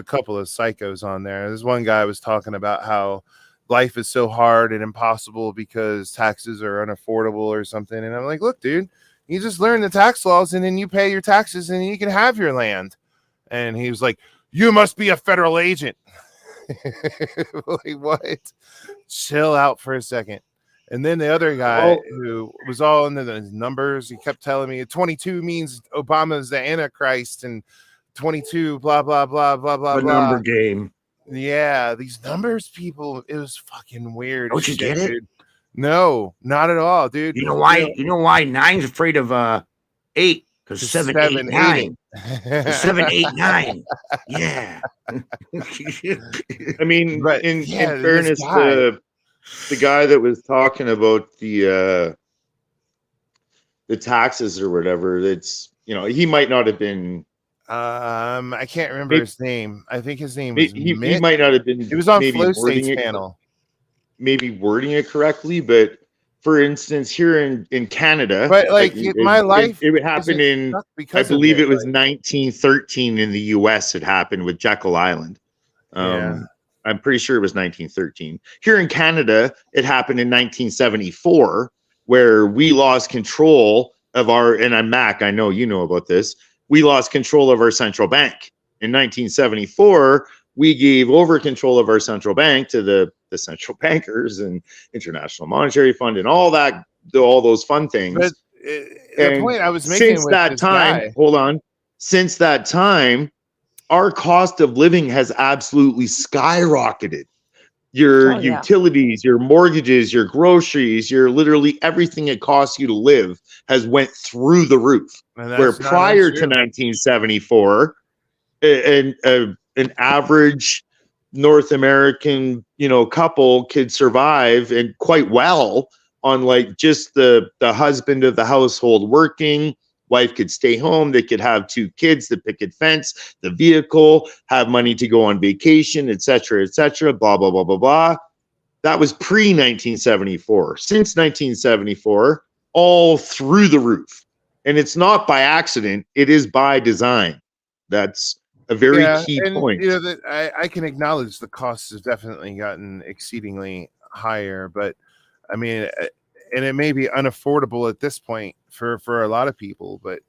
couple of psychos on there. This one guy was talking about how life is so hard and impossible because taxes are unaffordable or something. And I'm like, look, dude, you just learn the tax laws and then you pay your taxes and you can have your land. And he was like, you must be a federal agent. Like, what? Chill out for a second. And then the other guy who was all into the numbers, he kept telling me 22 means Obama's the Antichrist, and 22 blah blah blah blah blah The blah. number game. Yeah, these numbers people, it was fucking weird. Don't you get it? Dude. No, not at all, dude. You know why? You know why 9's afraid of 8? Because 7, 8, 9. 7, 8, 9. Yeah. I mean, But, in yeah, fairness, the guy that was talking about the taxes or whatever, that's he might not have been. I can't remember his name. I think his name was he might not have been. He was on maybe Flow wording State's it, panel. Maybe wording it correctly, but for instance, here in Canada, but like my life, it would happen in. I believe it was 1913 in the U.S. It happened with Jekyll Island. Yeah. I'm pretty sure it was 1913. Here in Canada, it happened in 1974, where we lost control of our. And I'm Mac. I know you know about this. We lost control of our central bank in 1974. We gave over control of our central bank to the central bankers and International Monetary Fund and all that, all those fun things. But the point I was making since with that this time, guy, hold on. Since that time, our cost of living has absolutely skyrocketed. Your utilities, your mortgages, your groceries, your literally everything it costs you to live has went through the roof. Where prior to 1974, an average North American, couple could survive and quite well on like just the husband of the household working. Wife could stay home. They could have 2 kids, the picket fence, the vehicle, have money to go on vacation, etc., blah, blah, blah, blah, blah. That was pre-1974. Since 1974, all through the roof. And it's not by accident. It is by design. That's a very key point. I can acknowledge the costs have definitely gotten exceedingly higher, but I mean, and it may be unaffordable at this point for a lot of people, but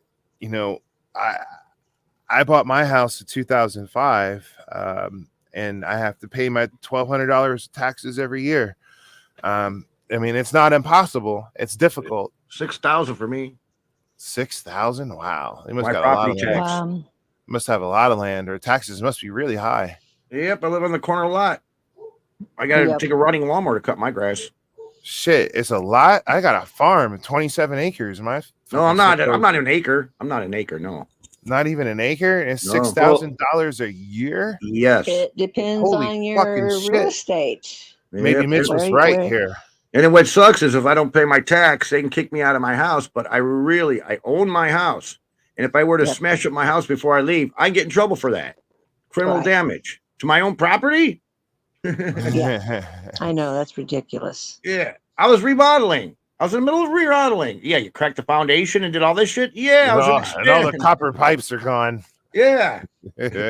I bought my house in 2005, and I have to pay my $1,200 taxes every year. I mean, it's not impossible; it's difficult. 6,000 for me. 6,000? Wow, they must My got a lot of property tax. Must have a lot of land, or taxes must be really high. Yep, I live on the corner lot. I got to Yep. take a running lawnmower to cut my grass. Shit, it's a lot. I got a farm, 27 acres. No, fucking I'm not. shit I'm goes- not an acre. I'm not an acre. No. Not even an acre. And it's No. $6,000 a year. Yes. It depends Holy on fucking your shit. real estate. Maybe Yep. Mitch Where was you- right where- here. And then what sucks is if I don't pay my tax, they can kick me out of my house. But I own my house. And if I were to Yep. smash up my house before I leave, I get in trouble for that. Criminal Right. damage to my own property. I know, that's ridiculous. Yeah. I was remodeling. I was in the middle of remodeling. Yeah, you cracked the foundation and did all this shit. Yeah, I was and all the copper pipes are gone. Yeah.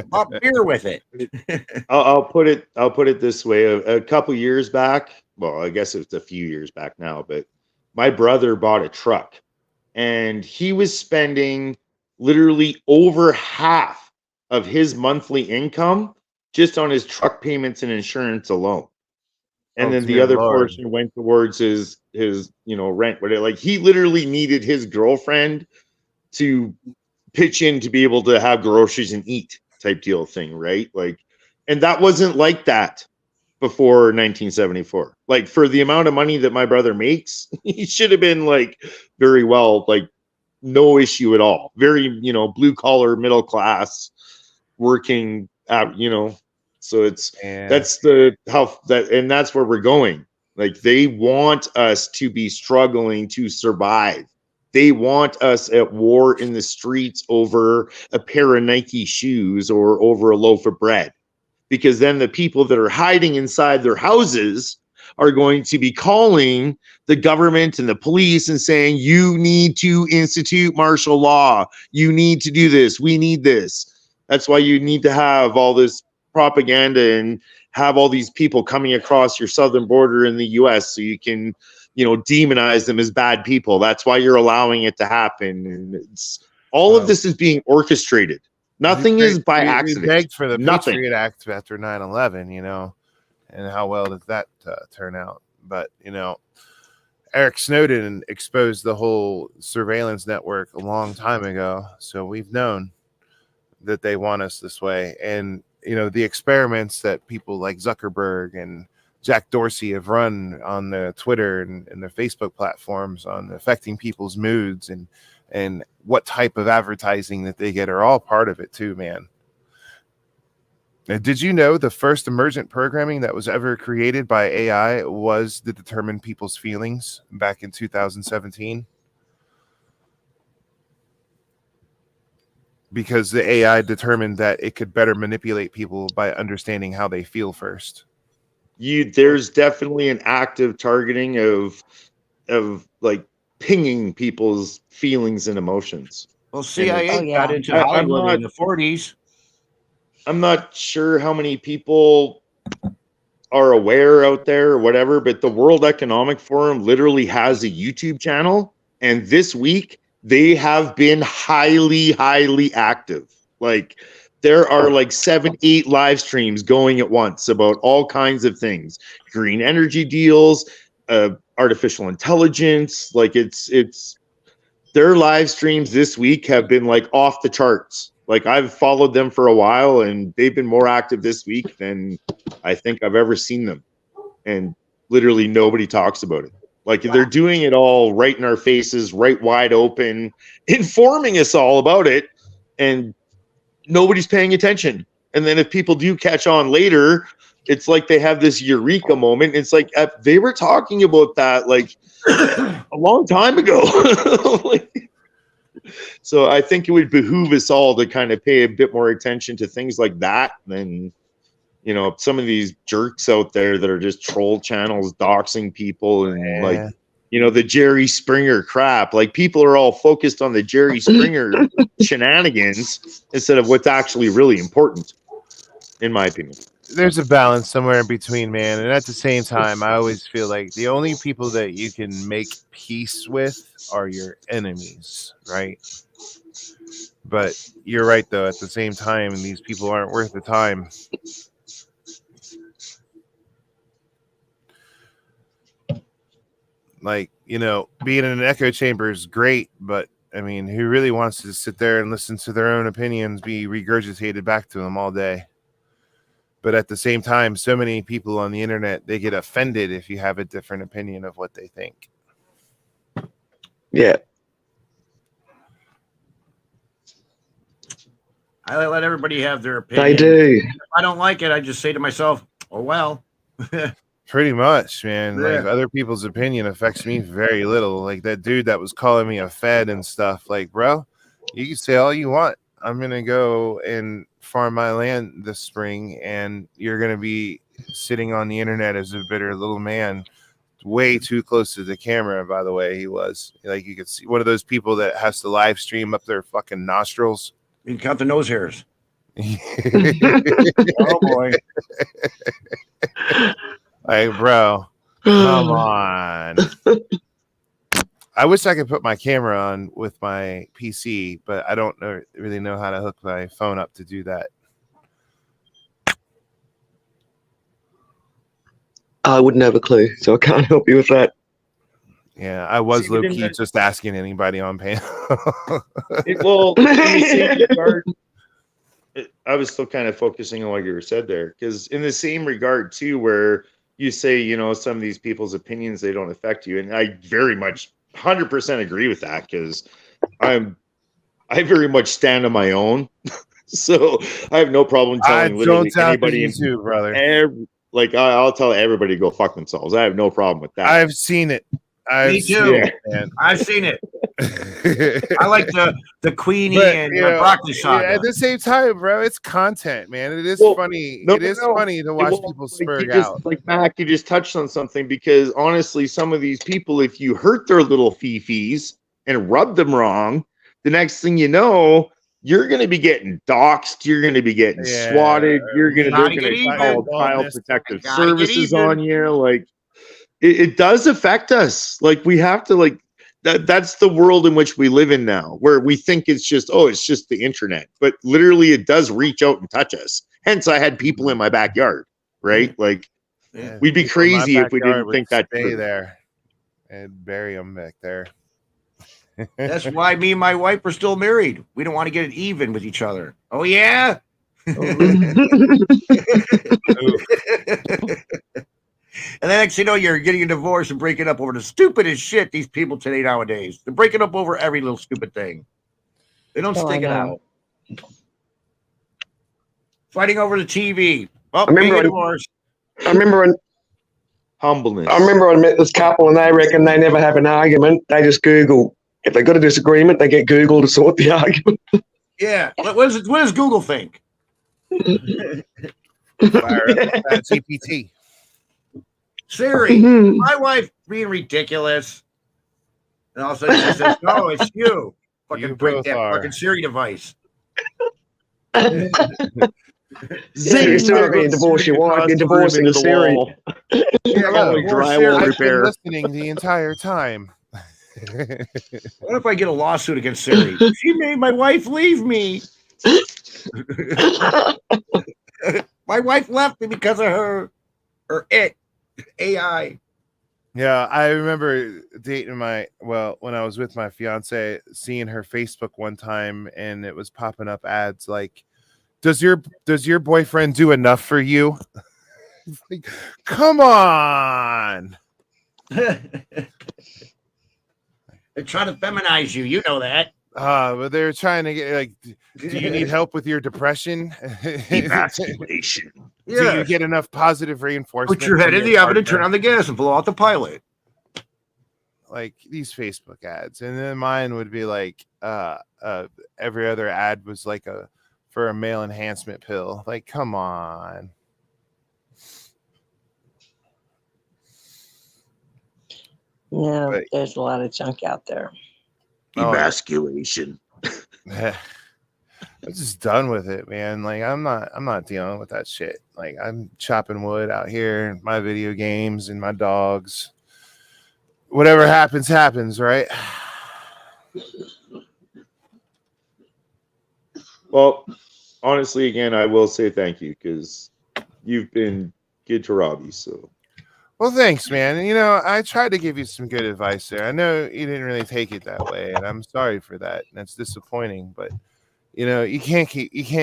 Bought beer with it. I'll put it this way: a couple years back, well, I guess it's a few years back now, but my brother bought a truck, and he was spending literally over half of his monthly income just on his truck payments and insurance alone. And Oh, then the dear other Lord. portion went towards his rent. But like, he literally needed his girlfriend to pitch in to be able to have groceries and eat, type deal thing, right? Like, and that wasn't like that before 1974. Like, for the amount of money that my brother makes, he should have been like very well, like no issue at all. Very, blue collar, middle class, working out, so it's Yeah. that's that's where we're going. Like, they want us to be struggling to survive. They want us at war in the streets over a pair of Nike shoes or over a loaf of bread, because then the people that are hiding inside their houses are going to be calling the government and the police and saying, you need to institute martial law. You need to do this. We need this. That's why you need to have all this propaganda and have all these people coming across your southern border in the US so you can, demonize them as bad people. That's why you're allowing it to happen. And it's all of this is being orchestrated. Nothing is by accident. We begged for the Nothing. Patriot Act after 9/11, and how well did that turn out? But, Eric Snowden exposed the whole surveillance network a long time ago. So we've known that they want us this way. And, the experiments that people like Zuckerberg and Jack Dorsey have run on the Twitter and the Facebook platforms on affecting people's moods and what type of advertising that they get are all part of it too, man. Now, did you know the first emergent programming that was ever created by AI was to determine people's feelings back in 2017? Because the AI determined that it could better manipulate people by understanding how they feel first. There's definitely an active targeting of like pinging people's feelings and emotions. Well, CIA Oh, yeah. got into I'm Hollywood not- in the 40s. I'm not sure how many people are aware out there or whatever, but the World Economic Forum literally has a YouTube channel, and this week they have been highly, highly active. Like, there are like 7-8 live streams going at once about all kinds of things, green energy deals, artificial intelligence. Like, it's their live streams this week have been like off the charts. Like, I've followed them for a while, and they've been more active this week than I think I've ever seen them. And literally nobody talks about it. Like, they're doing it all right in our faces, right wide open, informing us all about it, and nobody's paying attention. And then if people do catch on later, it's like they have this eureka moment. It's like, they were talking about that like a long time ago. So I think it would behoove us all to kind of pay a bit more attention to things like that than, some of these jerks out there that are just troll channels doxing people and like, the Jerry Springer crap. Like, people are all focused on the Jerry Springer shenanigans instead of what's actually really important, in my opinion. There's a balance somewhere in between, man. And at the same time, I always feel like the only people that you can make peace with are your enemies, right? But you're right, though. At the same time, these people aren't worth the time. Like, being in an echo chamber is great, but I mean, who really wants to sit there and listen to their own opinions be regurgitated back to them all day? But at the same time, so many people on the internet, they get offended if you have a different opinion of what they think. Yeah. I let everybody have their opinion. They do. If I don't like it, I just say to myself, "Oh well." Pretty much, man. Yeah. Like other people's opinion affects me very little. Like that dude that was calling me a fed and stuff. Like, bro, you can say all you want. I'm gonna go and farm my land this spring, and you're gonna be sitting on the internet as a bitter little man. Way too close to the camera, by the way. He was like, you could see one of those people that has to live stream up their fucking nostrils. You can count the nose hairs. Oh boy. Like, bro, come on. I wish I could put my camera on with my PC, but I don't really know how to hook my phone up to do that. I wouldn't have a clue, so I can't help you with that. Yeah, I was See, but low in key that- just asking anybody on panel. Well, in the same regard, I was still kind of focusing on what you said there, because in the same regard too, where you say, you know, some of these people's opinions, they don't affect you, and I very much 100% agree with that, because I very much stand on my own, so I have no problem telling literally anybody you too, brother. I'll tell everybody to go fuck themselves. I have no problem with that. I've seen it. Me too. Yeah. Man. I've seen it. I like the Queenie But, and you know, broccoli saga. at the same time, bro, it's content, man. It is Well, funny. no, it is no. funny to watch Well, people like, spurg you just, out. like Mac, you just touched on something, because honestly, some of these people, if you hurt their little fifis and rub them wrong, the next thing you know, you're going to be getting doxxed. You're going to be getting swatted. They're going to call child protective services on you. Like, it does affect us. Like, we have to, like, that's the world in which we live in now, where we think it's just the internet, but literally it does reach out and touch us. Hence, I had people in my backyard, right? Like, we'd be People in my crazy if we backyard didn't would think that stay true. there and bury them back there. That's why me and my wife are still married. We don't want to get it even with each other. Oh yeah. And then next you know, you're getting a divorce and breaking up over the stupidest shit these people today nowadays. They're breaking up over every little stupid thing. They don't Oh, stick I it know. out. Fighting over the TV. Oh, I remember getting I- divorced. I remember Humbleness. I met this couple, and they reckon they never have an argument. They just Google. If they got a disagreement, they get Google to sort the argument. Yeah. What does Google think? Fire up GPT. Siri, my wife being ridiculous. And all of a sudden she says, "No, it's you." Fucking You break both that are. fucking Siri device. Siri, still being divorced your wife, you're divorcing Siri. Hello. like Poor drywall Siri. I've been repair. listening the entire time. What if I get a lawsuit against Siri? She made my wife leave me. My wife left me because of her or it. AI. Yeah, I remember dating when I was with my fiance, seeing her Facebook one time, and it was popping up ads like, does your boyfriend do enough for you? Like, come on. They're trying to feminize you. You know that. But they're trying to get like, do you need help with your depression? Emasculation. Do you Yes. get enough positive reinforcement? Put your head from in the oven and partner? turn on the gas and blow out the pilot. Like these Facebook ads, and then mine would be like every other ad was like for a male enhancement pill. Like, come on. No, But- there's a lot of junk out there. Emasculation. I'm just done with it, man. Like I'm not dealing with that shit. Like I'm chopping wood out here, my video games and my dogs. Whatever happens, right? Well, honestly, again, I will say thank you, because you've been good to Robbie. So Well, thanks, man. You know, I tried to give you some good advice there. I know you didn't really take it that way, and I'm sorry for that. That's disappointing, but you know, you can't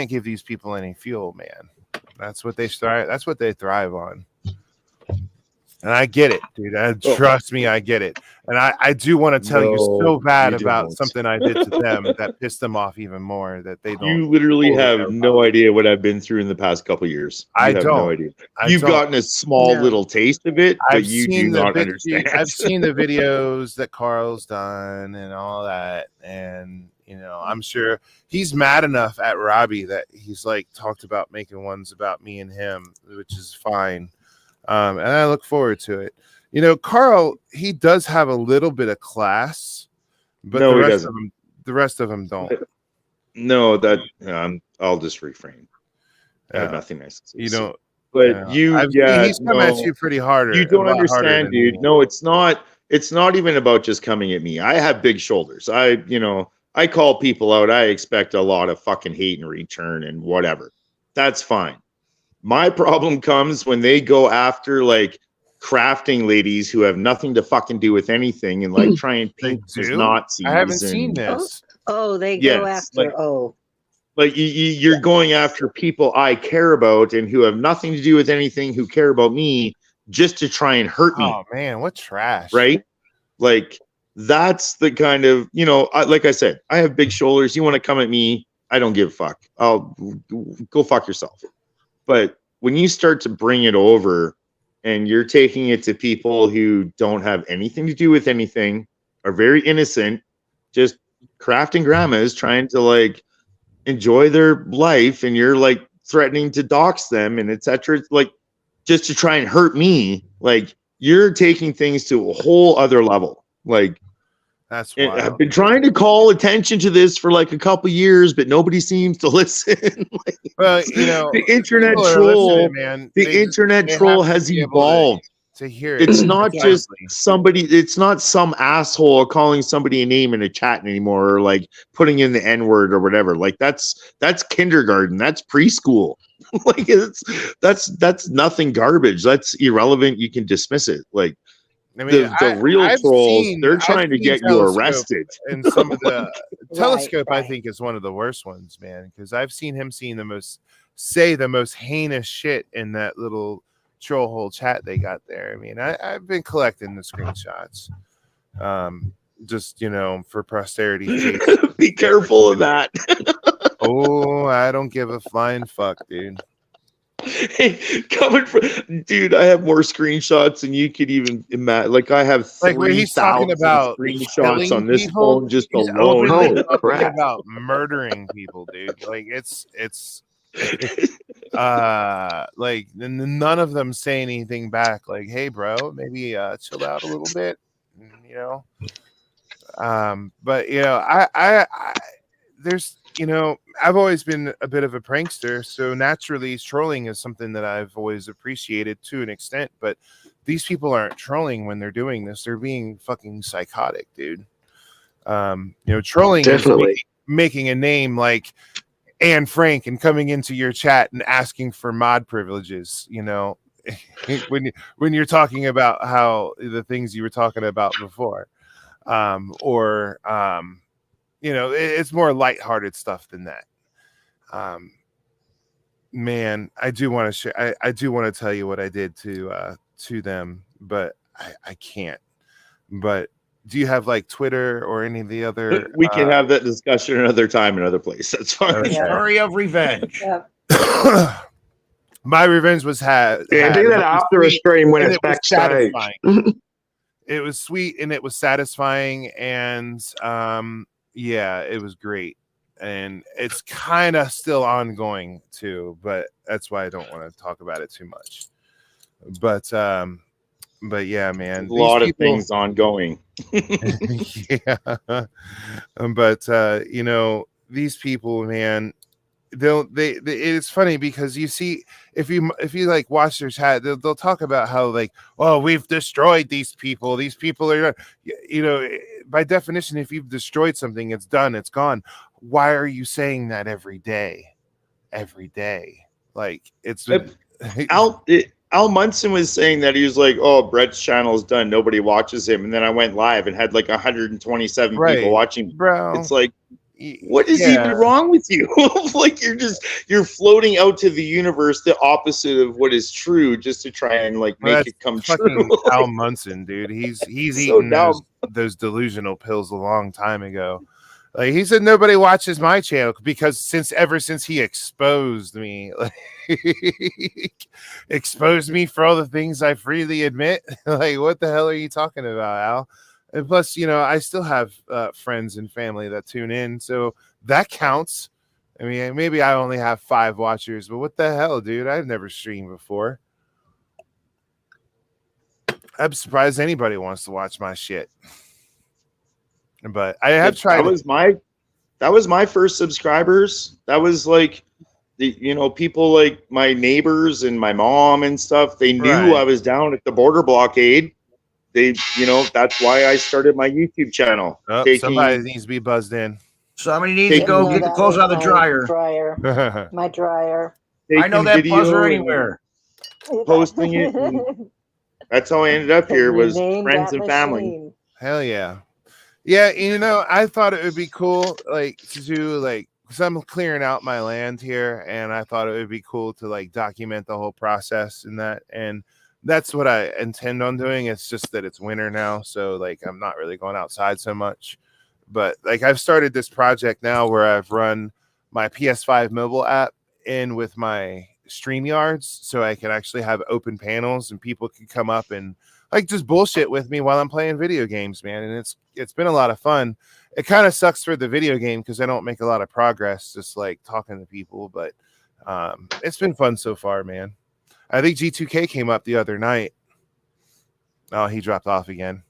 give these people any fuel, man. That's what they start. That's what they thrive on. And I get it, dude. Trust me, I get it. And I do want to tell you so bad you about don't. something I did to them that pissed them off even more. That they don't. You literally totally have know no about. idea what I've been through in the past couple years. You I have don't. no idea. I You've don't. gotten a small No. little taste of it, but I've you do seen the not bits. understand. I've seen the videos that Carl's done and all that, and you know, I'm sure he's mad enough at Robbie that he's like talked about making ones about me and him, which is fine. And I look forward to it. You know, Carl, he does have a little bit of class, but No, the he rest doesn't. of them, the rest of them don't. No, that I'll just refrain. I have Yeah. nothing nice to say. You don't. But He's come at you pretty hard. You don't a lot harder understand, than dude. me. No, it's not. It's not even about just coming at me. I have big shoulders. I call people out. I expect a lot of fucking hate in return and whatever. That's fine. My problem comes when they go after like crafting ladies who have nothing to fucking do with anything and like try and They paint them as do? Nazis. I haven't seen and this. Oh, they go Yes, after. like- like you're going after people I care about and who have nothing to do with anything, who care about me, just to try and hurt me. Oh man, what trash! Right? Like that's the kind of, like I said, I have big shoulders. You want to come at me, I don't give a fuck. I'll go fuck yourself. But when you start to bring it over and you're taking it to people who don't have anything to do with anything, are very innocent, just crafting grandmas, trying to like enjoy their life, and you're like threatening to dox them and etc., like just to try and hurt me, like you're taking things to a whole other level. Like That's I've wild. been trying to call attention to this for like a couple years, but nobody seems to listen. Like, Well, you know, the internet people are troll, listening, man. the They internet have troll to has be able evolved. to hear it. It's not Yeah. just Precisely. somebody, it's not some asshole calling somebody a name in a chat anymore, or like putting in the N-word or whatever. Like that's kindergarten, that's preschool. Like that's nothing, garbage. That's irrelevant. You can dismiss it. Like I mean, the real I've trolls, seen- they're I've trying to seen get you Telescope arrested. And some of the Telescope, I right. think, is one of the worst ones, man, because I've seen him the most heinous shit in that little troll hole chat they got there. I mean, I've been collecting the screenshots, just for posterity's sake. Be careful of that. Oh, I don't give a flying fuck, dude. Hey, coming from, dude, I have more screenshots than you could even imagine. Like I have Like where he's talking 3,000 about screenshots killing on this people, phone just he's alone. openly Holy talking crap. about murdering people, dude. Like it's like none of them say anything back. Like, hey, bro, maybe chill out a little bit, But I there's I've always been a bit of a prankster, so naturally trolling is something that I've always appreciated to an extent. But these people aren't trolling when they're doing this; they're being fucking psychotic, dude. Trolling Definitely. is making a name like Anne Frank and coming into your chat and asking for mod privileges. When you're talking about how the things you were talking about before, it's more lighthearted stuff than that. Man, I do want to share. I do want to tell you what I did to them, but I can't. But do you have like Twitter or any of the other? We can have that discussion another time, another place. That's fine. Okay. Story of revenge. Yeah. My revenge was had. Yeah, do that after a stream when it's backstage. It was sweet and it was satisfying, and yeah, it was great, and it's kind of still ongoing too, but that's why I don't want to talk about it too much. But yeah, man, A lot of things ongoing. Yeah, but these people, man, it's funny because you see, if you like watch their chat, they'll talk about how like, oh, we've destroyed these people are, by definition, if you've destroyed something, it's done, it's gone. Why are you saying that every day? Like it's Al Munson was saying that he was like, "Oh, Brett's channel is done. Nobody watches him." And then I went live and had like 127 people Right, watching. bro. It's like, what is even wrong with you? Like you're floating out to the universe the opposite of what is true just to try and like Well, make that's it come fucking true. Al Munson, dude. He's so eaten dumb. those delusional pills a long time ago. Like he said, nobody watches my channel because ever since he exposed me, like, exposed me for all the things I freely admit. Like, what the hell are you talking about, Al? And plus, you know, I still have friends and family that tune in, so that counts. I mean, maybe I only have 5 watchers, but what the hell, dude? I've never streamed before. I'm surprised anybody wants to watch my shit. But I have tried. That was my first subscribers. That was like people like my neighbors and my mom and stuff. They knew Right. I was down at the border blockade. That's why I started my YouTube channel. Oh, somebody needs to be buzzed in. Somebody needs to go get the clothes out of the dryer. My dryer. I know that buzzer anywhere. Posting it. That's how I ended up here, was friends and family. Hell yeah. Yeah, you know, I thought it would be cool, like, to do, like, because I'm clearing out my land here, and I thought it would be cool to, like, document the whole process and that, and that's what I intend on doing. It's just that it's winter now, so, like, I'm not really going outside so much. But, like, I've started this project now where I've run my PS5 mobile app in with my StreamYards, so I can actually have open panels and people can come up and like just bullshit with me while I'm playing video games, man. And it's been a lot of fun. It kind of sucks for the video game because I don't make a lot of progress just like talking to people, but it's been fun so far, man. I think G2K came up the other night. Oh, he dropped off again.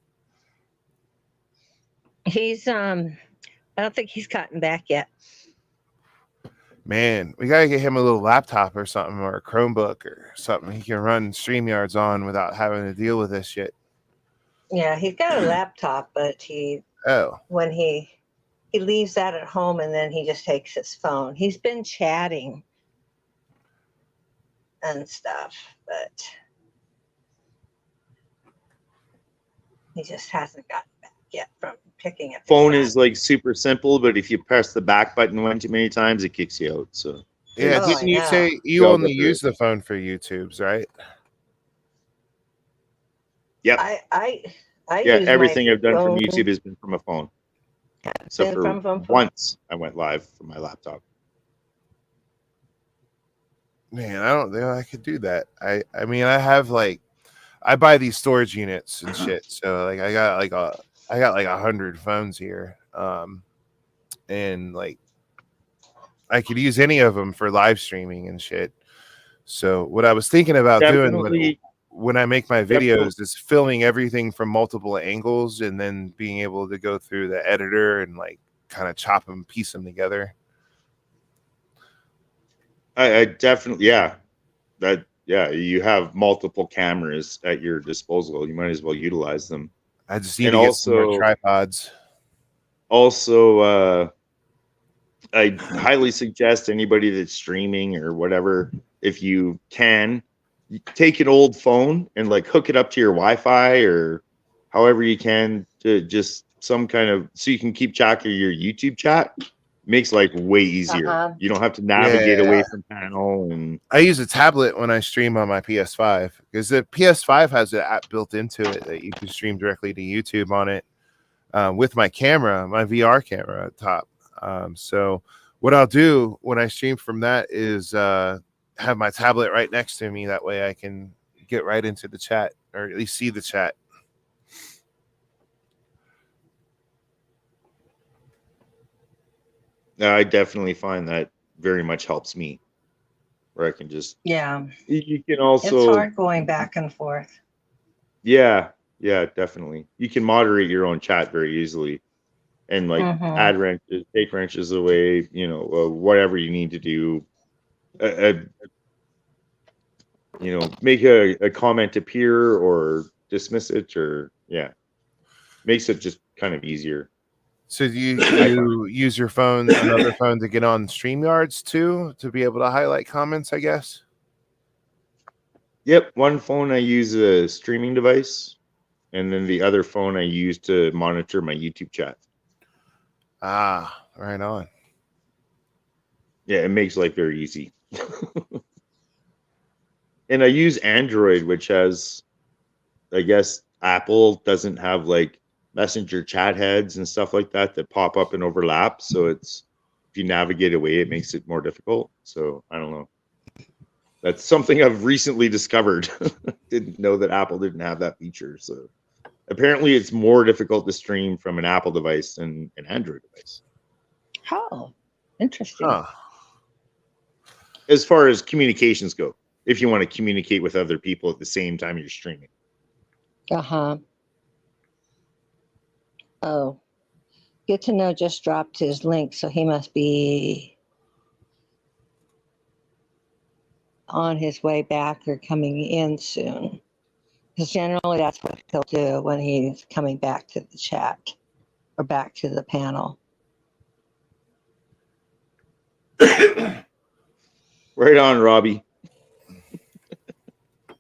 He's I don't think he's gotten back yet. Man, we gotta get him a little laptop or something, or a Chromebook or something he can run StreamYards on without having to deal with this shit. Yeah, he's got a laptop, but when he leaves that at home and then he just takes his phone. He's been chatting and stuff, but he just hasn't gotten back yet from picking up. Phone is like super simple, but if you press the back button one too many times, it kicks you out. So yeah, didn't you say you only use the phone for YouTube's, right? Yep. I use everything I've done from YouTube has been from a phone. So for once I went live from my laptop. Man, I don't think I could do that. I mean, I have like I buy these storage units and shit. So like I got like 100 phones here. And like I could use any of them for live streaming and shit. So what I was thinking about doing when I make my videos is filming everything from multiple angles and then being able to go through the editor and like kind of chop them, piece them together. I definitely, you have multiple cameras at your disposal. You might as well utilize them. I just need to get some more tripods. Also, I highly suggest anybody that's streaming or whatever, if you can, take an old phone and like hook it up to your Wi-Fi or however you can to just some kind of, so you can keep track of your YouTube chat. Makes life way easier. You don't have to navigate away from panel. And I use a tablet when I stream on my PS5 because the PS5 has an app built into it that you can stream directly to YouTube on it with my camera, my VR camera at top. So what I'll do when I stream from that is have my tablet right next to me. That way I can get right into the chat or at least see the chat. I definitely find that very much helps me, where I can just You can also it's hard going back and forth. Yeah, definitely. You can moderate your own chat very easily, and like add wrenches, take wrenches away. Whatever you need to do. Make a comment appear or dismiss it, or makes it just kind of easier. So do you use your phone, another phone, to get on StreamYards too, to be able to highlight comments, I guess? Yep, one phone I use a streaming device, and then the other phone I use to monitor my YouTube chat. Ah, right on. Yeah, it makes life very easy. And I use Android, which has, I guess, Apple doesn't have like messenger chat heads and stuff like that pop up and overlap. So it's, if you navigate away, it makes it more difficult. So I don't know. That's something I've recently discovered. Didn't know that Apple didn't have that feature. So apparently it's more difficult to stream from an Apple device than an Android device. Oh, interesting. Huh. As far as communications go, if you want to communicate with other people at the same time you're streaming. Uh-huh. Oh, Good to Know just dropped his link, so he must be on his way back or coming in soon. Because generally that's what he'll do when he's coming back to the chat or back to the panel. Right on, Robbie.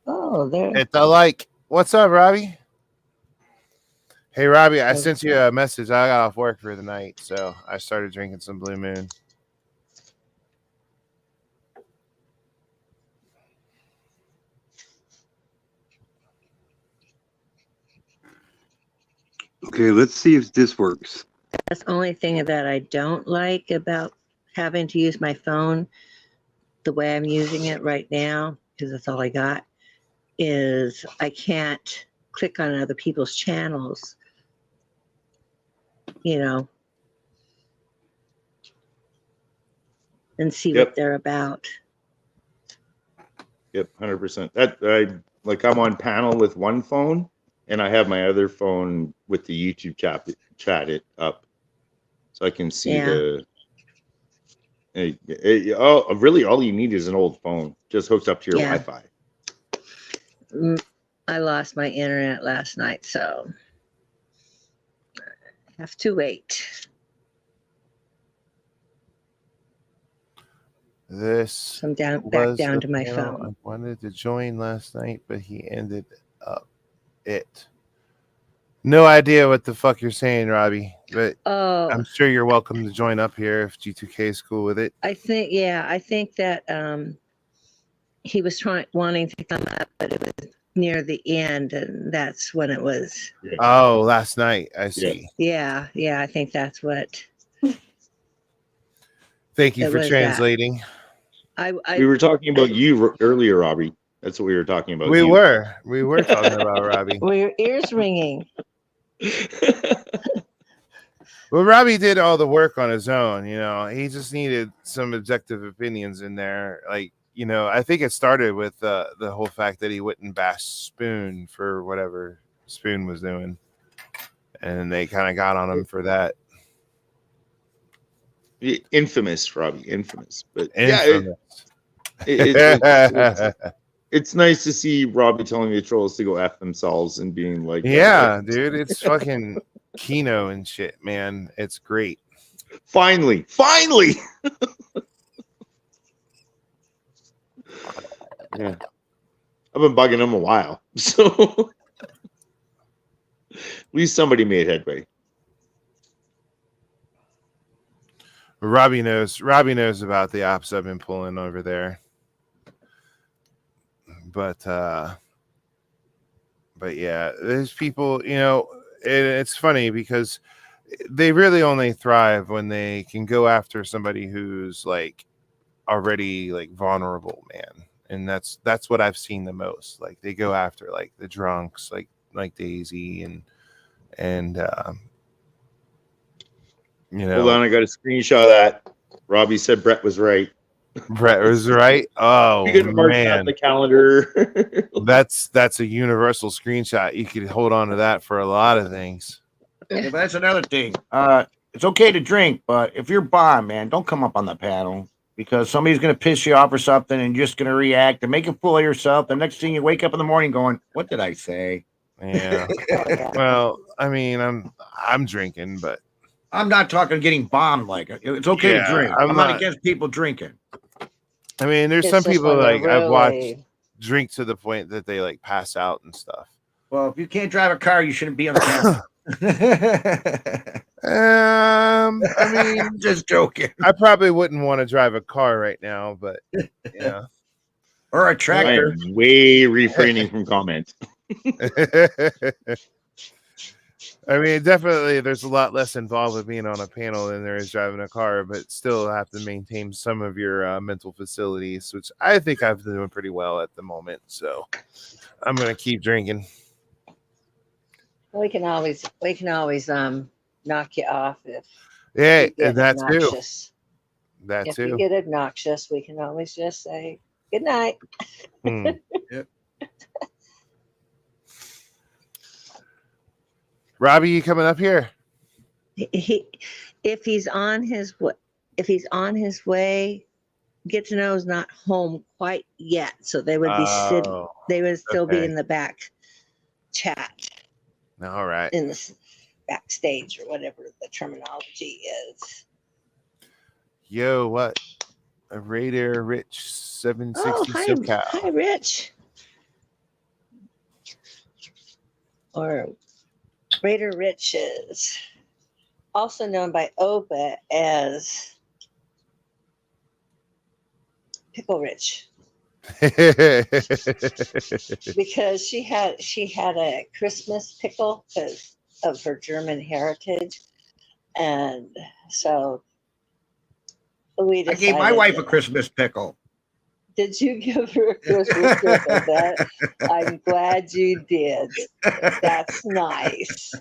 Oh, there. Hit the like. What's up, Robbie? Hey, Robbie, I sent you a message. I got off work for the night, so I started drinking some Blue Moon. Okay, let's see if this works. That's the only thing that I don't like about having to use my phone the way I'm using it right now, because that's all I got, is I can't click on other people's channels, you know, and see Yep. what they're about. Yep, 100%. That I'm on panel with one phone, and I have my other phone with the YouTube chat it up, so I can see really all you need is an old phone. Just hooks up to your Wi-Fi. I lost my internet last night, so I have to wait. This I'm back was down the to my panel phone. I wanted to join last night, but he ended up it. No idea what the fuck you're saying, Robbie, but I'm sure you're welcome to join up here if G2K is cool with it. I think that he was wanting to come up, but it was near the end, and that's when it was. Oh, last night. I see. Yeah, I think that's what. Thank you for translating. We were talking about you earlier, Robbie. That's what we were talking about. We were talking about Robbie. Were your ears ringing? Well, Robbie did all the work on his own. You know, he just needed some objective opinions in there. Like, you know, I think it started with the whole fact that he wouldn't bash Spoon for whatever Spoon was doing, and they kind of got on him for that. Infamous, Robbie, infamous. But infamous. It's nice to see Robbie telling the trolls to go F themselves and being like, yeah, dude, it's fucking Kino and shit, man. It's great. Finally. Yeah. I've been bugging him a while. So at least somebody made headway. Robbie knows about the ops I've been pulling over there. But yeah, there's people, you know, it's funny because they really only thrive when they can go after somebody who's like already like vulnerable, man. And that's what I've seen the most. Like they go after like the drunks, like Daisy and you know. Hold on, I got a screenshot of that. Robbie said Brett was right. Brett was right. Oh, you can mark that on the calendar. That's a universal screenshot. You could hold on to that for a lot of things. Yeah, but that's another thing. It's okay to drink, but if you're bomb, man, don't come up on the panel because somebody's going to piss you off or something and you're just going to react and make a fool of yourself. The next thing you wake up in the morning going, what did I say? Yeah. Well, I mean, I'm drinking, but I'm not talking getting bombed like it. It's okay to drink. I'm not against people drinking. I mean, there's some people like I've watched drink to the point that they like pass out and stuff. Well, if you can't drive a car, you shouldn't be on the panel. I mean, just joking. I probably wouldn't want to drive a car right now, but yeah. Or a I tractor. am way refraining from comment. I mean, definitely there's a lot less involved with being on a panel than there is driving a car, but still have to maintain some of your mental facilities, which I think I've been doing pretty well at the moment. So I'm going to keep drinking. We can always knock you off if Yeah, you get and that too. obnoxious. That If too. you get obnoxious, we can always just say good night. Yep. Robbie, you coming up here? If he's on his way, Get to Know is not home quite yet, so they would be Oh, they would still be okay. in the back chat All right. in the backstage or whatever the terminology is. Yo, what? A Raider Rich 760 Oh, hi, SoCal. Rich. Or Raider Rich is also known by Opa as Pickle Rich, because she had a Christmas pickle because of her German heritage, and so we I decided. gave my wife a Christmas pickle. Did you give her a Christmas pickle? I'm glad you did. That's nice.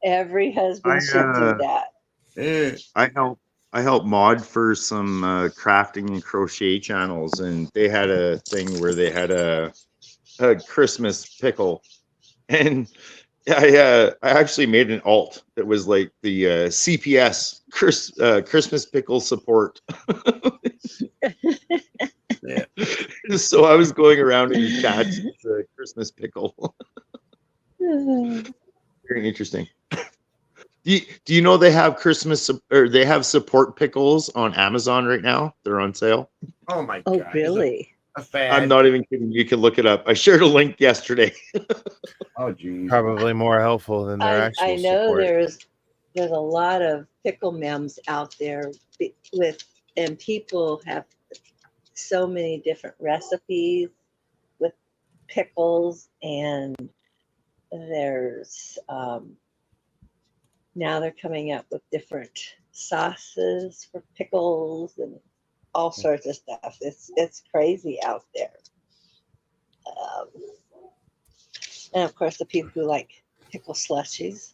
Every husband should do that. I helped mod for some crafting and crochet channels, and they had a thing where they had a Christmas pickle, and I actually made an alt that was like the CPS Christmas pickle support. Yeah. So I was going around in chats with the Christmas pickle. Very interesting. Do you know they have they have support pickles on Amazon right now? They're on sale. Oh my Oh, god. really? A fad. I'm not even kidding. You can look it up. I shared a link yesterday. Oh geez. Probably more helpful than their actual I know support. there's a lot of pickle memes out there and people have so many different recipes with pickles, and there's now they're coming up with different sauces for pickles and all sorts of stuff. It's crazy out there. And of course, the people who like pickle slushies.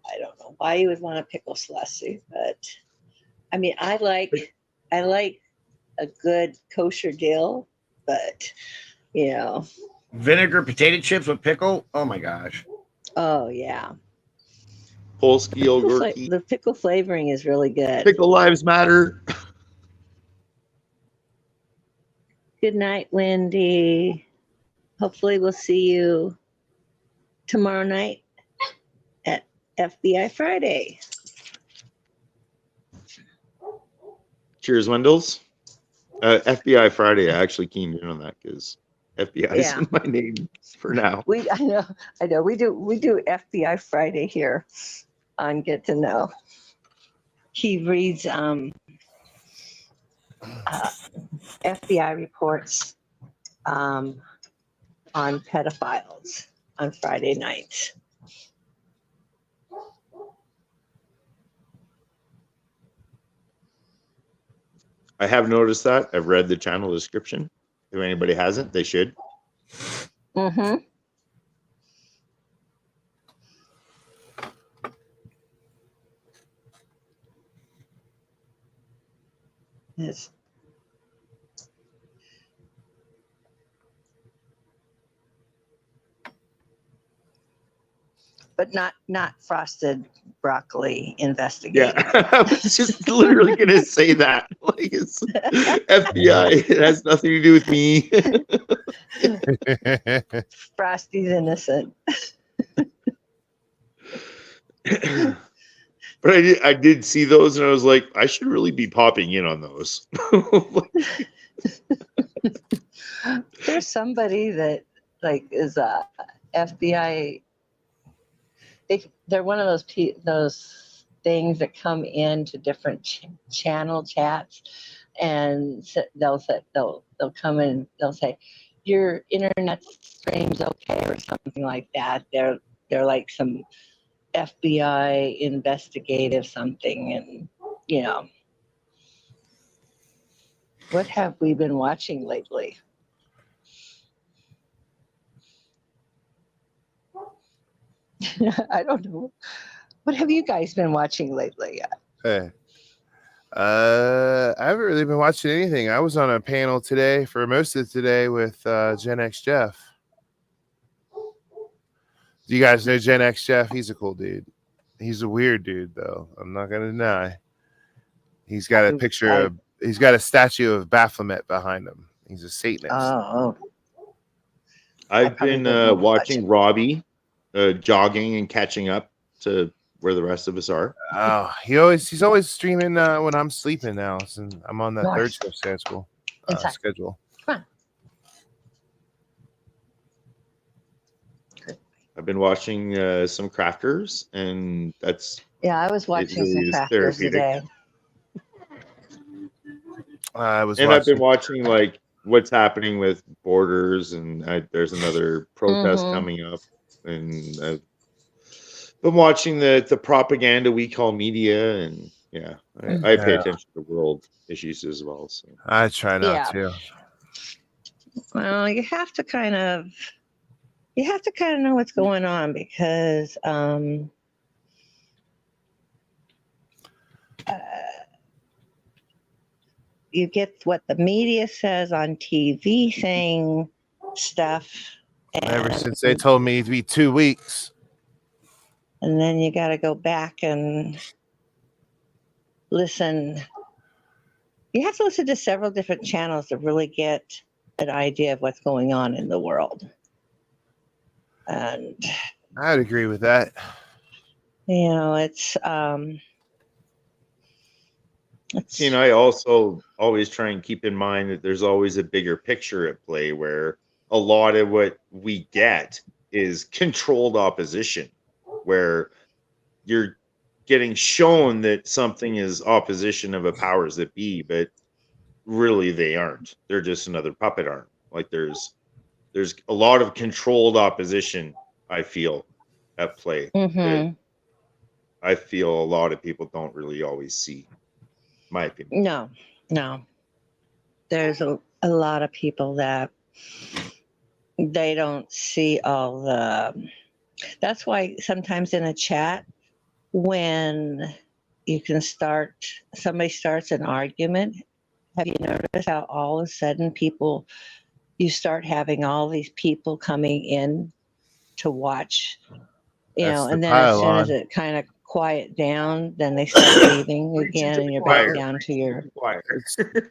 I don't know why you would want a pickle slushy, but I mean, I like a good kosher dill, but you know. Vinegar potato chips with pickle. Oh my gosh. Oh yeah. Polsky yogurt. The pickle flavoring is really good. Pickle lives matter. Good night, Wendy. Hopefully we'll see you tomorrow night at FBI Friday. Cheers, Wendell's. FBI Friday. I actually keyed in on that because FBI is in my name for now. I know. We do FBI Friday here on Get to Know. He reads FBI reports on pedophiles on Friday nights. I have noticed that. I've read the channel description. If anybody hasn't, they should. Mm-hmm. Yes. But not frosted broccoli investigating. Yeah, I was just literally going to say that. Like, it's FBI. It has nothing to do with me. Frosty's innocent. But I did see those, and I was like, I should really be popping in on those. There's somebody that like is a FBI. They're one of those things that come into different channel chats, and they'll come in. They'll say, "Your internet stream's okay," or something like that. They're like some FBI investigative something, and you know, what have we been watching lately? I don't know. What have you guys been watching lately? Hey. I haven't really been watching anything. I was on a panel today for most of today with Gen X Jeff. Do you guys know Gen X Jeff? He's a cool dude. He's a weird dude, though. I'm not gonna deny. He's got a picture he's got a statue of Baphomet behind him. He's a Satanist. Oh. I've been watching Robbie jogging and catching up to where the rest of us are. Oh, he's always streaming when I'm sleeping now, since I'm on the third shift schedule. Schedule. Come on. I've been watching some crafters, and that's I was watching some crafters today. I've been watching like what's happening with borders, and there's another protest coming up, and I've been watching the propaganda we call media, and I pay attention to world issues as well. So I try not to. Well, you have to kind of know what's going on, because you get what the media says on TV saying stuff. Ever since they told me it'd be 2 weeks. And then you got to go back and listen. You have to listen to several different channels to really get an idea of what's going on in the world. And I'd agree with that. It's I also always try and keep in mind that there's always a bigger picture at play, where a lot of what we get is controlled opposition, where you're getting shown that something is opposition of a powers that be, but really they aren't. They're just another puppet arm. Like there's a lot of controlled opposition, I feel, at play. That I feel a lot of people don't really always see. My opinion. No. There's a lot of people that they don't see all the. That's why sometimes in a chat, when somebody starts an argument, have you noticed how all of a sudden you start having all these people coming in to watch, and then as soon as it kind of quiet down, then they start leaving again, and you're back down to your.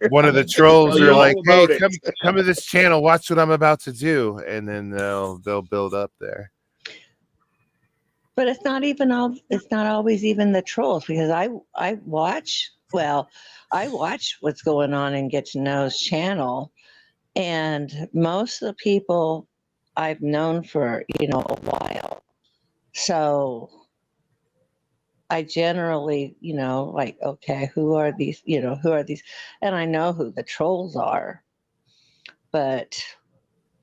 One of the trolls are like, "Hey, come to this channel, watch what I'm about to do," and then they'll build up there. But it's not always even the trolls, because I watch what's going on in Get to Know's channel, and most of the people I've known for a while. So I generally, like, okay, who are these? And I know who the trolls are, but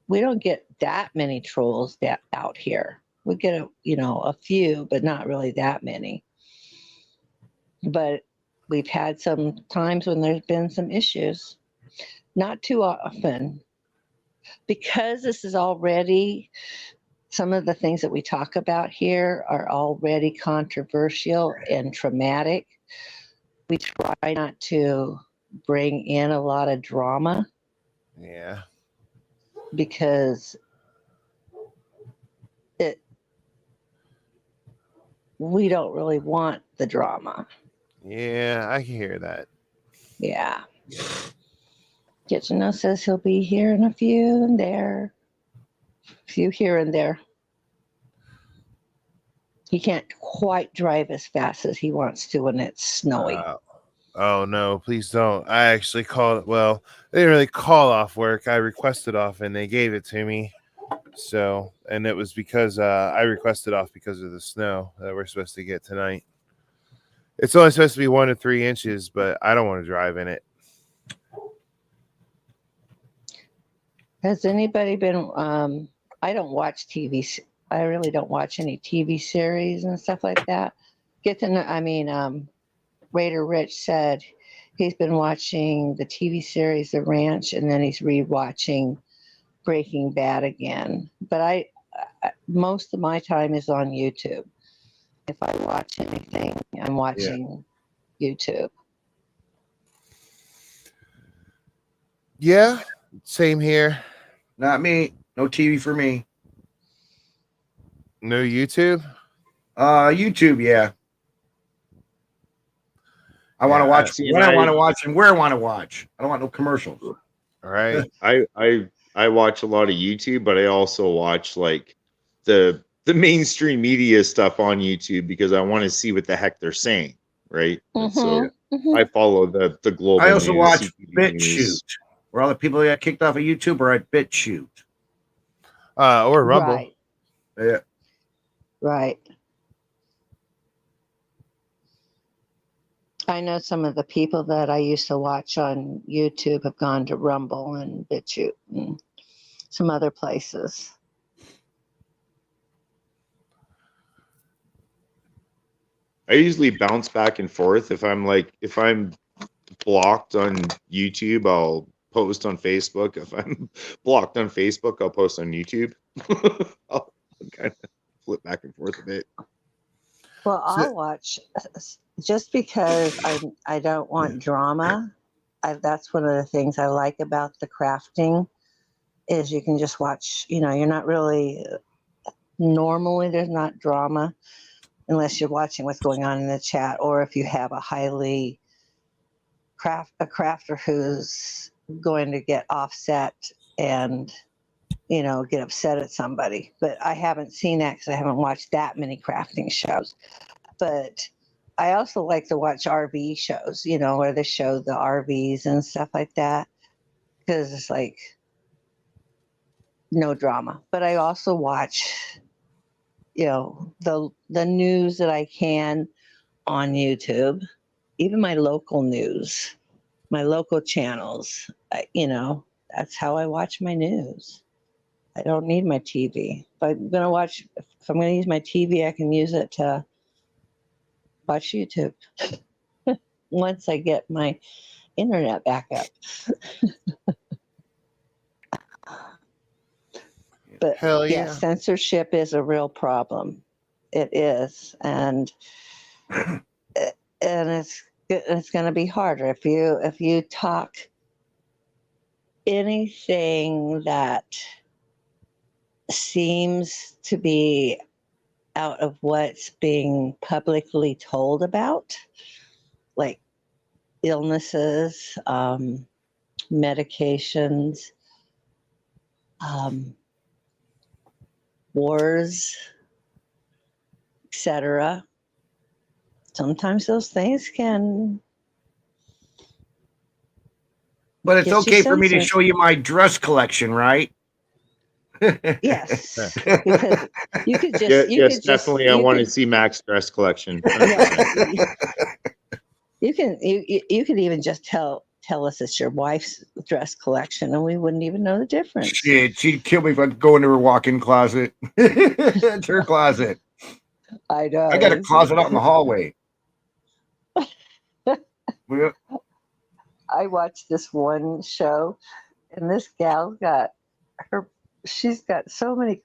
we don't get that many trolls out here. We get a few, but not really that many. But we've had some times when there's been some issues, not too often, because this is already. Some of the things that we talk about here are already controversial and traumatic. We try not to bring in a lot of drama. Yeah. Because we don't really want the drama. Yeah, I can hear that. Yeah. Get to Know says he'll be here in a few and there. Few here and there. He can't quite drive as fast as he wants to when it's snowy. Oh no, please don't. I actually called. Well, they didn't really call off work. I requested off, and they gave it to me. So, and it was because I requested off because of the snow that we're supposed to get tonight. It's only supposed to be 1 to 3 inches, but I don't want to drive in it. Has anybody been? I don't watch TV. I really don't watch any TV series and stuff like that. Get to know. I mean, Raider Rich said he's been watching the TV series The Ranch, and then he's rewatching Breaking Bad again. But I most of my time is on YouTube. If I watch anything, I'm watching YouTube. Yeah, same here. Not me. No TV for me. No YouTube. YouTube, yeah. I want to watch when I want to watch and where I want to watch. I don't want no commercials. All right. I watch a lot of YouTube, but I also watch like the mainstream media stuff on YouTube because I want to see what the heck they're saying, right? And so I follow the global. I also news, watch CTV BitChute, news. where all the people that got kicked off of YouTube are at BitChute. Or Rumble. Right. Yeah. Right. I know some of the people that I used to watch on YouTube have gone to Rumble and BitChute and some other places. I usually bounce back and forth. If I'm blocked on YouTube, I'll post on Facebook. If I'm blocked on Facebook, I'll post on YouTube. I'll kind of flip back and forth a bit. Well, I'll watch just because I don't want drama. That's one of the things I like about the crafting is you can just watch. You know, you're not really normally there's not drama unless you're watching what's going on in the chat, or if you have a highly crafter who's going to get offset and get upset at somebody. But I haven't seen that because I haven't watched that many crafting shows. But I also like to watch RV shows, where they show the RVs and stuff like that, because it's like no drama. But I also watch, the news that I can on YouTube, even my local news, my local channels. That's how I watch my news. I don't need my TV. If I'm going to use my TV, I can use it to watch YouTube once I get my internet back up. But Hell yeah. Censorship is a real problem. It is, and it's going to be harder if you talk anything that seems to be out of what's being publicly told about, like illnesses, medications, wars, etc. Sometimes those things can. But it's okay for me to show you my dress collection, right? Yes, because you could just definitely. I want to see Mac's dress collection. You can even just tell us it's your wife's dress collection, and we wouldn't even know the difference. Shit, she'd kill me if I go into her walk-in closet. It's her closet. I know. I got a closet out in the hallway. I watched this one show, and this gal's she's got so many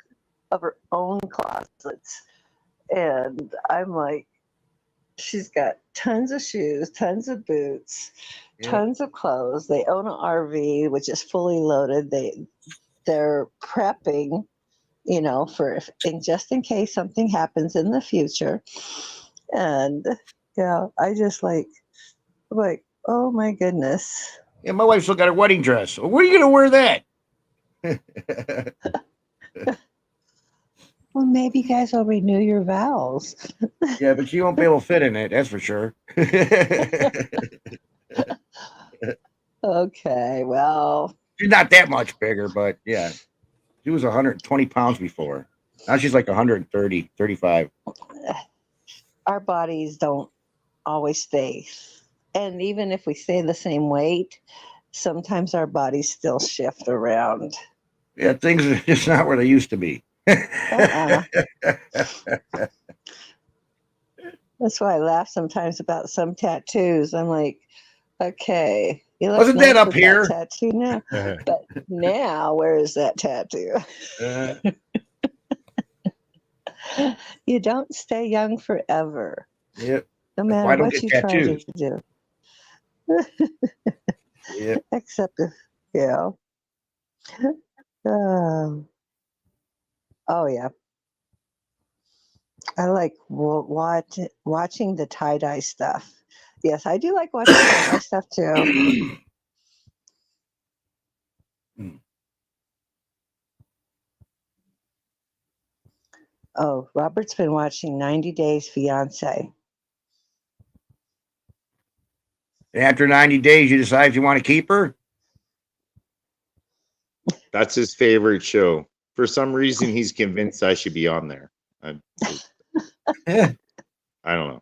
of her own closets, and I'm like, she's got tons of shoes, tons of boots, tons of clothes. They own an RV, which is fully loaded. They're prepping, just in case something happens in the future. And I just like, oh my goodness. Yeah, my wife still got her wedding dress. Where are you gonna wear that? Well, maybe you guys will renew your vows. Yeah, but she won't be able to fit in it. That's for sure. Okay, well, She's not that much bigger, but yeah, she was 120 pounds before. Now she's like 130, 35. our bodies don't always stay. And even if we stay the same weight, sometimes our bodies still shift around. Yeah, things are just not where they used to be. Uh-uh. That's why I laugh sometimes about some tattoos. I'm like, okay, you look Wasn't that nice up with here? that tattoo now, but now where is that tattoo? You don't stay young forever, Yep. no That's matter why I don't what get you try to tattoos. do. Yep. Except if, you know. Oh yeah, I like watching the tie dye stuff. Yes, I do like watching tie dye stuff too. Oh, Robert's been watching 90 Days Fiance. After 90 days, you decide if you want to keep her. That's his favorite show. For some reason, he's convinced I should be on there. I don't know.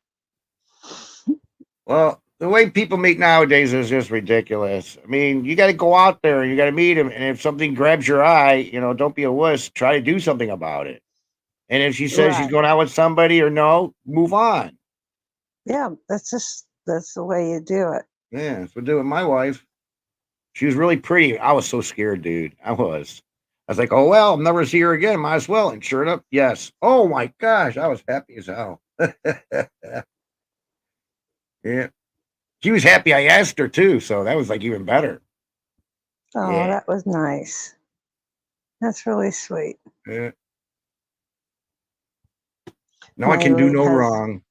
Well, the way people meet nowadays is just ridiculous. I mean, you got to go out there, you got to meet him, and if something grabs your eye, don't be a wuss. Try to do something about it. And if she says she's Right. going out with somebody or no, move on. Yeah, that's the way you do it. Yeah, that's what I do with my wife. She was really pretty. I was so scared, dude. I was. I was like, oh well, I'll never see her again. Might as well. And sure enough, yes. Oh my gosh, I was happy as hell. Yeah. She was happy I asked her too, so that was like even better. Oh, Yeah. that was nice. That's really sweet. Yeah. No, I can do no wrong.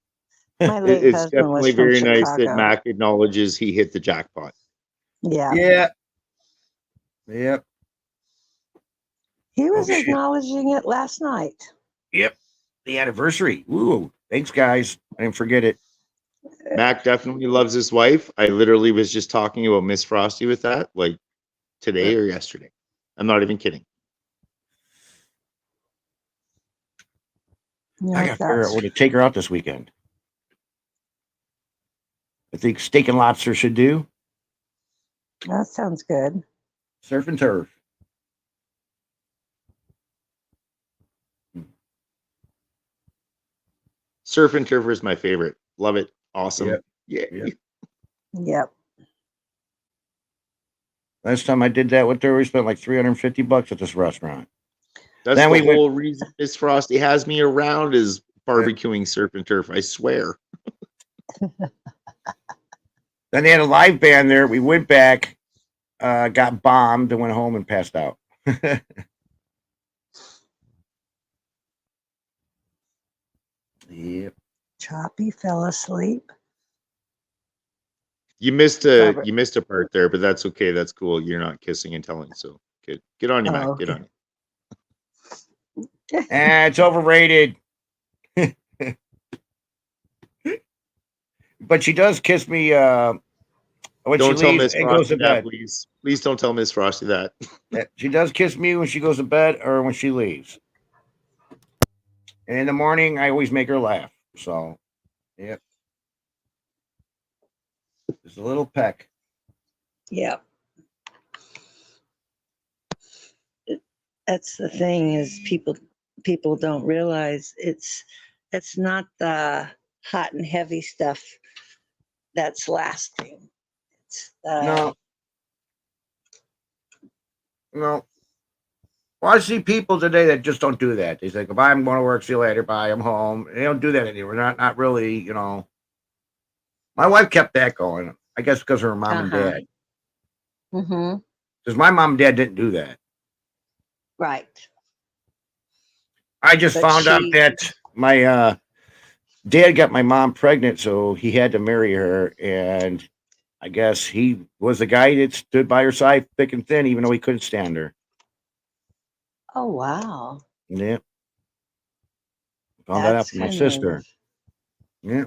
My late It's husband was definitely from very nice that Chicago. Mac acknowledges he hit the jackpot. Yeah. Yeah. Yep. He was Oh, shit. acknowledging it last night. Yep. The anniversary. Ooh. Thanks, guys. I didn't forget it. Mac definitely loves his wife. I literally was just talking about Miss Frosty with that, like today or yesterday. I'm not even kidding. I got to figure out where to take her out this weekend. I think steak and lobster should do. That sounds good. Surf and turf. Surf and turf is my favorite. Love it. Awesome. Yep. Yeah. Yep. Last time I did that with her, we spent like $350 at this restaurant. That's Then the we whole reason Miss Frosty has me around is barbecuing surf and turf. I swear. Then they had a live band there. We went back, got bombed, and went home and passed out. Yep. Choppy fell asleep. You missed a part there, but that's okay. That's cool. You're not kissing and telling, so get on you, Mac. Get on you. It's overrated. But she does kiss me when Don't she tell leaves Miss and goes Frosty to that, bed. please. Please don't tell Miss Frosty that. She does kiss me when she goes to bed or when she leaves. And in the morning, I always make her laugh. So, yep. Just a little peck. Yep. That's the thing is people don't realize it's not the hot and heavy stuff that's lasting. It's No. Well, I see people today that just don't do that. They say, "Bye, I'm going to work. See you later. Bye, I'm home." They don't do that anymore. Not really. My wife kept that going. I guess because of her mom and dad. Mm-hmm. Because my mom and dad didn't do that. Right. I just found out that my dad got my mom pregnant, so he had to marry her, and I guess he was the guy that stood by her side thick and thin, even though he couldn't stand her. Oh wow. Yeah. Found that out That's from my kind sister. of Yeah.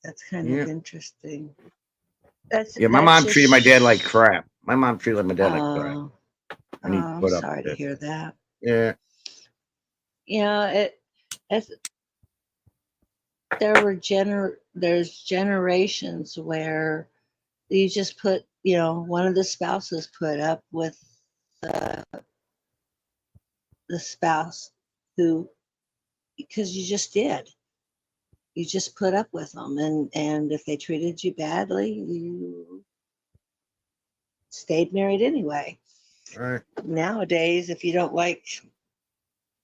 that's kind Yeah. of interesting. That's Yeah, my mom treated my dad like crap. My mom treated my dad like crap. Oh, And he I'm put up sorry with to it. hear that. Yeah. Yeah, it's there's generations where you just put, one of the spouses put up with the spouse who, because you just did. You just put up with them, and if they treated you badly, you stayed married anyway. Right. Nowadays, if you don't like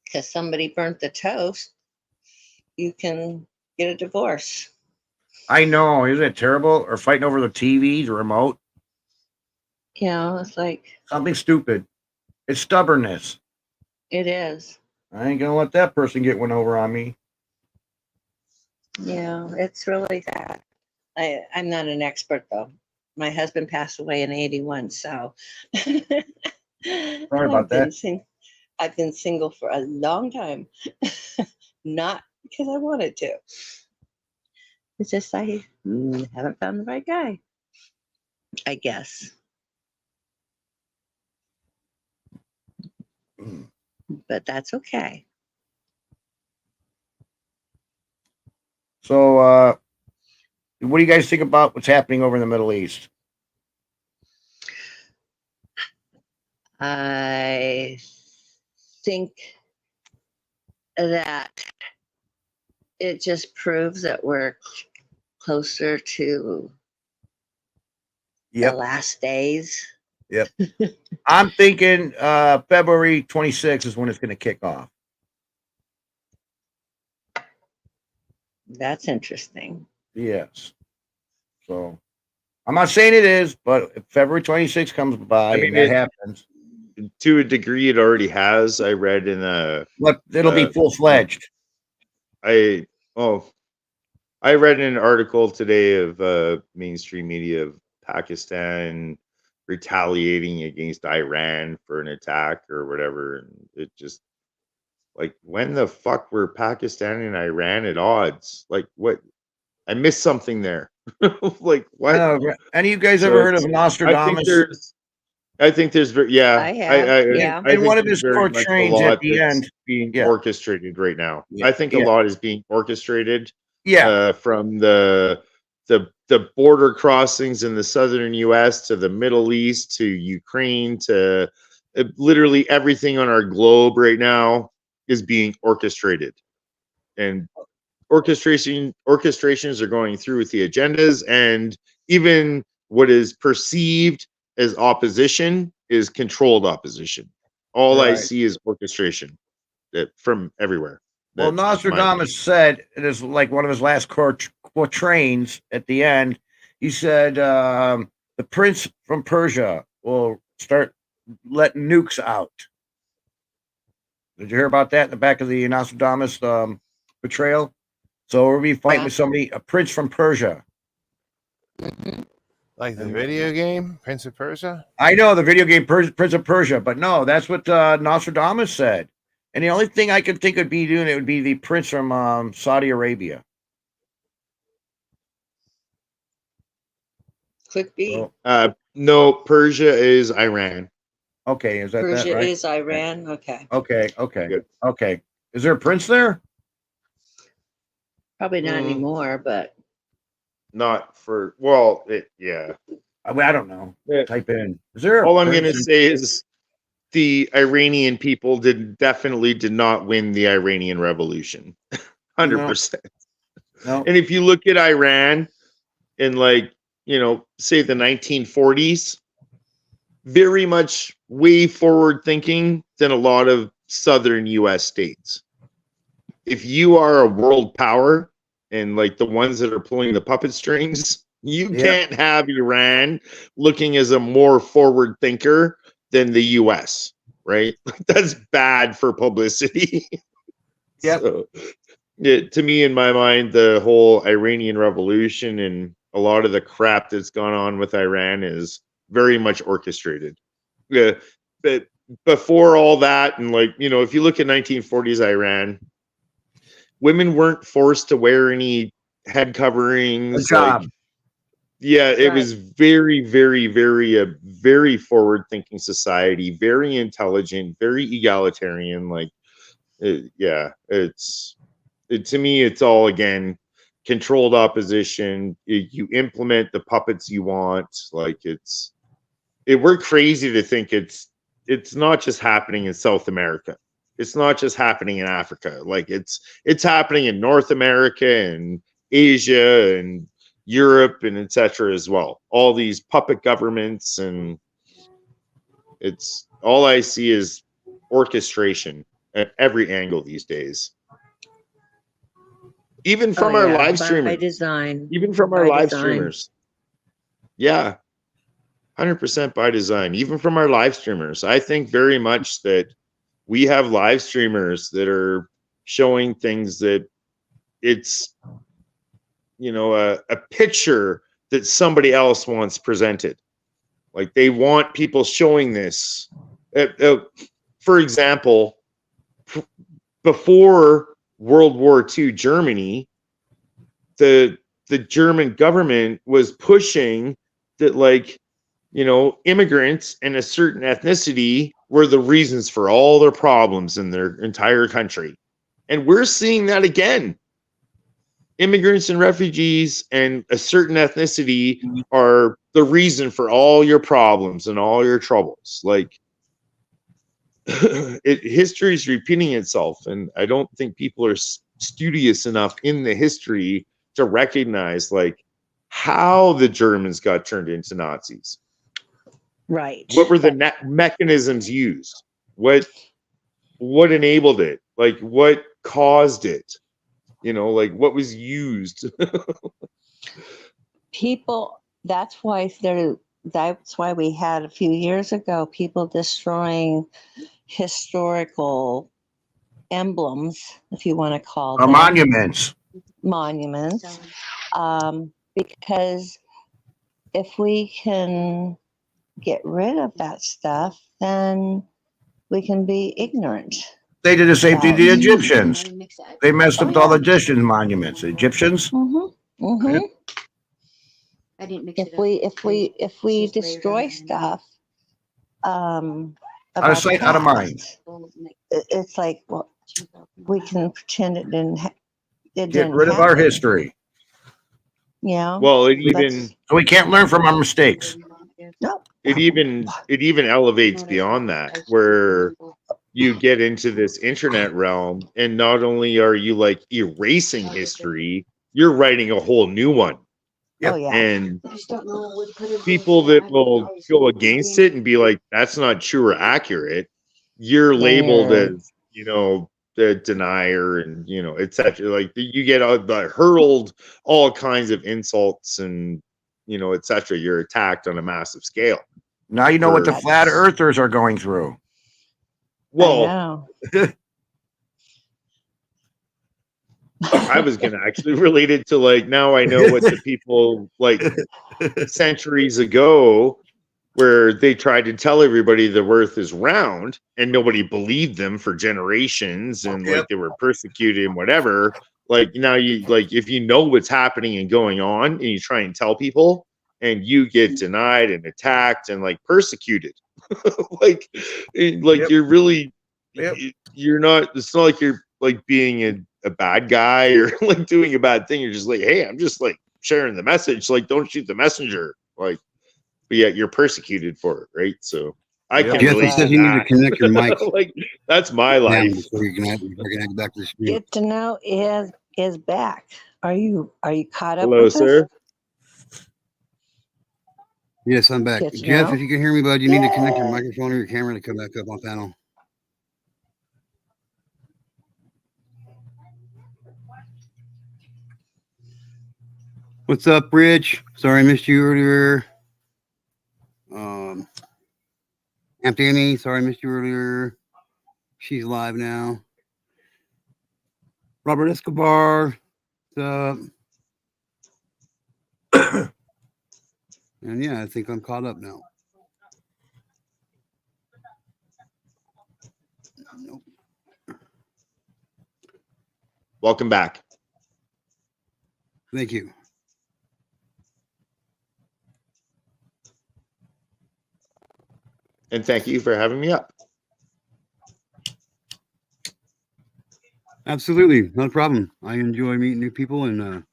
because somebody burnt the toast, you can get a divorce. I know. Isn't it terrible? Or fighting over the TV, the remote. It's like Something stupid. It's stubbornness. it is. I ain't gonna let that person get one over on me. Yeah, it's really sad. I'm not an expert though. My husband passed away in 81, so Sorry about that. I've been single for a long time. Not because I wanted to. It's just I haven't found the right guy, I guess. But that's okay. So, what do you guys think about what's happening over in the Middle East? I think that it just proves that we're closer to the last days. Yep. I'm thinking February 26th is when it's going to kick off. That's interesting. Yes. So I'm not saying it is, but if February 26th comes by and that happens, to a degree, it already has. I read in a. But it'll be full fledged. I read in an article today of mainstream media of Pakistan retaliating against Iran for an attack or whatever, and it just like, when the fuck were Pakistan and Iran at odds? Like, what? I missed something there. Like, what? Any of you guys ever heard of Nostradamus? I think there's yeah. I have. Yeah. I And think one of there's his very much a portrayings lot at the that's end being yeah. orchestrated right now. Yeah, I think a yeah. lot is being orchestrated. Yeah. From the border crossings in the southern U.S. to the Middle East to Ukraine to literally everything on our globe right now is being orchestrated, and orchestrations are going through with the agendas, and even what is perceived as opposition is controlled opposition. All I Right. see is orchestration from everywhere. Well, That's my Nostradamus said it is like one of his last quatrains at the end. He said, the prince from Persia will start letting nukes out. Did you hear about that in the back of the Nostradamus betrayal? So we'll be fighting with somebody, a prince from Persia. Like the video game, Prince of Persia? I know the video game Prince of Persia, but no, that's what Nostradamus said. And the only thing I could think would be doing it would be the prince from Saudi Arabia. Could be. No, Persia is Iran. Okay, is that Persia right? is Iran. Okay. Okay. Is there a prince there? Probably not anymore, but Not for yeah. I don't know. Type in. Is there? All I'm gonna say is the Iranian people definitely did not win the Iranian Revolution. 100%. No. And if you look at Iran in say the 1940s, very much way forward thinking than a lot of southern US states. If you are a world power and like the ones that are pulling the puppet strings, you can't have Iran looking as a more forward thinker than the US, right? That's bad for publicity. Yeah. So, to me, in my mind, the whole Iranian Revolution and a lot of the crap that's gone on with Iran is very much orchestrated. Yeah, but before all that, and like, you know, if you look at 1940s Iran, women weren't forced to wear any head coverings. Like, yeah, it was very, very, very a very forward thinking society, very intelligent, very egalitarian. Like, yeah, to me, it's all again controlled opposition. You implement the puppets you want. Like, we're crazy to think it's not just happening in South America. It's not just happening in Africa. Like, it's happening in North America and Asia and Europe and etc. as well. All these puppet governments, and it's all I see is orchestration at every angle these days. Even from our live by streamers. design. Even from our By live design. streamers. Yeah. 100% by design. Even from our live streamers. I think very much that we have live streamers that are showing things that it's, you know, a picture that somebody else wants presented. Like, they want people showing this. For example, before World War II Germany, the German government was pushing that, like, you know, immigrants and a certain ethnicity were the reasons for all their problems in their entire country. And we're seeing that again. Immigrants and refugees and a certain ethnicity are the reason for all your problems and all your troubles. Like, history is repeating itself, and I don't think people are studious enough in the history to recognize, like, how the Germans got turned into Nazis. Right. What were the mechanisms used? What enabled it? Like, what caused it? You know, like, what was used? People, that's why we had a few years ago people destroying historical emblems, if you want to call them monuments. Because if we can get rid of that stuff, then we can be ignorant. They did the same thing to the Egyptians. They messed up all the Egyptian monuments. The Egyptians. I didn't mix If we destroy stuff, out of sight, out of mind. It's like, well, we can pretend it didn't. Get rid of our history. Yeah. Well, so we can't learn from our mistakes. No. It even elevates beyond that, where you get into this internet realm, and not only are you like erasing history, you're writing a whole new one. Oh yeah. And people that will go against it and be like, that's not true or accurate, you're labeled as, you know, the denier, and, you know, etc. Like, you get hurled all kinds of insults, and, you know, etc. You're attacked on a massive scale. Now you know what the flat earthers are going through. Well, I was going to actually relate it to, like, now I know what the people, like, centuries ago, where they tried to tell everybody the earth is round and nobody believed them for generations, and like, they were persecuted and whatever. Like, now you, like, if you know what's happening and going on, and you try and tell people, and you get denied and attacked and like persecuted, like you're really, you're not, it's not like you're like being a bad guy or like doing a bad thing. You're just like, hey, I'm just like sharing the message. Like, don't shoot the messenger. Like, but yet you're persecuted for it, right? So I can relate to you need to that. connect your mic. Like, that's my life. Before you can add back to the screen. Get to know is back. Are you caught up Hello, with sir. us? Yes, I'm back. Get to Jeff, know? if you can hear me, bud, you need to connect your microphone or your camera to come back up on panel. What's up, Rich? Sorry I missed you earlier. Aunt Annie, sorry I missed you earlier. She's live now. Robert Escobar. What's up? And yeah, I think I'm caught up now. Nope. Welcome back. Thank you. And thank you for having me up. Absolutely, not a problem. I enjoy meeting new people, and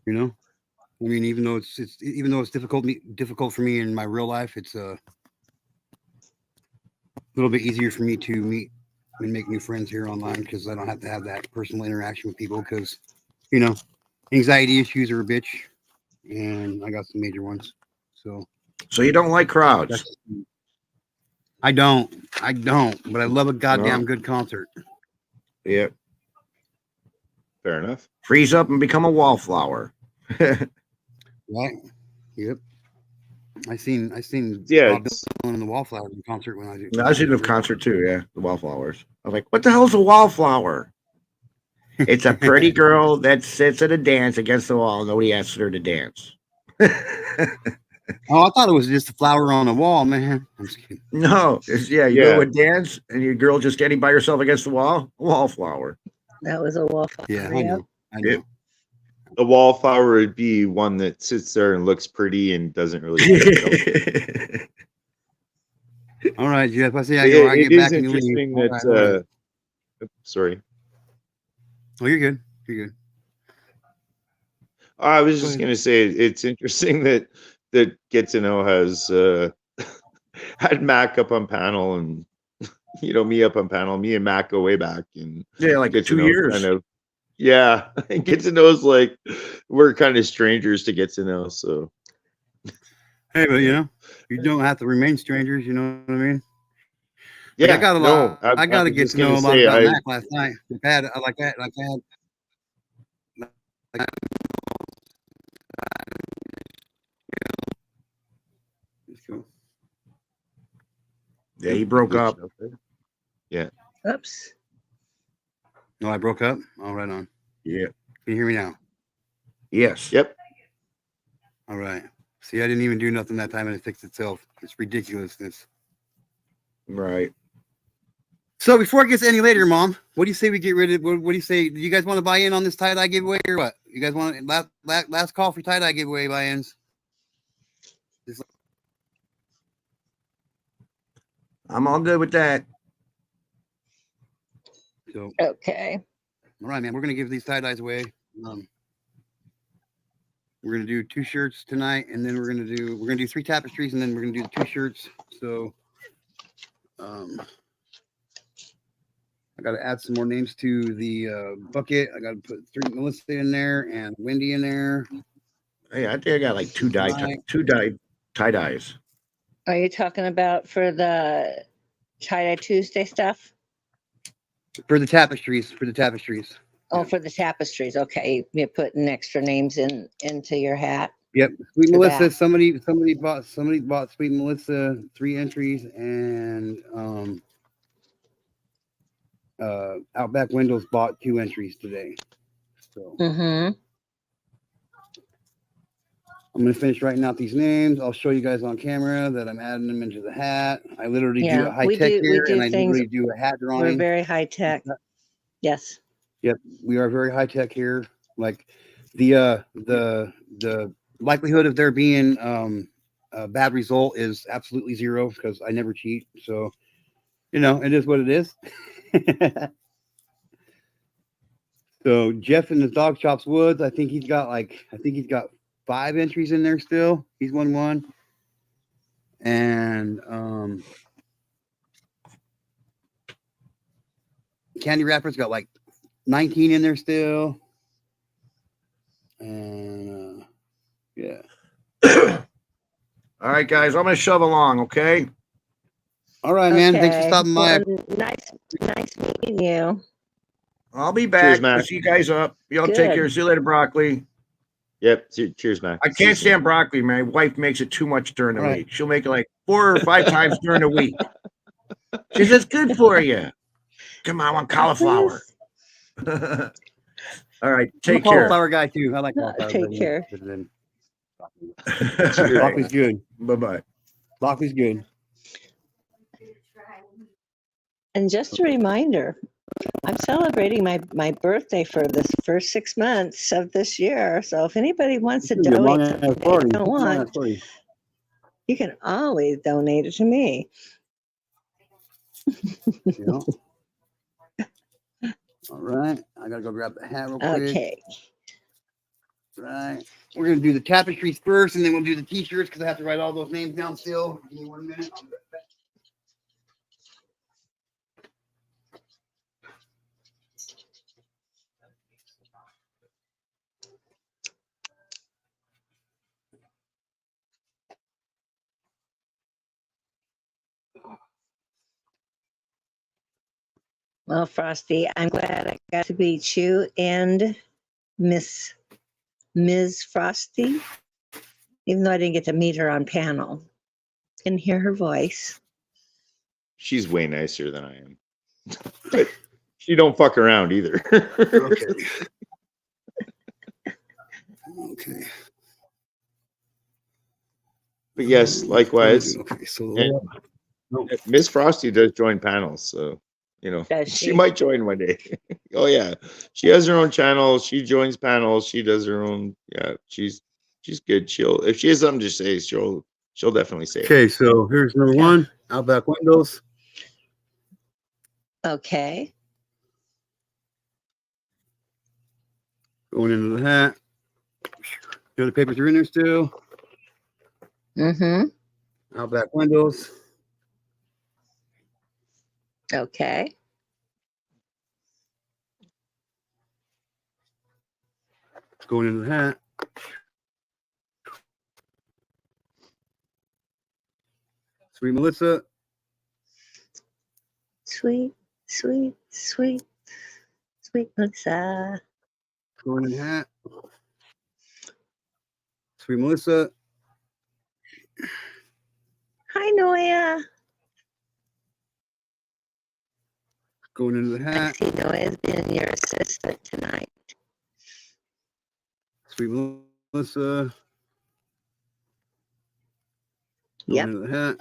you know, I mean, even though it's difficult for me in my real life, it's a little bit easier for me to meet and make new friends here online because I don't have to have that personal interaction with people because, you know, anxiety issues are a bitch, and I got some major ones. So you don't like crowds? that's, I don't, but I love a goddamn good concert. Yeah. Fair enough. Freeze up and become a wallflower. Right. Yep. I seen Yeah, Bob Dylan in the Wallflowers concert when I did. I seen the concert too. Yeah, the wallflowers. I was like, what the hell's a wallflower? It's a pretty girl that sits at a dance against the wall. Nobody asks her to dance. Oh, I thought it was just a flower on the wall, man. I'm just kidding. No, you go to a dance and your girl just standing by herself against the wall. Wallflower. That was a wallflower. Yeah, I know. A wallflower would be one that sits there and looks pretty and doesn't really. All right, Jeff. I see how It get is back and you leave. interesting All that. right. Sorry. Oh, you're good. You're good. I was just gonna say it's interesting that Get to Know has had Mac up on panel and me up on panel. Me and Mac go way back and like Get 2 to Know years. kind of. Yeah, and Get to Know is like we're kind of strangers to Get to Know. So hey, but you don't have to remain strangers. You know what I mean? Yeah, like I got a lot. I got to get to know a lot about Mac last night. I had like that. Like I had. Yeah, he broke up. Yeah. Oops. No, I broke up. All right, on. Yeah. Can you hear me now? Yes. Yep. All right. See, I didn't even do nothing that time and it fixed itself. It's ridiculousness. Right. So before it gets any later, Mom, what do you say we get rid of? What do you say? Do you guys want to buy in on this tie-dye giveaway or what? You guys want last call for tie-dye giveaway buy-ins? I'm all good with that. So okay. All right, man. We're gonna give these tie-dyes away. We're gonna do 2 shirts tonight, and then we're gonna do 3 tapestries, and then we're gonna do the 2 shirts. So I got to add some more names to the bucket. I got to put 3 Melissa in there and Wendy in there. Hey, I think I got like 2 tie-dyes. Are you talking about for the tie-dye Tuesday stuff? For the tapestries. Oh, for the tapestries. Okay, you're putting extra names into your hat. Yep, Sweet Your Melissa. back. Somebody bought Sweet Melissa 3 entries, and Outback Windows bought 2 entries today. So I'm gonna finish writing out these names. I'll show you guys on camera that I'm adding them into the hat. I literally do a high tech here, and I literally do a hat drawing. We're very high tech. Yes. Yep, we are very high tech here. Like the likelihood of there being a bad result is absolutely 0 because I never cheat. So it is what it is. So Jeff in the Dog Shops Woods, I think he's got 5 entries in there still. He's won 1. And Candy Wrapper's got like 19 in there still. And yeah. All right, guys, I'm gonna shove along, okay? All right, man. Thanks for stopping by. Nice meeting you. I'll be back. Cheers, Mac. I'll see you guys up. Y'all Good. take care. See you later, broccoli. Yep. Cheers, Mac. I can't stand broccoli. My wife makes it too much during the week. She'll make it like 4 or 5 times during the week. She says, good for you. Come on, I want cauliflower. All right, take I'm a care. cauliflower guy too. I like cauliflower. Take care. Broccoli's good. Bye-bye. Broccoli's good. And just a reminder, I'm celebrating my birthday for this first 6 months of this year. So if anybody wants to donate something they don't want, you can always donate it to me. Yeah. All right. I gotta go grab the hat real quick. Okay. Right. We're gonna do the tapestries first, and then we'll do the t-shirts because I have to write all those names down still. Give me 1 minute. I'll be right back. Well, Frosty, I'm glad I got to meet you and Ms. Frosty, even though I didn't get to meet her on panel and hear her voice. She's way nicer than I am. But she don't fuck around either. Okay. Okay. But yes, likewise. Okay. So And Miss Frosty does join panels, so you know Does she she? might join one day. Oh yeah, she has her own channel. She joins panels. She does her own. Yeah, she's good. She'll if she has something to say, she'll definitely say it. okay, so here's number one, Outback Windows. Okay. Going into the hat. The other papers are in there still. Mm-hmm. Outback Windows. Okay. Going into the hat. Sweet Melissa. Sweet Melissa. Going in the hat. Sweet Melissa. Hi, Noya. Going into the I hat. see Noya's been your assistant tonight. Sweet Melissa. Going Yep. into the hat.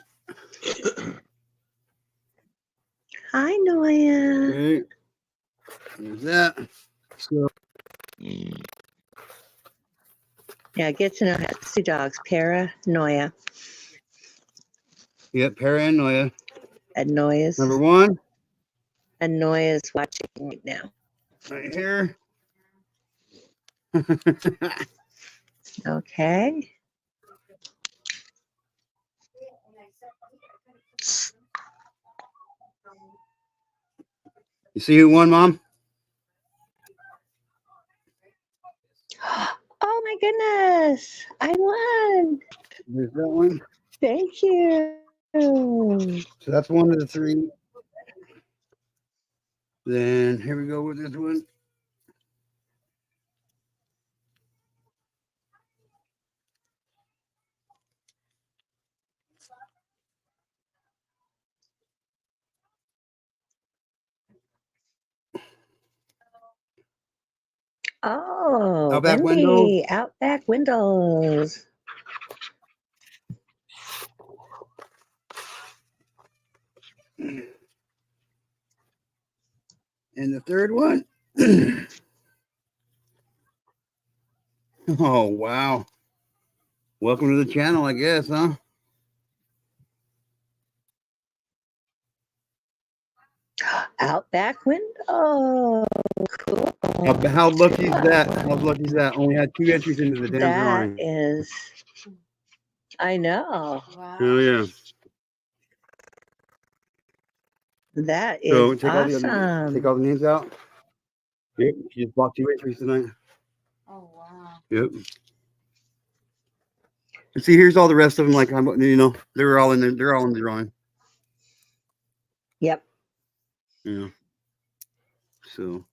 Hi, Noya. Okay. There's that. So Yeah, get to know how to see dogs. Paranoia. yep, Paranoia. And Noya's. Number one. And Noya's watching right now. Right here. Okay. You see who won, Mom? Oh my goodness. I won. There's that one. Thank you. So that's one of the three. Then here we go with this one. Oh, Outback Wendy, Windows. Outback Windows. And the third one. Oh, wow. Welcome to the channel, I guess, huh? Outback Window. Cool. How lucky is that? How lucky is that? Only had 2 entries into the damn That drawing. is, I know. Oh, yeah. That is So take awesome. take all the names out. Yep. She just bought 2 entries tonight. Oh wow. Yep. And see, here's all the rest of them. Like, you know, they're all in there. They're all in the drawing. Yep. Yeah. So,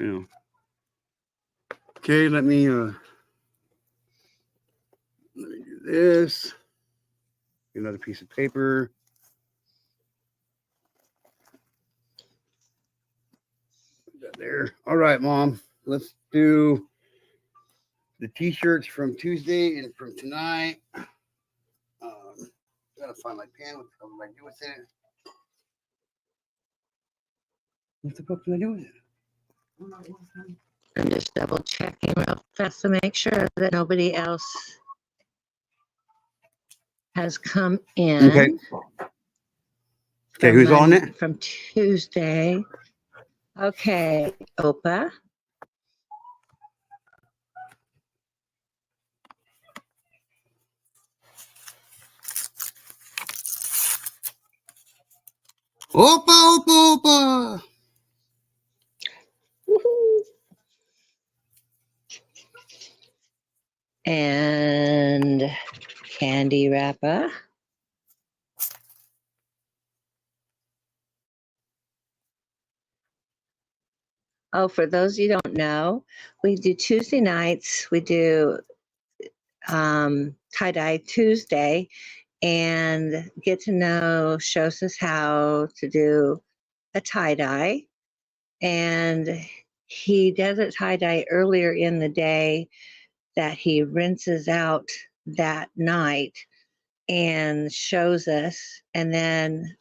you know. Okay, let me do this. Another piece of paper. Put that there. All right, Mom. Let's do the t-shirts from Tuesday and from tonight. Gotta find my pen. What am I do with it? What the fuck did I do with it? I'm just double checking real fast to make sure that nobody else has come in. Okay. Okay, who's on it? From Tuesday. Okay, Opa. Opa, opa, opa. Woohoo. And Candy Rapper. Oh, for those you don't know, we do Tuesday nights. We do tie-dye Tuesday, and Get to Know shows us how to do a tie-dye. And he does a tie-dye earlier in the day that he rinses out that night and shows us. And then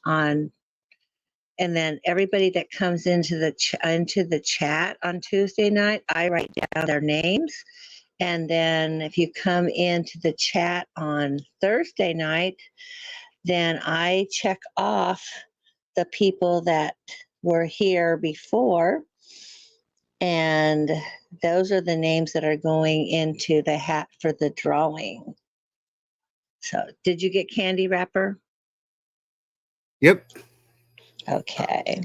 everybody that comes into the chat on Tuesday night, I write down their names. And then if you come into the chat on Thursday night, then I check off the people that were here before. And those are the names that are going into the hat for the drawing. So did you get Candy Wrapper? Yep. Okay.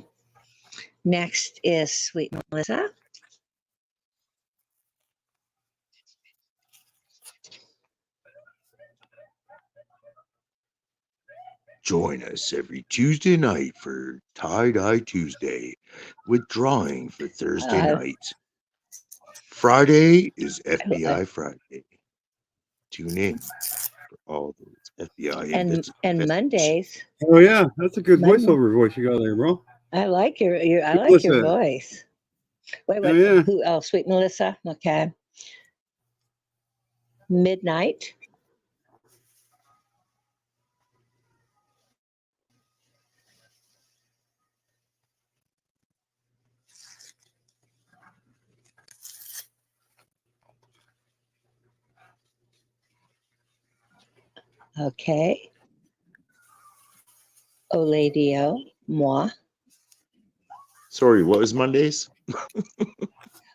Next is Sweet Melissa. Join us every Tuesday night for Tie-Dye Tuesday with drawing for Thursday night. Friday is FBI Friday. Tune in for all those FBI and Mondays. Oh yeah, that's a good voiceover voice you got there, bro. I like your voice. Wait, Oh, yeah. who else? Sweet Melissa. Okay. Midnight. Okay. Oladio, moi. Sorry, what was Mondays?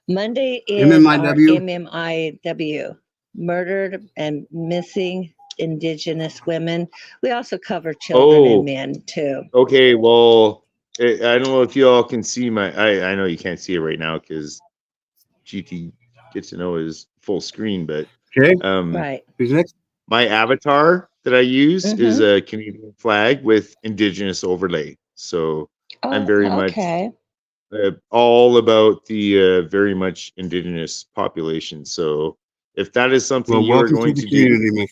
Monday is our MMIW. MMIW, Murdered and Missing Indigenous Women. We also cover children and men too. Okay, well, I don't know if you all can see I know you can't see it right now because GT Get to Know is full screen, but Okay. Right. Who's next? my avatar that I use is a Canadian flag with Indigenous overlay. So I'm very much all about the very much Indigenous population. So if that is something you are going to do,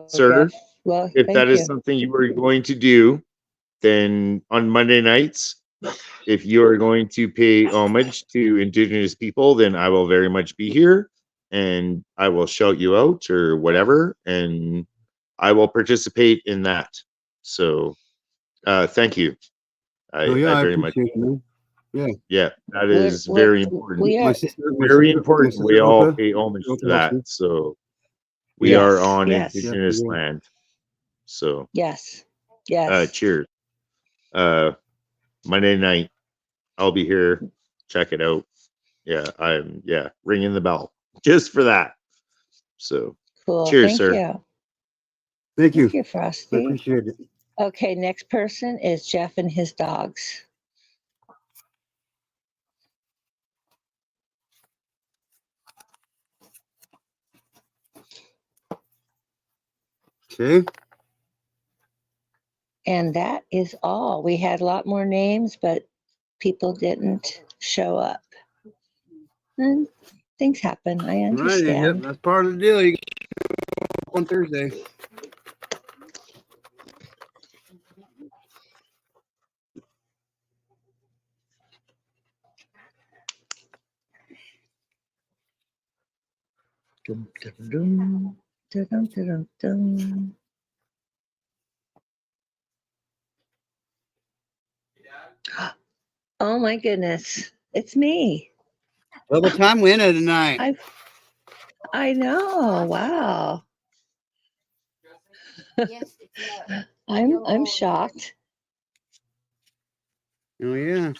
sir, well, if that thank is you. something you are going to do, then on Monday nights, if you are going to pay homage to Indigenous people, then I will very much be here and I will shout you out or whatever, and I will participate in that. So thank you. I very much appreciate it, man. Yeah. Yeah, that is very important. My sister, Very important. We all Opa. pay homage to Opa that. also. So we are on Yes. Indigenous land. So Yes. Yes. cheers. Monday night, I'll be here. Check it out. Yeah, I'm ringing the bell just for that. So Cool. cheers, Thank sir. you. Thank you. Thank you, Frosty. I appreciate it. Okay, next person is Jeff and his dogs. Okay. And that is all. We had a lot more names, but people didn't show up. And things happen. I Right. understand. Yep, that's part of the deal. You on Thursday. Dum, dum, dum, dum, dum, dum. Oh my goodness. It's me. Double time winner tonight. I know. Wow. Yes, it's I'm shocked. Oh yeah.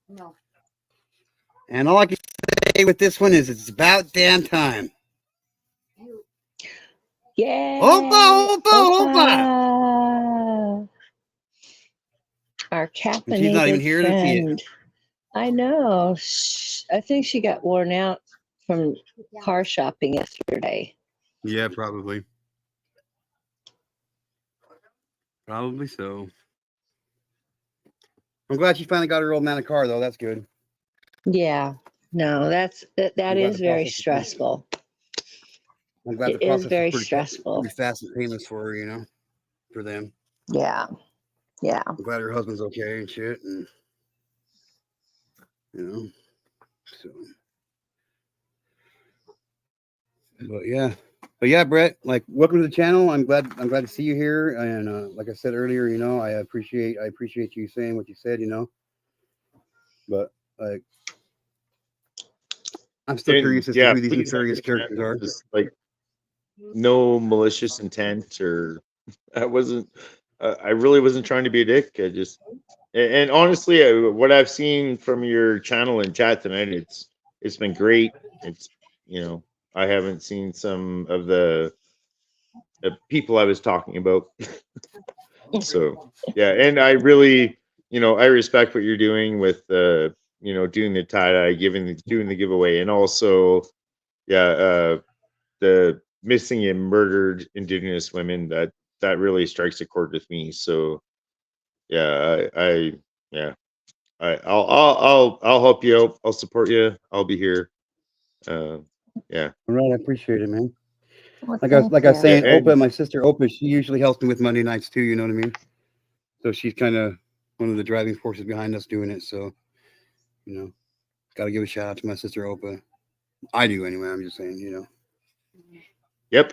No. And all I can say with this one is it's about damn time. Yay! Opa, opa, opa! Our And she's not even caffeinated here to see it. friend. I know. I think she got worn out from car shopping yesterday. Yeah, probably. Probably so. I'm glad she finally got her old man a car, though. That's good. Yeah. No, that I'm glad is the very process is stressful. I'm glad the It is process very was stressful. pretty fast and painless for her, you know, for them. Yeah. Yeah. I'm glad her husband's okay and shit, and you know, so. But yeah, Brett. Like, welcome to the channel. I'm glad to see you here. And like I said earlier, you know, I appreciate you saying what you said, you know. But like, I'm still curious as to who these please nefarious characters are. just, like, no malicious intent, or I wasn't. I really wasn't trying to be a dick. I just, and honestly, what I've seen from your channel and chat tonight, it's been great. It's, you know, I haven't seen some of the people I was talking about. So yeah, and I really, you know, I respect what you're doing with you know, doing the tie-dye, doing the giveaway, and also, yeah, the missing and murdered Indigenous women, that really strikes a chord with me. So yeah, yeah, I'll help you out. I'll support you. I'll be here. Yeah. All right, I appreciate it, man. Well, Like I was Yeah, saying, Opa, my sister Opa, she usually helps me with Monday nights too. You know what I mean? So she's kind of one of the driving forces behind us doing it. So, you know, got to give a shout out to my sister Opa. I do anyway. I'm just saying, you know. Yep.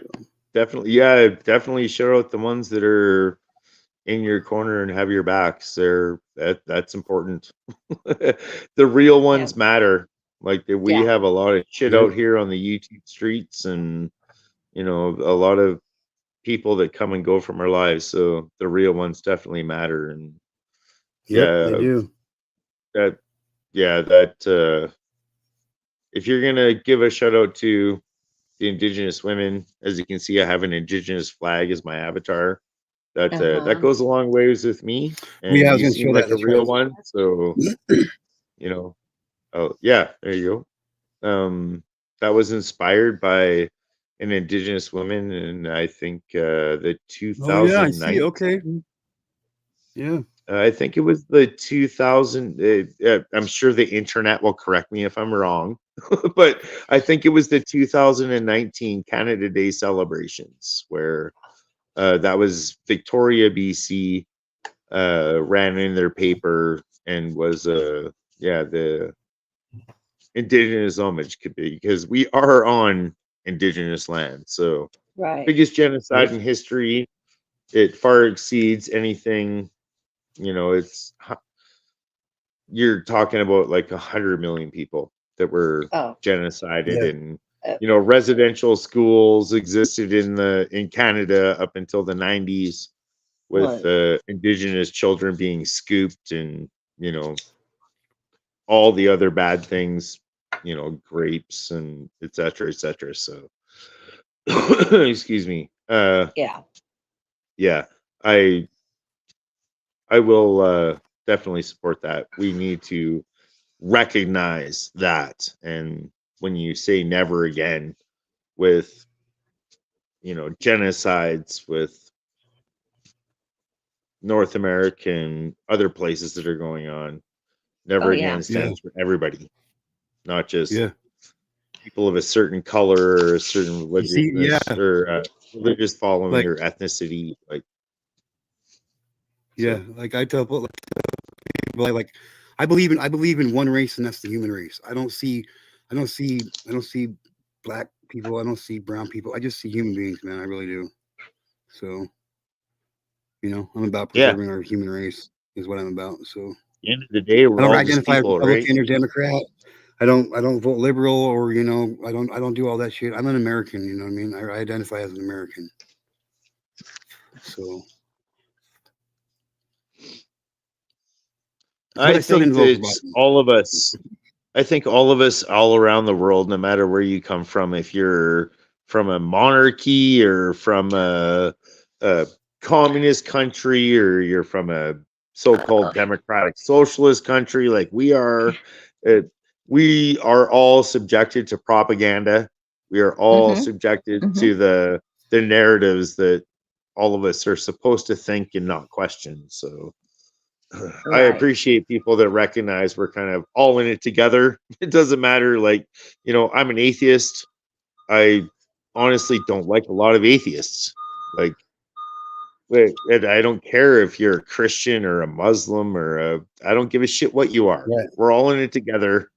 Definitely. Yeah, definitely shout out the ones that are in your corner and have your backs. That's important. The real ones matter. Like, we have a lot of shit out here on the YouTube streets, and you know, a lot of people that come and go from our lives. So the real ones definitely matter. And Yep, they do. That if you're gonna give a shout out to the Indigenous women, as you can see, I have an Indigenous flag as my avatar. That goes a long ways with me, Yeah, I and was you going to seem show that. like a That's real right. one. So you know, oh yeah, there you go. That was inspired by an Indigenous woman, and I think the Oh yeah, I see. 2019. Okay. Yeah. I think it was the 2000. I'm sure the internet will correct me if I'm wrong, but I think it was the 2019 Canada Day celebrations where that was Victoria, BC, ran in their paper and was the Indigenous homage could be, because we are on Indigenous land. So Right. biggest genocide in history. It far exceeds anything. You know, you're talking about like 100 million people that were genocided, and you know, residential schools existed in Canada up until the 90s, with Indigenous children being scooped, and you know, all the other bad things, you know, grapes and et cetera, et cetera. So excuse me. Yeah, I will definitely support that. We need to recognize that. And when you say never again with, you know, genocides with North America and other places that are going on, never again stands for everybody, not just people of a certain color or a certain religiousness or religious following, Like, or ethnicity. Like, yeah, like I tell people, like I believe in one race, and that's the human race. I don't see black people. I don't see brown people. I just see human beings, man. I really do. So, you know, I'm about preserving our human race is what I'm about. So the end of the day, I we're don't all just identify as people, right? Republican or Democrat. I don't vote liberal, or I don't do all that shit. I'm an American. You know what I mean? I identify as an American. So, but I I still think didn't vote for that Biden. all of us, I think all of us all around the world, no matter where you come from, if you're from a monarchy or from a communist country or you're from a so-called democratic socialist country, like uh, we are all subjected to propaganda. We are all Mm-hmm. subjected Mm-hmm. to the narratives that all of us are supposed to think and not question. So I Right. appreciate people that recognize we're kind of all in it together. It doesn't matter. Like, I'm an atheist. I honestly don't like a lot of atheists. Like, and I don't care if you're a Christian or a Muslim I don't give a shit what you are. Right. We're all in it together.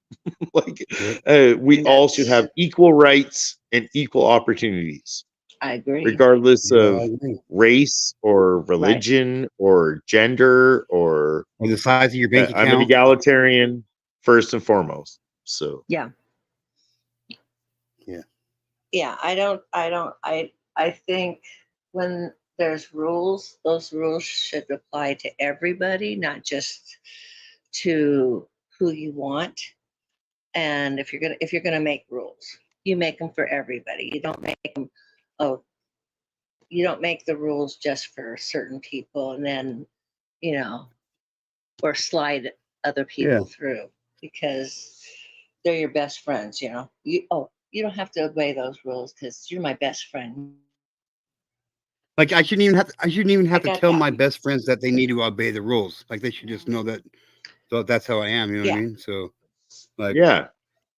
Like, Yep. we all should have equal rights and equal opportunities, I agree. regardless Yeah, I of agree. race or Right. religion or gender or Or the size of your bank I'm an account. egalitarian first and foremost. So Yeah. Yeah. Yeah. I think when there's rules, those rules should apply to everybody, not just to who you want. And if you're gonna make rules, you make them for everybody. You don't make them, oh, you don't make the rules just for certain people and then, you know, or slide other Yeah. people through because they're your best friends, you don't have to obey those rules because you're my best friend. Like I shouldn't even have I to got tell that. my best friends that they need to obey the rules. Like they should just know that. So that's how I am. You know what I Yeah. mean? So like yeah,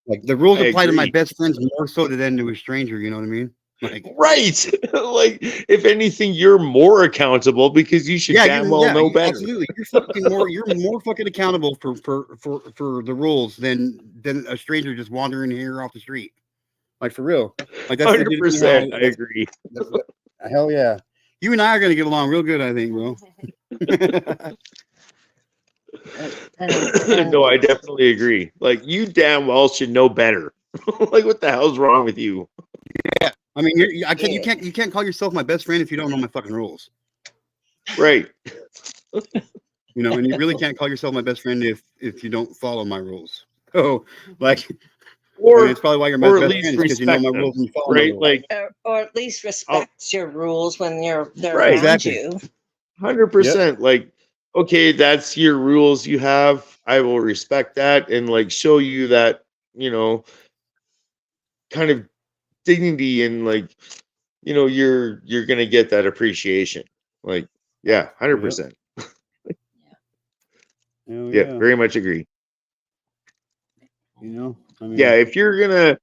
the rules I apply to my agree. best friends more so than to a stranger. You know what I mean? Like Right. Like, if anything, you're more accountable because you should damn well know better. absolutely. You're more fucking accountable for the rules than a stranger just wandering here off the street. Like for real. Like that's legitimately how 100%. I agree. that's what, hell yeah. You and I are gonna get along real good, I think, bro. And No, I definitely agree. Like, you damn well should know better. Like, what the hell's wrong with you? I mean, you can't call yourself my best friend if you don't know my fucking rules. Right. And you really can't call yourself my best friend if you don't follow my rules. So, like, it's probably why you're my Or at best least friend, because you know respect my them. rules and you follow my Right. rules. Like, or at least respect your rules when they're Right. around Exactly. you. 100%. Like, okay, that's your rules you have. I will respect that and like show you that, kind of dignity and like, you're gonna get that appreciation. Like, yeah, 100%. Hell Yeah, yeah. very much agree. I mean, Yeah, if you're gonna,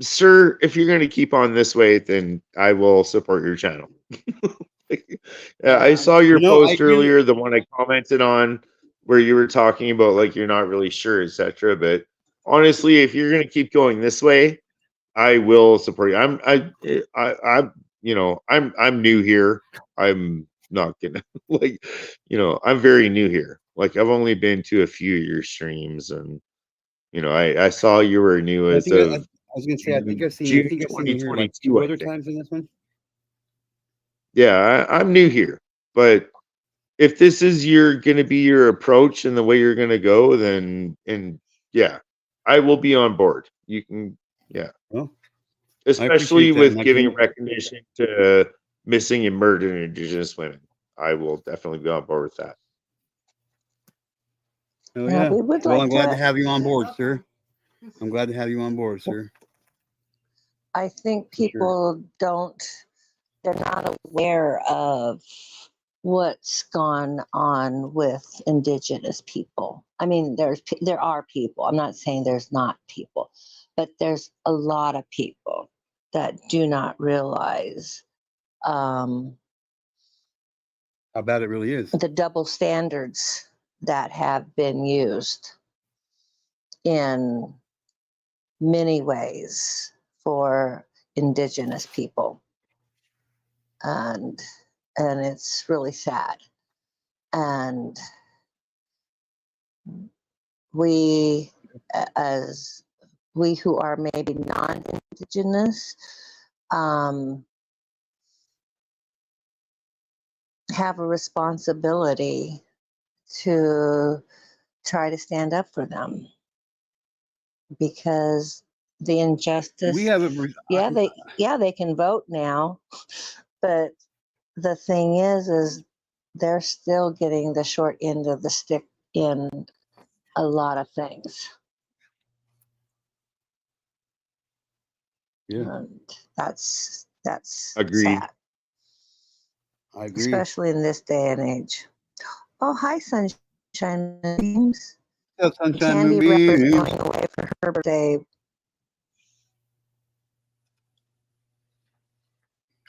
sir, if you're gonna keep on this way, then I will support your channel. Yeah, I saw your I post do. earlier, the one I commented on, where you were talking about like you're not really sure, etc. But honestly, if you're gonna keep going this way, I will support you. I'm new here. I'm not gonna like, I'm very new here. Like, I've only been to a few of your streams, and I saw you were new I as think I of was gonna say I think I've seen June you here like 2022. 2 I other think. times in this one. Yeah, I'm new here, but if this is going to be your approach and the way you're going to go, then yeah, I will be on board. You can, yeah, Well, I especially appreciate that, and with I giving can. recognition to missing and murdered Indigenous women. I will definitely be on board with that. Oh yeah. We would Well, like I'm glad to. to have you on board, sir. I'm glad to have you on board, sir. I think For sure. people they're not aware of what's gone on with indigenous people. I mean, there are people. I'm not saying there's not people, but there's a lot of people that do not realize How bad it really is. the double standards that have been used in many ways for indigenous people. And it's really sad. And we, as we who are maybe non-Indigenous, have a responsibility to try to stand up for them, because the injustice. We have a they can vote now, but the thing is they're still getting the short end of the stick in a lot of things. Yeah. And that's Agreed. sad, I agree. especially in this day and age. Oh, hi, Sunshine Beams. What's up, Sunshine Candy Wrapper's Moonbeams? going away for her birthday.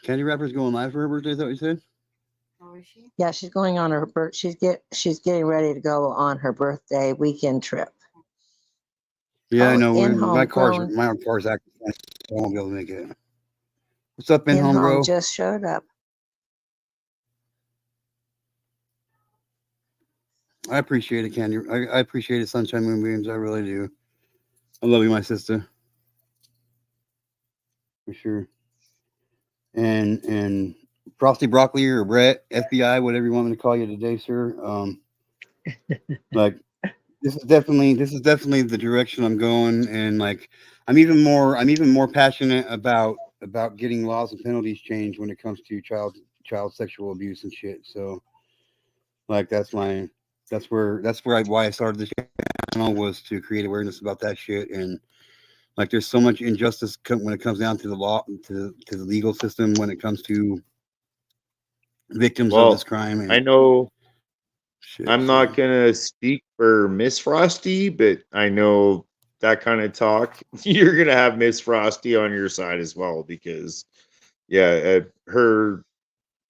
Candy Wrapper's going live for her birthday, is that what you said? How is she? Yeah, she's going on her she's getting ready to go on her birthday weekend trip. Yeah, I Oh, know. in-home My car's grown. acting funny, so I won't be able to make it. What's up, in-home, In-home bro? just showed up. I appreciate it, Candy. I appreciate it, Sunshine Moonbeams. I really do. I love you, my sister. For sure. And Frosty Broccoli or Brett, FBI, whatever you want me to call you today, sir. Like this is definitely the direction I'm going, and like I'm even more passionate about getting laws and penalties changed when it comes to child sexual abuse and shit. So like why I started this channel, was to create awareness about that shit. And like there's so much injustice when it comes down to the law, to the legal system, when it comes to victims of this crime. And I know shit, I'm not gonna speak for Miss Frosty, but I know that kind of talk, you're gonna have Miss Frosty on your side as well, because her,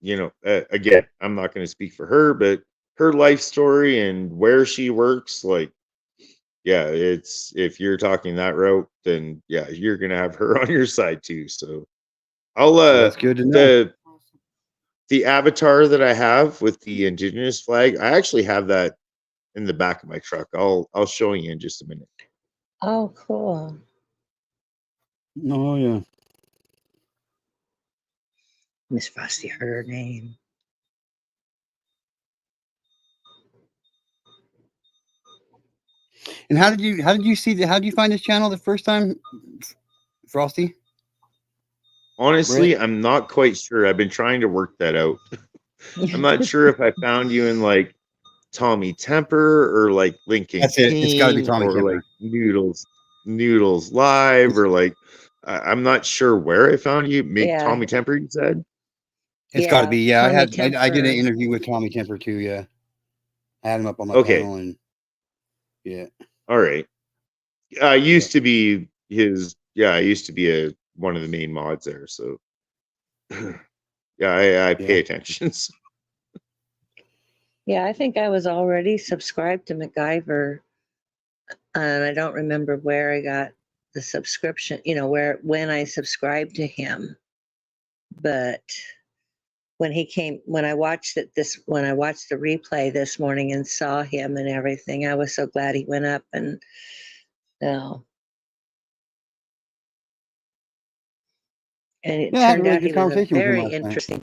again, I'm not gonna speak for her, but her life story and where she works, like, it's, if you're talking that route, then you're gonna have her on your side too. So I'll that's good to know. the avatar that I have with the Indigenous flag, I actually have that in the back of my truck. I'll show you in just a minute. Oh, cool. Oh yeah. Miss Frosty heard her name. And how did you find this channel the first time, Frosty? Honestly, Brett? I'm not quite sure. I've been trying to work that out. I'm not sure if I found you in like Tommy Temper or like Lincoln That's it. It's got to be King Tommy or Temper. like Noodles Live or like I'm not sure where I found you. Tommy Temper, you said? It's got to be. Yeah, I did an Temper. interview with Tommy Temper too. Yeah, I had him up on my Okay. panel, and yeah. All right. I used to be his. Yeah, I used to be one of the main mods there. So I pay attention. Yeah, I think I was already subscribed to MacGyver, and I don't remember where I got the subscription. When I subscribed to him, but when I watched the replay this morning and saw him and everything, I was so glad he went up. And and it turned out he was a very interesting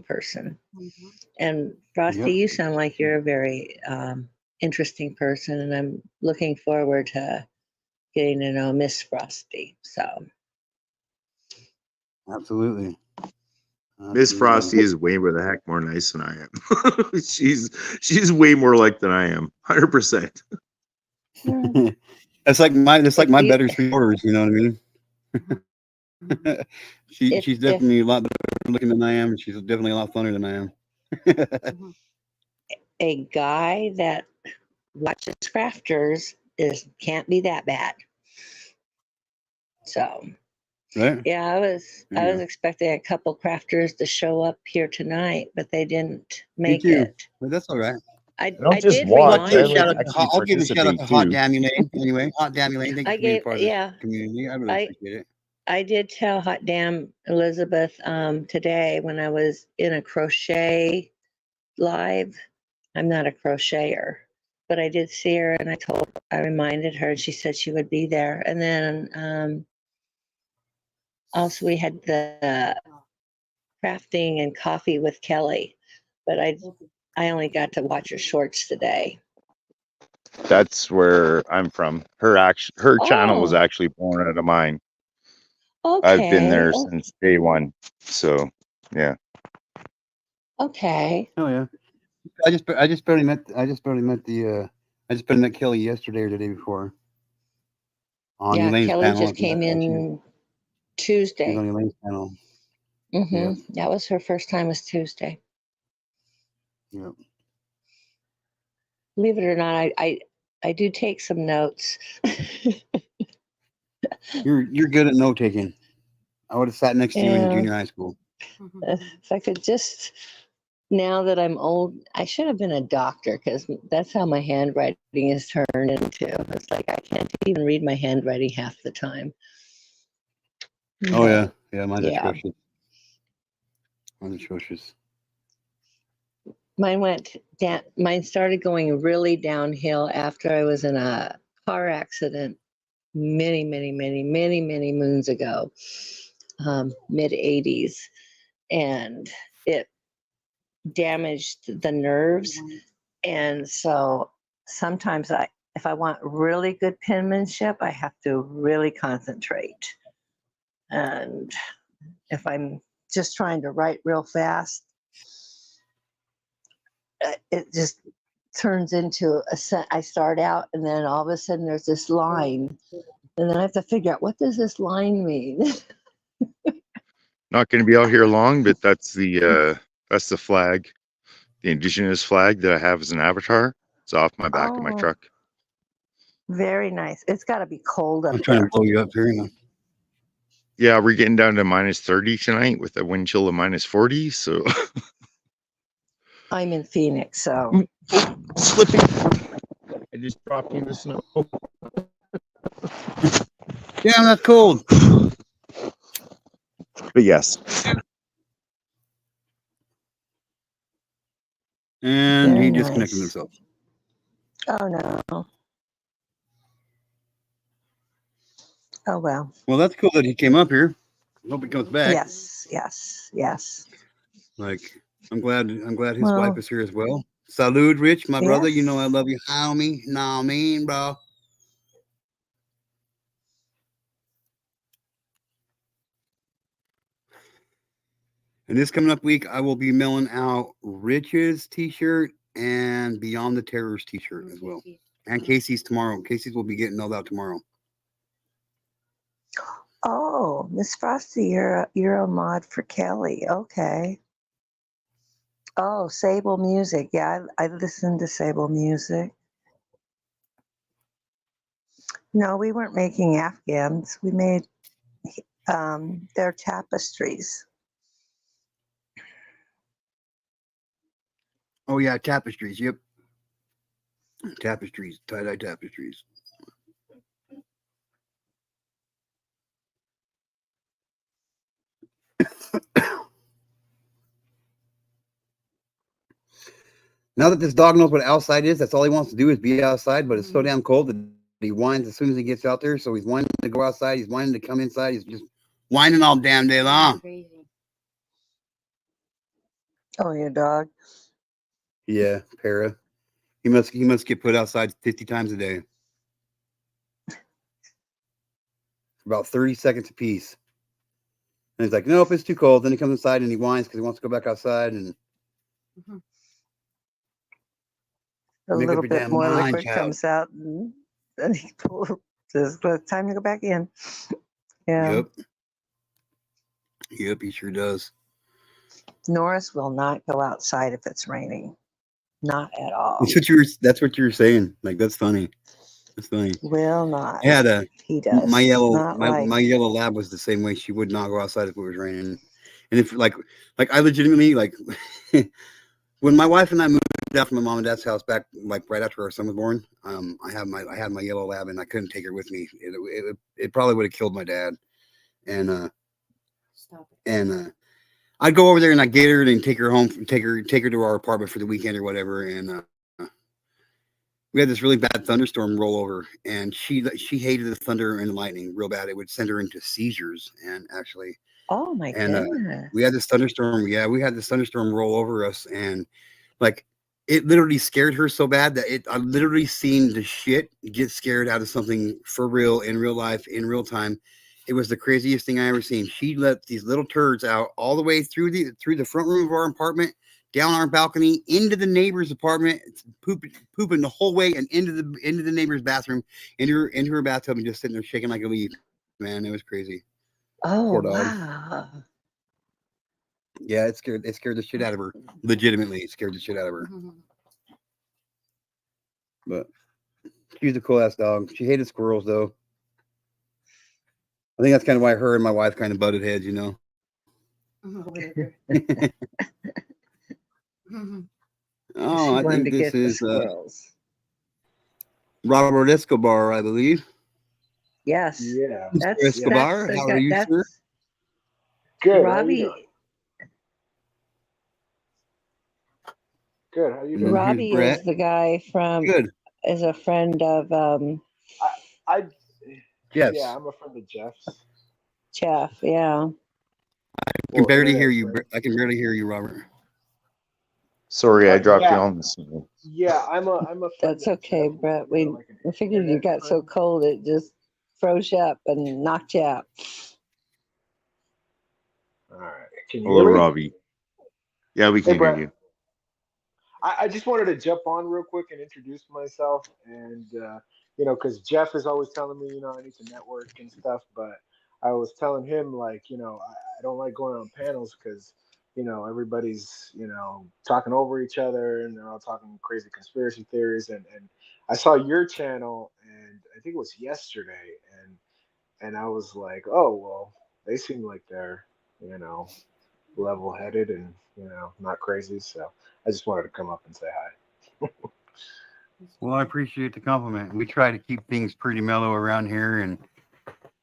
person. Mm-hmm. And Frosty, you sound like you're a very interesting person, and I'm looking forward to getting to know Miss Frosty. So Absolutely. Miss Frosty is way more the heck more nice than I am. she's way more like than I am, 100%. That's like my better three quarters. You know what I mean? She's definitely a lot better looking than I am, and she's definitely a lot funner than I am. A guy that watches crafters can't be that bad. So right? Yeah, I was expecting a couple crafters to show up here tonight, but they didn't make it. But that's all right. I did I'll give remind a shout out to Hot Dammy Lane. Anyway, Hot Dammy Lane, thank you for being part of this community. I really appreciate it. I did tell Hot Damn Elizabeth today when I was in a crochet live. I'm not a crocheter, but I did see her, and I reminded her, and she said she would be there. And then also we had the crafting and coffee with Kelly, but I only got to watch her shorts today. That's where I'm from. Her channel was Oh, actually born out of mine. I've been okay. there since day one. So yeah. Okay. Oh yeah. I just barely met Kelly yesterday or the day before on Yeah, Elaine's Kelly panel. just came in She was Tuesday. on Elaine's panel. Mm-hmm. That was her first time was Tuesday. Yep. Believe it or not, I do take some notes. You're good at note taking. I would have sat next to you in Yeah. junior high school. If I could just, now that I'm old, I should have been a doctor because that's how my handwriting is turned into. It's like I can't even read my handwriting half the time. Oh yeah, yeah. Mine's Yeah. atrocious. Mine's atrocious. Mine went down. Mine started going really downhill after I was in a car accident many moons ago, mid 80s, and it damaged the nerves. And so sometimes if I want really good penmanship, I have to really concentrate. And if I'm just trying to write real fast, it just turns into I start out and then all of a sudden there's this line, and then I have to figure out what does this line mean. Not going to be out here long, but that's the flag, the indigenous flag that I have as an avatar. It's off my back of my Oh, truck. very nice. It's got to be cold up I'm trying there. to blow you up here. Yeah, we're getting down to minus 30 tonight with a wind chill of minus 40. So I'm in Phoenix, so slipping. I just dropped in the snow. Damn, that's cold. But yes. And very he disconnected nice. himself. Oh no. Oh well. Well, that's cool that he came up here. Hope he comes back. Yes. Like, I'm glad his Well, wife is here as well. Salud, Rich, my brother. You know I yes. love you, homie. Nah, I mean, bro. And this coming up week, I will be mailing out Rich's t-shirt and Beyond the Terrors t-shirt as well. And Casey's tomorrow. Casey's will be getting mailed out tomorrow. Oh, Miss Frosty, you're a mod for Kelly. Okay. Oh, Sable Music. Yeah, I listen to Sable Music. No, we weren't making Afghans. We made their tapestries. Oh yeah, tapestries. Yep. Tapestries, tie-dye tapestries. Now that this dog knows what outside is, that's all he wants to do is be outside, but it's so damn cold that he whines as soon as he gets out there. So he's whining to go outside. He's whining to come inside. He's just whining all damn day long. Crazy. Oh, your dog. Yeah, Para. He must get put outside 50 times a day. For about 30 seconds apiece. And he's like, nope, it's too cold. Then he comes inside and he whines because he wants to go back outside and A make up little your bit damn more mind, liquid child. comes out, and then he says, well, it's time to go back in. Yeah. Yep, he sure does. Norris will not go outside if it's raining. Not at all. That's what you were saying. Like, that's funny. That's funny. Will not. I had He does. my yellow Not yellow lab was the same way. She would not go outside if it was raining. And if like I legitimately like when my wife and I moved out from my mom and dad's house back like right after our son was born, I had my yellow lab and I couldn't take her with me. It probably would have killed my dad. And I'd go over there and I'd get her and take her home, take her to our apartment for the weekend or whatever. And we had this really bad thunderstorm roll over, and she hated the thunder and lightning real bad. It would send her into seizures, and actually, Oh my and goodness. we had this thunderstorm. Yeah, we had this thunderstorm roll over us, and like it literally scared her so bad that I literally seen the shit get scared out of something for real in real life in real time. It was the craziest thing I ever seen. She let these little turds out all the way through the front room of our apartment, down our balcony, into the neighbor's apartment, pooping the whole way, and into the neighbor's bathroom, into her bathtub, and just sitting there shaking like a leaf. Man, it was crazy. Oh Poor dog. wow. Yeah, it scared the shit out of her. Legitimately, it scared the shit out of her. But she was a cool ass dog. She hated squirrels though. I think that's kind of why her and my wife kind of butted heads, you know. Oh, She I wanted think to this get the is squirrels. Robert Escobar, I believe. Yes. Yeah. That's Escobar, that's how are you, sir? Good. Robbie. How you doing? Good. How you And doing? then here's Robbie Brett. is the guy from Good. is a friend of I Jeff's. yeah, I'm a friend of Jeff's. Jeff. Yeah. I can Well, barely hear internet you. friend. I can barely hear you, Robert. Sorry, I dropped you Yeah, on the screen. yeah. I'm a friend That's of okay, Jeff. Brett. You know, We like an we figured you internet got so friend. cold it just froze you up and knocked you out. All right. Can you Hello, hear me? Robbie. Yeah, we Hey, can hear Brett. you. I just wanted to jump on real quick and introduce myself, and because Jeff is always telling me, I need to network and stuff, but I was telling him like, I don't like going on panels because, everybody's, talking over each other and they're all talking crazy conspiracy theories, and I saw your channel, and I think it was yesterday, and I was like, oh well, they seem like they're, you know, level-headed and not crazy, so I just wanted to come up and say hi. Well, I appreciate the compliment. We try to keep things pretty mellow around here and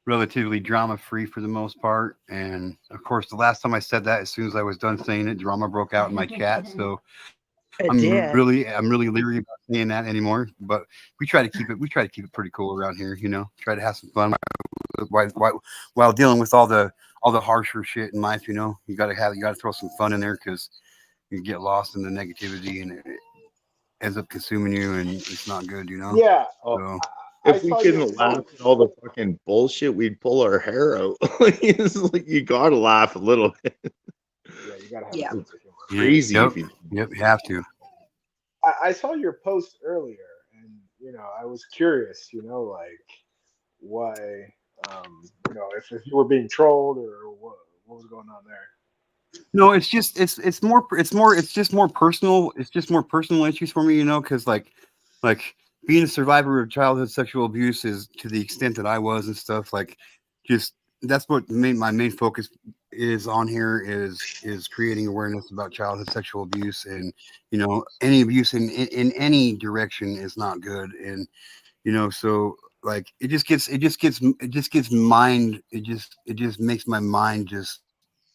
relatively drama free for the most part. And of course, the last time I said that, as soon as I was done saying it, drama broke out in my chat. So It I'm did. really leery about saying that anymore. But we try to keep it pretty cool around here. Try to have some fun while dealing with all the harsher shit in life. You gotta throw some fun in there because you get lost in the negativity and it ends up consuming you, and it's not good. Yeah, Oh, So I if we saw your couldn't laugh post. at all the fucking bullshit, we'd pull our hair out. It's like you gotta laugh a little bit. Yeah, you gotta have a Yeah. sense of humor. Crazy if you. yep, you have to. I saw your post earlier, and I was curious, like why, if you were being trolled or what was going on there. No, it's just it's just more personal. It's just more personal issues for me, because like being a survivor of childhood sexual abuse is to the extent that I was and stuff. Like, just that's what my main focus is on here is creating awareness about childhood sexual abuse, and any abuse in any direction is not good, and so like it just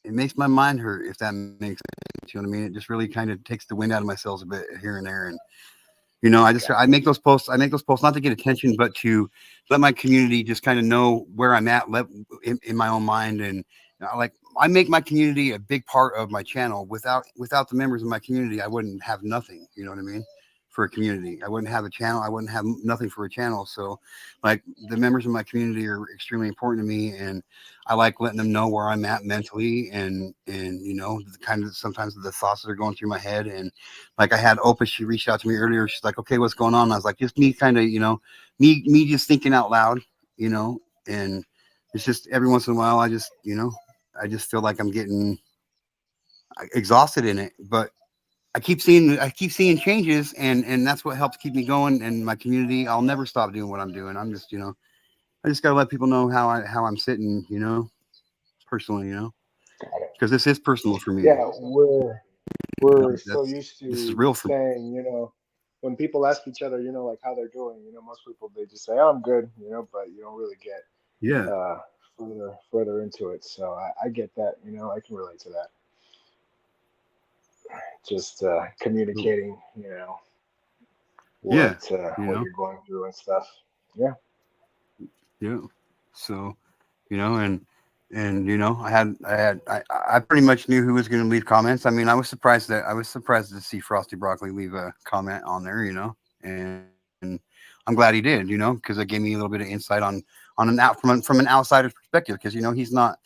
makes my mind hurt, if that makes sense. You know what I mean? It just really kind of takes the wind out of my sails a bit here and there. And I make those posts not to get attention, but to let my community just kind of know where I'm at in my own mind. And like I make my community a big part of my channel. Without the members of my community, I wouldn't have nothing. You know what I mean? For a community, I wouldn't have a channel. I wouldn't have nothing for a channel. So like the members of my community are extremely important to me, and I like letting them know where I'm at mentally, and the kind of sometimes the thoughts that are going through my head. And like I had Opus, she reached out to me earlier. She's like, okay, what's going on? And I was like, just me kind of, me just thinking out loud, and it's just every once in a while, I just feel like I'm getting exhausted in it, but I keep seeing changes, and that's what helps keep me going. And my community, I'll never stop doing what I'm doing. I'm just, I just gotta let people know how I'm sitting, personally, because this is personal for me. Yeah, we're so used This is to real for me. saying, when people ask each other, like how they're doing, most people they just say, "Oh, I'm good," but you don't really get Yeah. further into it. So I get that, I can relate to that. Just communicating, Yeah, what you're going through and stuff. Yeah. yeah. So, I pretty much knew who was going to leave comments. I mean, I was surprised to see Frosty Broccoli leave a comment on there, and I'm glad he did, because it gave me a little bit of insight on an out from an outsider's perspective, because he's not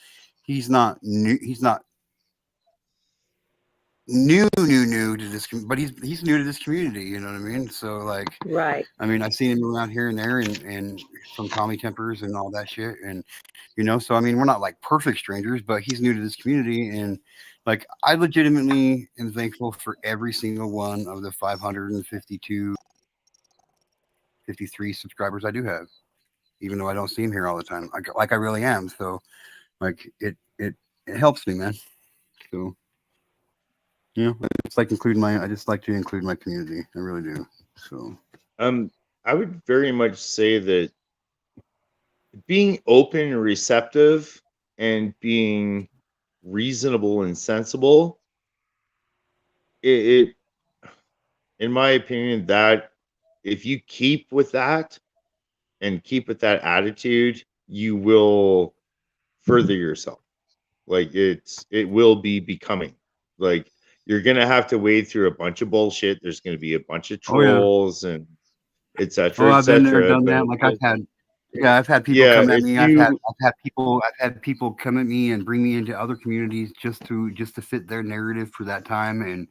new to this, but he's new to this community. You know what I mean? So like, Right. I mean, I've seen him around here and there, and from Tommy Tempers and all that shit, and so I mean, we're not like perfect strangers, but he's new to this community, and like, I legitimately am thankful for every single one of the 552, 53 subscribers I do have, even though I don't see him here all the time, like I really am. So like, it helps me, man. So. I just like to include my community. I really do. So, I would very much say that being open and receptive and being reasonable and sensible, it in my opinion, that if you keep with that and keep with that attitude, you will further yourself. Like it will be becoming. Like you're gonna have to wade through a bunch of bullshit. There's gonna be a bunch of oh yeah. trolls and et Oh, cetera, et I've been there, cetera. done that. But Like I've had people yeah, come at if me. you I've had people come at me and bring me into other communities just to fit their narrative for that time, and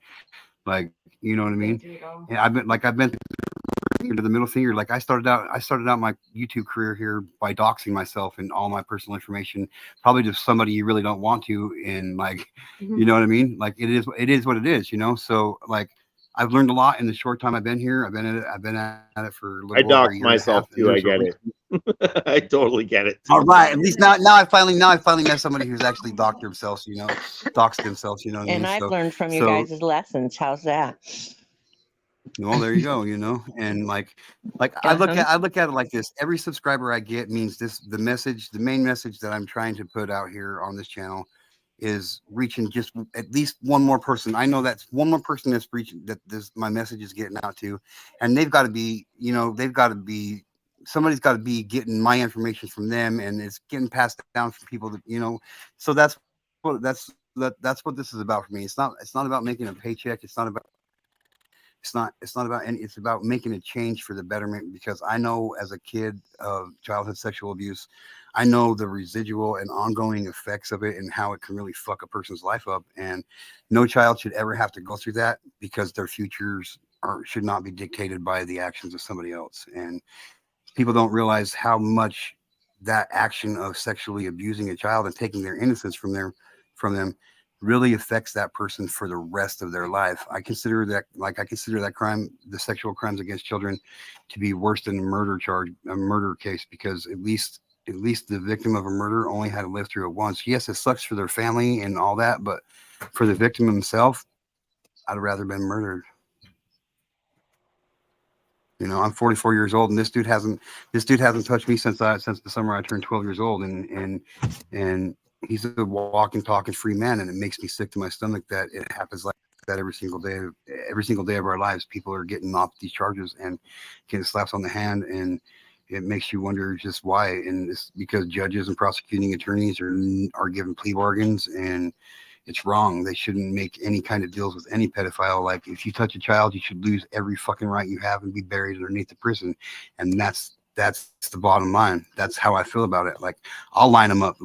like, you know what I mean. And I've been to the middle finger. Like I started out my YouTube career here by doxing myself and all my personal information, probably to somebody you really don't want to, and like, you know what I mean. Like it is what it is, So like, I've learned a lot in the short time I've been here. I've been at it for a I little over a dox year and a half, myself and too, I there's a get reason. it. I totally get it. All right, at least now I finally met somebody who's actually doxed themselves, doxed themselves, you know what I mean? And I've So learned from you guys' lessons. How's that? well, there you go, and like I look at it like this. Every subscriber I get means this. The main message that I'm trying to put out here on this channel is reaching just at least one more person. I know that's one more person that's reaching, that my message is getting out to, and they've got to be, somebody's got to be getting my information from them, and it's getting passed down from people that, so that's what this is about for me. It's not about making a paycheck. It's not about any, it's about making a change for the betterment, because I know, as a kid of childhood sexual abuse, I know the residual and ongoing effects of it and how it can really fuck a person's life up. And no child should ever have to go through that, because their futures should not be dictated by the actions of somebody else. And people don't realize how much that action of sexually abusing a child and taking their innocence from them really affects that person for the rest of their life. I consider that crime, the sexual crimes against children, to be worse than a murder case, because at least the victim of a murder only had to live through it once. Yes, it sucks for their family and all that, but for the victim himself, I'd rather been murdered. I'm 44 years old, and this dude hasn't touched me since the summer I turned 12 years old, and he's a walking, talking free man, and it makes me sick to my stomach that it happens like that every single day of our lives. People are getting off these charges and getting slaps on the hand, and it makes you wonder just why. And it's because judges and prosecuting attorneys are given plea bargains, and it's wrong. They shouldn't make any kind of deals with any pedophile. Like, if you touch a child, you should lose every fucking right you have and be buried underneath the prison. And that's the bottom line. That's how I feel about it. Like, I'll line them up.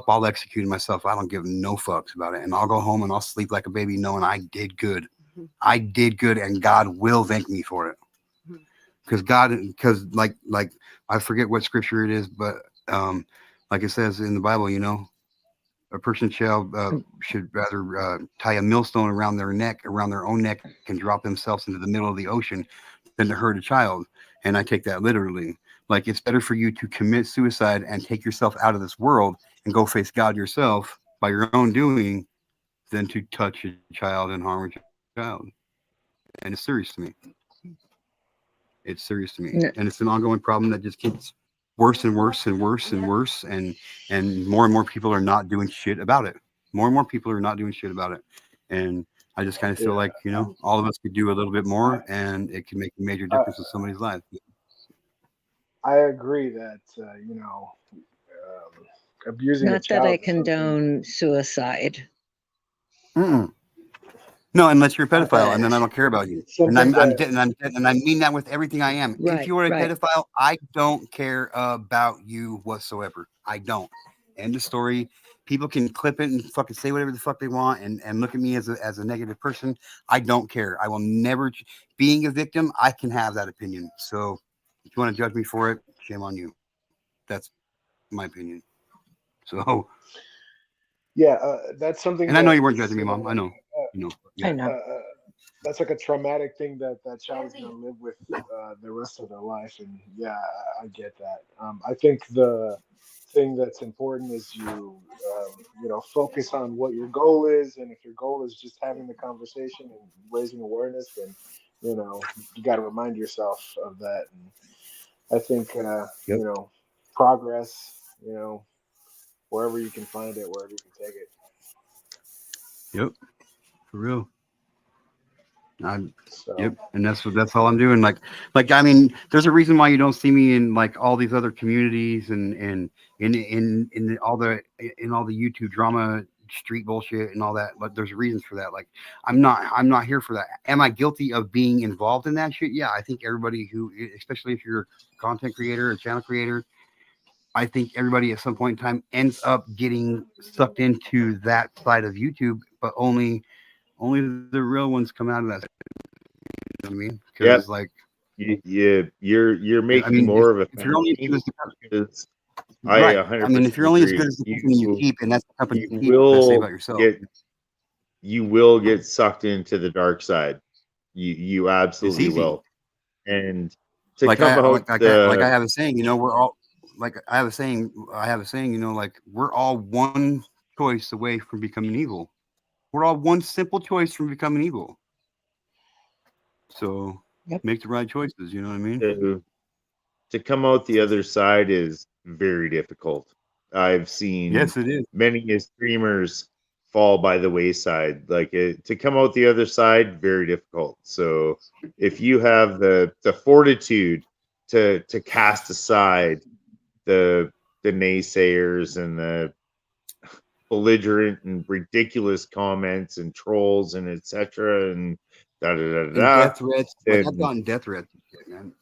I'll execute it myself. I don't give no fucks about it. And I'll go home and I'll sleep like a baby, knowing I did good. I did good, and God will thank me for it. Because like I forget what scripture it is, but like it says in the Bible, a person should rather tie a millstone around their own neck, and drop themselves into the middle of the ocean than to hurt a child. And I take that literally. Like, it's better for you to commit suicide and take yourself out of this world and go face God yourself by your own doing, than to touch a child and harm a child. And it's serious to me. It's serious to me. And it's an ongoing problem that just gets worse and worse and worse and worse. And more people are not doing shit about it. More and more people are not doing shit about it. And I just kind of feel like, you know, all of us could do a little bit more, and it can make a major difference in somebody's life. I agree that you know, abusing a Not that I child is something. condone suicide. Mm-mm. No, unless you're a pedophile, But and then I don't care about you. It's something that And I mean that with everything I am. If Right, you are a right. pedophile, I don't care about you whatsoever. I don't. End of story. People can clip it and fucking say whatever the fuck they want and look at me as a negative person. I don't care. I will never. Being a victim, I can have that opinion. So if you want to judge me for it, shame on you. That's my opinion. So, yeah, that's something and I know that you weren't is, judging me, you know, Mom. I know. You know. I Yeah. know. That's like a traumatic thing that that child is going to live with the rest of their life. And yeah, I get that. I think the thing that's important is you know, focus on what your goal is, and if your goal is just having the conversation and raising awareness, then you know you got to remind yourself of that. And I think Yep. you know, progress, you know, wherever you can find it, wherever you can take it. Yep. For real. So Yep, and that's all I'm doing. Like I mean, there's a reason why you don't see me in like all these other communities and in all the YouTube drama, street bullshit, and all that. But there's reasons for that. Like I'm not here for that. Am I guilty of being involved in that shit? Yeah, I think everybody who, especially if you're a content creator, a channel creator, I think everybody at some point in time ends up getting sucked into that side of YouTube, but only the real ones come out of that. You know what I mean? Yep. Because like, You're I making mean, more of a if you're only as family. good as the because I right, I mean, if 100% you're only as good agree. as the company you keep, and that's the company You you keep, what does that say about will yourself? get sucked into the dark side. You It's absolutely easy. will. And to Like come I out like I the have a saying, you know, we're all like I have a saying, you know, like we're all one choice away from becoming evil. We're all one simple choice from becoming evil. So Yep. make the right choices. You know what I mean? to come out the other side is very difficult. I've seen Yes, it is. many streamers fall by the wayside. Like to come out the other side, very difficult. So if you have the fortitude to cast aside the naysayers and the belligerent and ridiculous comments and trolls and etc. and da da da And da, death threats. Like I've then gotten death threats, and shit, man.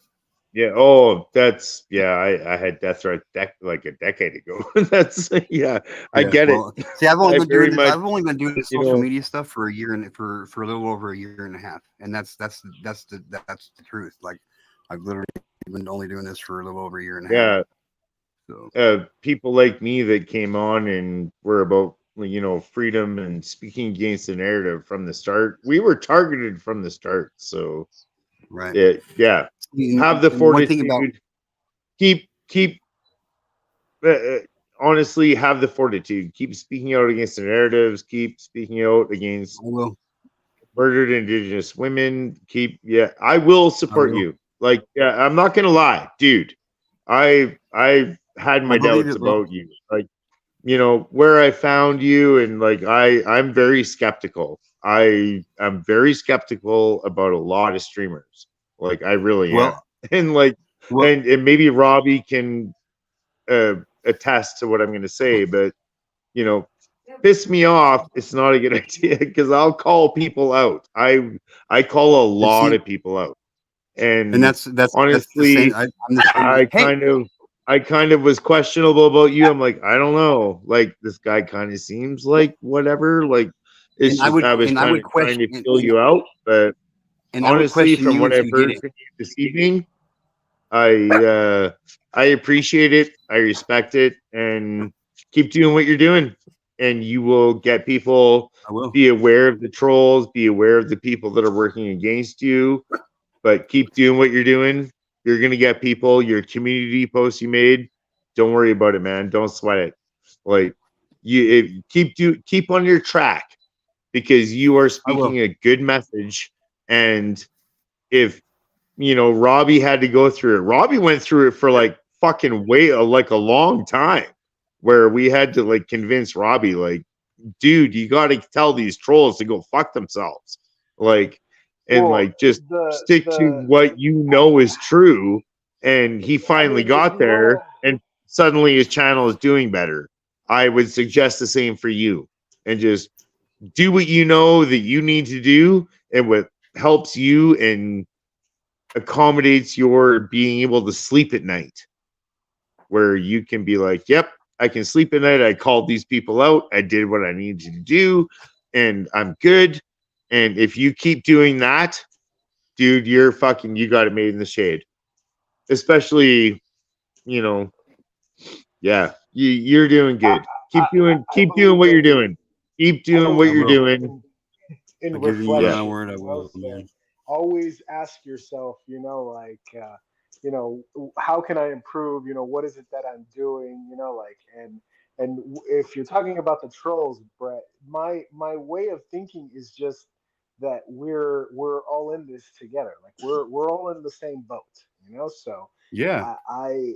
yeah. Oh, that's yeah. I had death threat like a decade ago. That's yeah. I Yeah, get it. well, see, I've only I been doing very this. much, I've only been doing this you social know, media stuff for a year and for a little over a year and a half, and that's the truth. Like, I've literally been only doing this for a little over a year and a half. yeah. So People like me that came on and were about freedom and speaking against the narrative from the start. We were targeted from the start. So right, yeah. Have the and one thing about fortitude. Keep honestly have the fortitude. Keep speaking out against the narratives. Keep speaking out against I will. murdered Indigenous women. I will support will. you. Like, yeah, I'm not gonna lie, dude. I had my I believe doubts it, bro. about you. Like, where I found you, and like I'm very skeptical. I'm very skeptical about a lot of streamers. Like, I really am. Well, And like, well, and maybe Robbie can attest to what I'm gonna say, but you know, piss me off, it's not a good idea because I'll call people out. I call a and lot see, of people out, and and that's the same. honestly, I'm the same way. I Hey, kind of was questionable about you. I'm like, I don't know, like this guy kind of seems like whatever. Like it's just I was and I kind would of trying question, to feel you out, but and I would honestly, question from you what if I've you heard didn't. from you this evening, I appreciate it. I respect it, and keep doing what you're doing, and you will get people. I will. Be aware of the trolls. Be aware of the people that are working against you. But keep doing what you're doing. You're gonna get people. Your community posts you made. Don't worry about it, man. Don't sweat it. Like keep on your track because you are I will. speaking a good message, and if Robbie had to go through it. Robbie went through it for like fucking like a long time where we had to like convince Robbie, like, dude, you got to tell these trolls to go fuck themselves. Like, and Well, like just stick to what you know is true. And he finally mean, if got you there, wanna, and suddenly his channel is doing better. I would suggest the same for you, and just do what you know that you need to do, and what helps you and accommodates your being able to sleep at night, where you can be like, yep, I can sleep at night. I called these people out. I did what I needed to do, and I'm good. And if you keep doing that, dude, you got it made in the shade. Especially, you know, yeah, you're doing good. Keep doing I believe what you're in doing. Keep I doing what I believe you're will. doing. in I give you my reflection. word. I You know, will, so man. always ask yourself, how can I improve? What is it that I'm doing? If you're talking about the trolls, Brett, my way of thinking is just that we're all in this together. Like we're all in the same boat. So Yeah. I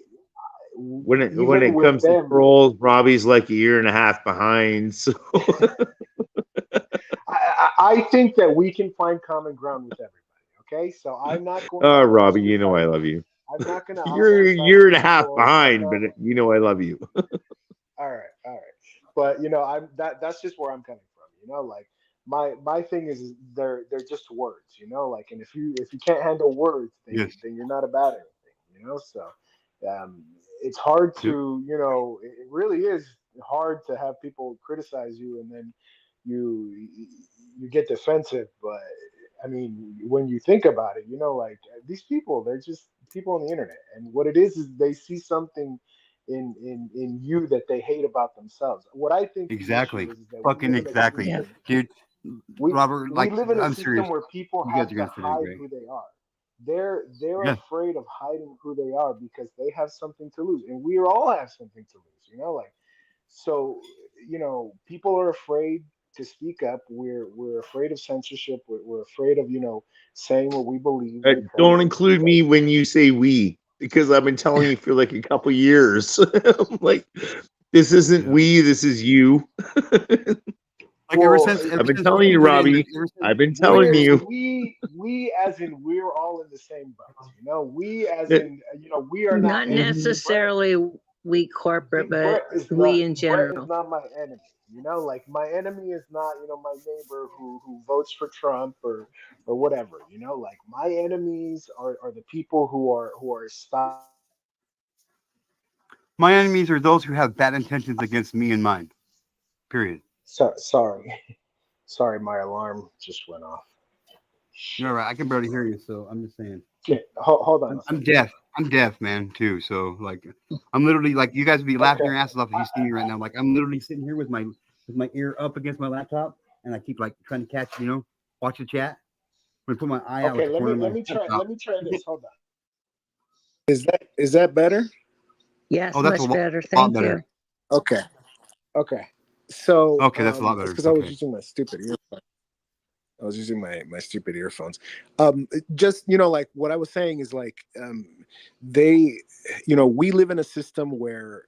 When even it with comes to them, trolls, Robbie's like a year and a half behind. So I think that we can find common ground with everybody. Okay, so I'm not going to Robbie, you know I ostracize. love you. I'm not going to You're a ostracize year and a half people. I'm behind, not. but you know I love you. All right. But I'm that's just where I'm coming from. Like my thing is they're just words. Like, and if you can't handle words, Yes. then you're not about anything. So um, it's hard Yep. to it really is hard to have people criticize you and then you you get defensive. But I mean, when you think about it, like these people, they're just people on the internet, and what it is they see something in you that they hate about themselves. What I think the issue Exactly. is that we Fucking live in a exactly, Yeah. system dude. Robert, we like, live in a I'm serious. system where people You have guys are to gonna fit in hide great. who they are. They're Yeah. afraid of hiding who they are because they have something to lose, and we all have something to lose. Like so. People are afraid to speak up. We're afraid of censorship. We're afraid of saying what we believe Don't because include me when you say we, because I've been telling you for like a couple years. I'm like, this isn't Yeah. we, this is you. Like well, I've been ever telling you, since we did it, Robbie. ever since I've been telling we're you. we as in we're all in the same boat. We as that- in we are not Not enemies. necessarily we corporate, but we in Brett is general. not my enemy. Like my enemy is not my neighbor who votes for Trump or whatever. Like my enemies are the people who are stop. my enemies are those who have bad intentions against me and mine. Period. Sorry, sorry, my alarm just went off. You're Shit. right. I can barely hear you, so I'm just saying. Okay, hold on a I'm second. deaf. I'm deaf, man, too. So like, I'm literally like, you guys would be laughing Okay. your asses off if you see me right now. Like, I'm literally sitting here with my ear up against my laptop, and I keep like trying to catch, watch the chat. I'm gonna put my eye out with Okay, the corner of my let laptop. me try this. Hold on. Is that better? Yes, Oh, that's a much better. lot Thank better. you. Okay. Okay. So Okay, that's a lot it's better. because I was Okay. using my stupid earphones. I was using my stupid earphones. Just like what I was saying is like they we live in a system where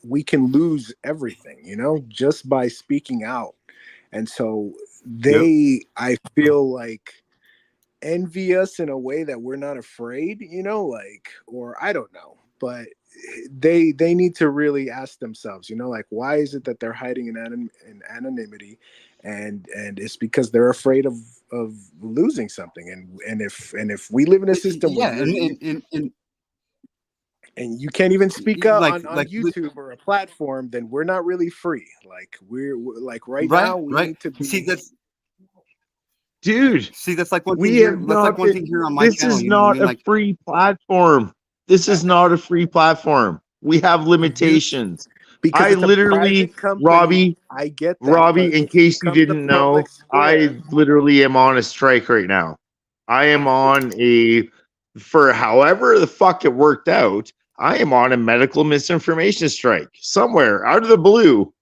we can lose everything, just by speaking out. And so Yep. I feel like envy us in a way that we're not afraid, or I don't know, but they need to really ask themselves, like why is it that they're hiding in anonymity, and it's because they're afraid of losing something, and if we live in a system where Yeah, and you can't even speak out like on YouTube or a platform, then we're not really free. Like we're like right now we right. need to See, be. Dude, that's like one thing we here. have That's like not one been. thing here on my This channel. is You know what I not mean? a Like, free platform. This is not a free platform. We have Dude, limitations. because I it's a literally, private company. Robbie, I get that, but in if you case you come to didn't public know, square, I literally am on a strike right now. I am on for however the fuck it worked out, I am on a medical misinformation strike somewhere out of the blue.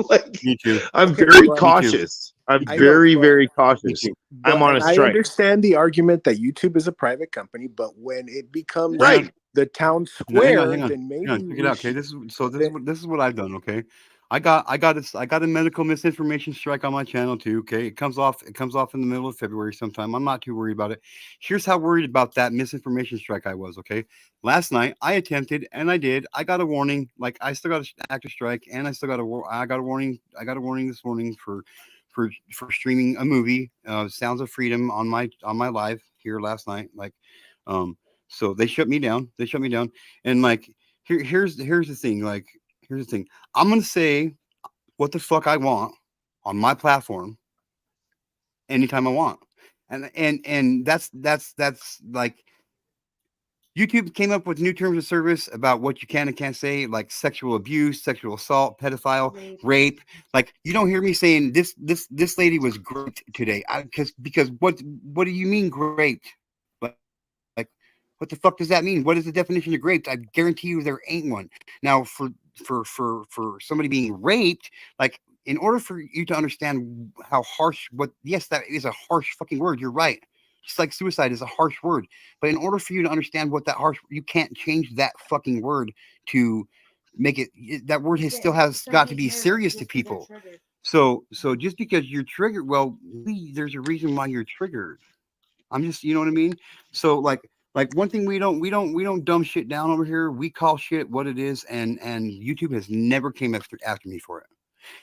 Like, me too. I'm okay, very but Me too. cautious. I'm I know, very, but very Me cautious. too. I'm on a and I strike. understand the argument that YouTube is a private company, but when it becomes Hang Right. on. the town No, hang on. square, Hang on. then Hang on. maybe Check it we out. Okay. should. This is Then, what I've done. Okay. I got a medical misinformation strike on my channel too. Okay, it comes off in the middle of February sometime. I'm not too worried about it. Here's how worried about that misinformation strike I was. Okay, last night I attempted and I did. I got a warning. Like I still got an active strike, and I still got I got a warning. I got a warning this morning for streaming a movie, Sounds of Freedom, on my live here last night. Like, so they shut me down. They shut me down, and like here's the thing. Like here's the thing. I'm gonna say what the fuck I want on my platform anytime I want. And that's like YouTube came up with new terms of service about what you can and can't say, like sexual abuse, sexual assault, pedophile, rape. Like you don't hear me saying this lady was raped today. Because what do you mean raped? Like, what the fuck does that mean? What is the definition of raped? I guarantee you there ain't one. Now, for somebody being raped, like in order for you to understand how harsh, yes, that is a harsh fucking word. You're right. Just like suicide is a harsh word. But in order for you to understand what that harsh, you can't change that fucking word to make it. That word still has got to be serious to people. So just because you're triggered, well, there's a reason why you're triggered. I'm just, you know what I mean? So like one thing we don't dumb shit down over here. We call shit what it is, and YouTube has never came after me for it.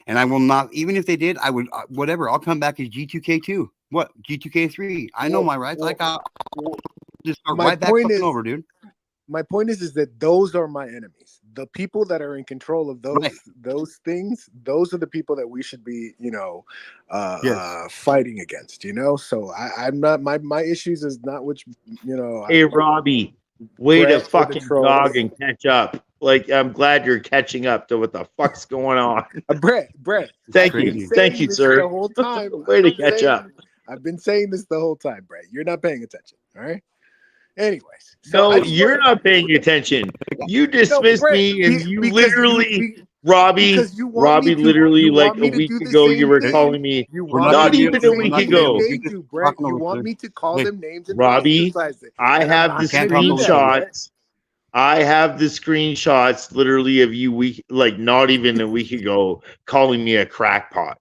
And I will not, even if they did, I would whatever. I'll come back as G2K2. What? G2K3. I know my rights. Like I'll just start right back fucking over, dude. My point is that those are my enemies. The people that are in control of those things, those are the people that we should be, fighting against. So I'm not my issues is not which Hey Robbie, way to fucking jog and catch up. Like I'm glad you're catching up to what the fuck's going on. Brett. Thank you, sir. The whole time. Way to catch up. I've been saying this the whole time, Brett. You're not paying attention. All right. Anyways, no, you're not paying attention. You dismissed me, and you literally, Robbie, literally, like a week ago, you were calling me. Not even a week ago. Brett, you want me to call them names and Robbie, ostracize it. I have the screenshots. I have the screenshots, literally, of you not even a week ago, calling me a crackpot.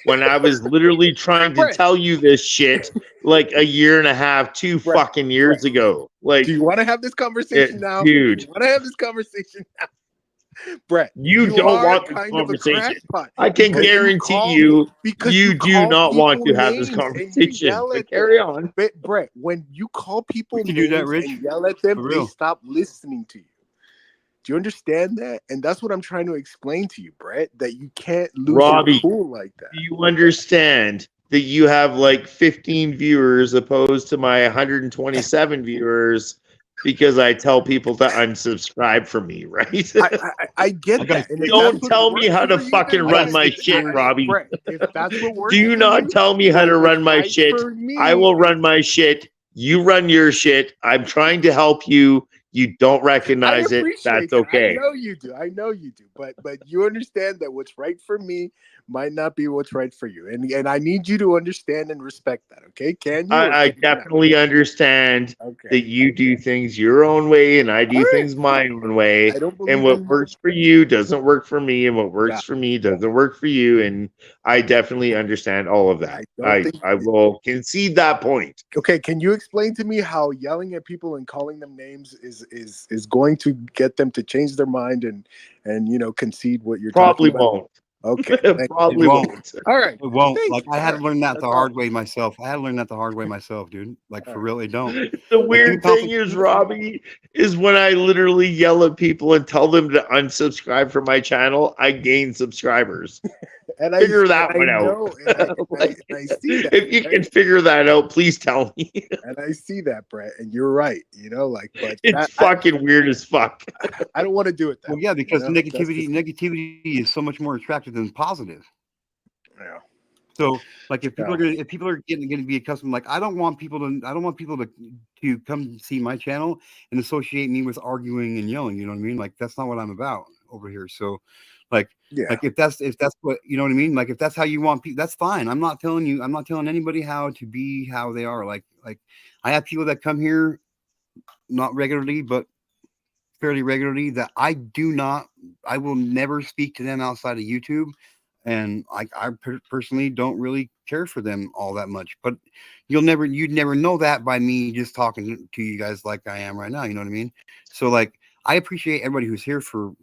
When I was literally trying to tell you this shit like a year and a half, 2 fucking years ago. Like, do you want to have this conversation now? Dude. Do you want to have this conversation now? Brett, you don't want this conversation. I can guarantee you do not want to have this conversation. But carry on. Brett, when you call people names and yell at them, they stop listening to you. Do you understand that? And that's what I'm trying to explain to you, Brett, that you can't lose your cool like that. Do you understand that you have like 15 viewers opposed to my 127 viewers because I tell people to unsubscribe from me, right? I get that. And don't tell me how to fucking run my shit, Robbie. Brett, if that's what works, do not tell me how to run my shit. I will run my shit. You run your shit. I'm trying to help you. You don't recognize it. That's okay. I know you do. But you understand that what's right for me might not be what's right for you. And I need you to understand and respect that. Okay? Can you? I definitely understand that you do things your own way and I do things my own way. And what works for you doesn't work for me. And what works for me doesn't work for you. And I definitely understand all of that. I will concede that point. Okay, can you explain to me how yelling at people and calling them names is going to get them to change their mind and concede what you're probably talking about? Won't. Okay, probably won't. All right, it won't. Like I had to learn that the hard way myself. Dude. Like for real, it don't. The weird thing is, Robbie, is when I literally yell at people and tell them to unsubscribe from my channel, I gain subscribers. And figure that one out. I see that. If you can figure that out, please tell me. And I see that, Brett, and you're right. But it's fucking weird as fuck. I don't want to do it. Well, yeah, because negativity is so much more attractive than positive. Yeah. So, like, if people are going to be accustomed, like, I don't want people to come see my channel and associate me with arguing and yelling. You know what I mean? Like, that's not what I'm about over here. So, like if that's what you know what I mean, like if that's how you want people, that's fine. I'm not telling anybody how to be how they are. Like I have people that come here not regularly, but fairly regularly that I will never speak to them outside of YouTube. And I personally don't really care for them all that much, but you'd never know that by me just talking to you guys like I am right now. You know what I mean? So like, I appreciate everybody who's here for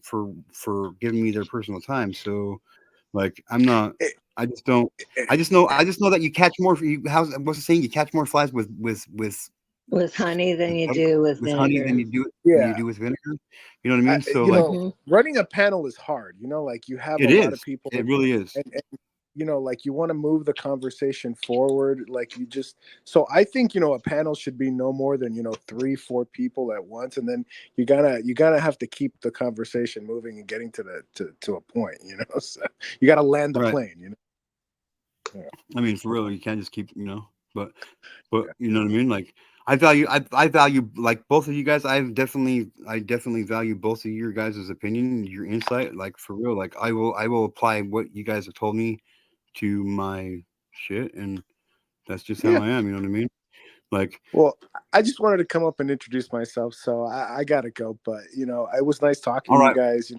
giving me their personal time. So like, I'm not, I just don't, I just know that you catch more, what's the saying? You catch more flies with honey than you do with honey vinegar. than you do Yeah. with vinegar. You know what I mean? So You like, know, running a panel is hard. You know, like you have it a lot of is. people. It really is. And you know, like you want to move the conversation forward. Like you just, so I think, you know, a panel should be no more than, you know, 3-4 people at once. And then you gotta have to keep the conversation moving and getting to a point, you know, so you got to land the Right. plane, you know? Yeah. I mean, for real, you can't just keep, you know, but you know what I mean? Like, I value like both of you guys. I definitely value both of your guys' opinion, your insight. Like for real, like I will apply what you guys have told me to my shit, and that's just how Yeah. I am. You know what I mean? Like, well, I just wanted to come up and introduce myself, so I gotta go. But you know, it was nice talking all to right, you guys.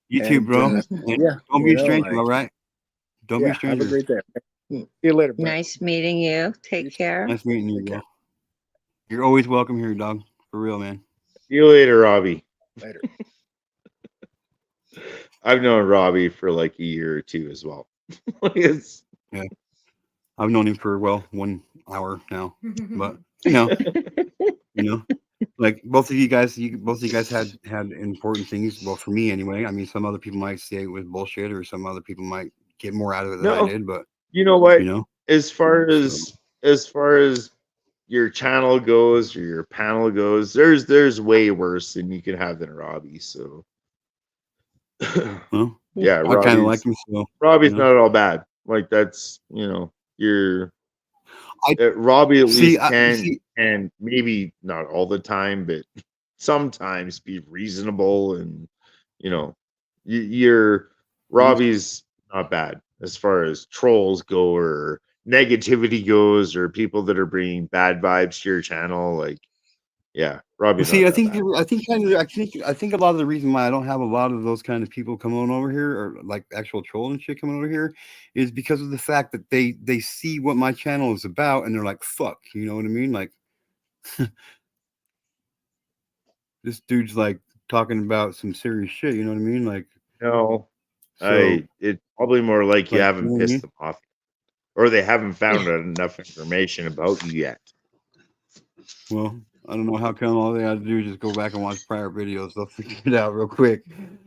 you too, bro. And Yeah, don't be a stranger, all right? Don't be a yeah. Have a stranger. great day. See you later. Bye. Nice meeting you. Take care. Nice meeting you, bro. You're always welcome here, dog. For real, man. See you later, Robbie. Later. I've known Robbie for like a year or two as well. Yeah, I've known him for 1 hour now, but you know, like both of you guys had important things. Well, for me anyway. I mean, some other people might say it was bullshit, or some other people might get more out of it than I did. But you know what? You know, as far as your channel goes or your panel goes, there's way worse than you can have than Robbie. So well, yeah, I kind of like him. So Robbie's you know. not at all bad. Like that's Robbie at least can and maybe not all the time, but sometimes be reasonable and you're Robbie's not bad as far as trolls go or negativity goes or people that are bringing bad vibes to your channel. Like, yeah, Robbie's See, not I that think bad. I think a lot of the reason why I don't have a lot of those kind of people coming on over here, or like actual troll and shit coming over here, is because of the fact that they see what my channel is about and they're like, fuck, you know what I mean? Like, this dude's like talking about some serious shit, you know what I mean? Like, No, so it's probably more like you you haven't know what I pissed mean? them off or they haven't found out enough information about you yet. Well, I don't know how come all they had to do is just go back and watch prior videos. They'll figure it out real quick.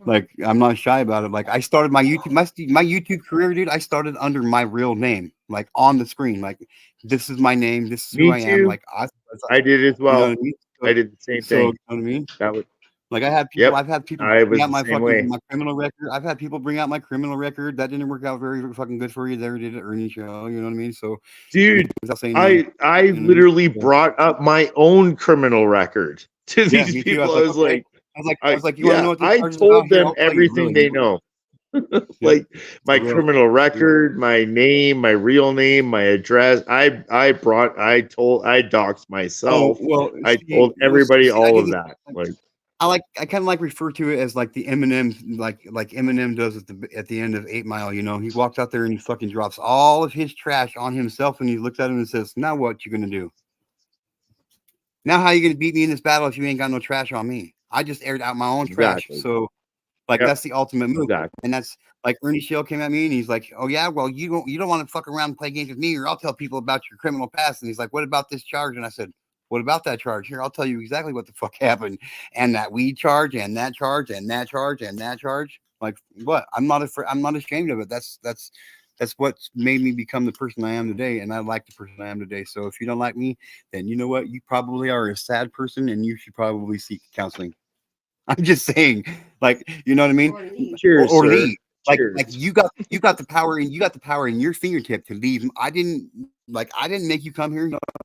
Like, I'm not shy about it. Like, I started my YouTube career, dude. I started under my real name, like on the screen. Like, this is my name. This is who Me I am. too. Like, I did as well. You know what I mean? I did the same So, thing. you know what I mean? That was like I've had people I bring was out the my same way. my criminal record. I've had people bring out my criminal record. That didn't work out very fucking good for you. There did it, Ernie show. You know what I mean? So, dude, without saying I names, you know what I mean? literally So, brought up my own criminal record to yeah, these me too. people. I was like, okay. I was like, you want to know what this I charge is about? told Here, them I'll tell you. everything Really, they know. Yeah, Like my for real. criminal record, my name, my real name, my address. I doxed Oh myself. well, I told everybody all of that. Like I kind of like refer to it as like the Eminem, like Eminem does at the end of 8 Mile. You know, he walks out there and he fucking drops all of his trash on himself, and he looks at him and says, "Now what you gonna do? Now how you gonna beat me in this battle if you ain't got no trash on me? I just aired out my own trash, exactly. so." Like, Yep. that's the ultimate move. Exactly. And that's like Ernie Shale came at me and he's like, oh yeah, well, you don't want to fuck around and play games with me, or I'll tell people about your criminal past. And he's like, what about this charge? And I said, what about that charge? Here, I'll tell you exactly what the fuck happened. And that weed charge and that charge and that charge and that charge. Like, what? I'm not ashamed of it. That's what's made me become the person I am today. And I like the person I am today. So if you don't like me, then you know what? You probably are a sad person and you should probably seek counseling. I'm just saying, like, you know what I mean? Cheers, or sir. leave. Like Cheers. you got the power, and you got the power in your fingertip to leave. I didn't make you come here. You know what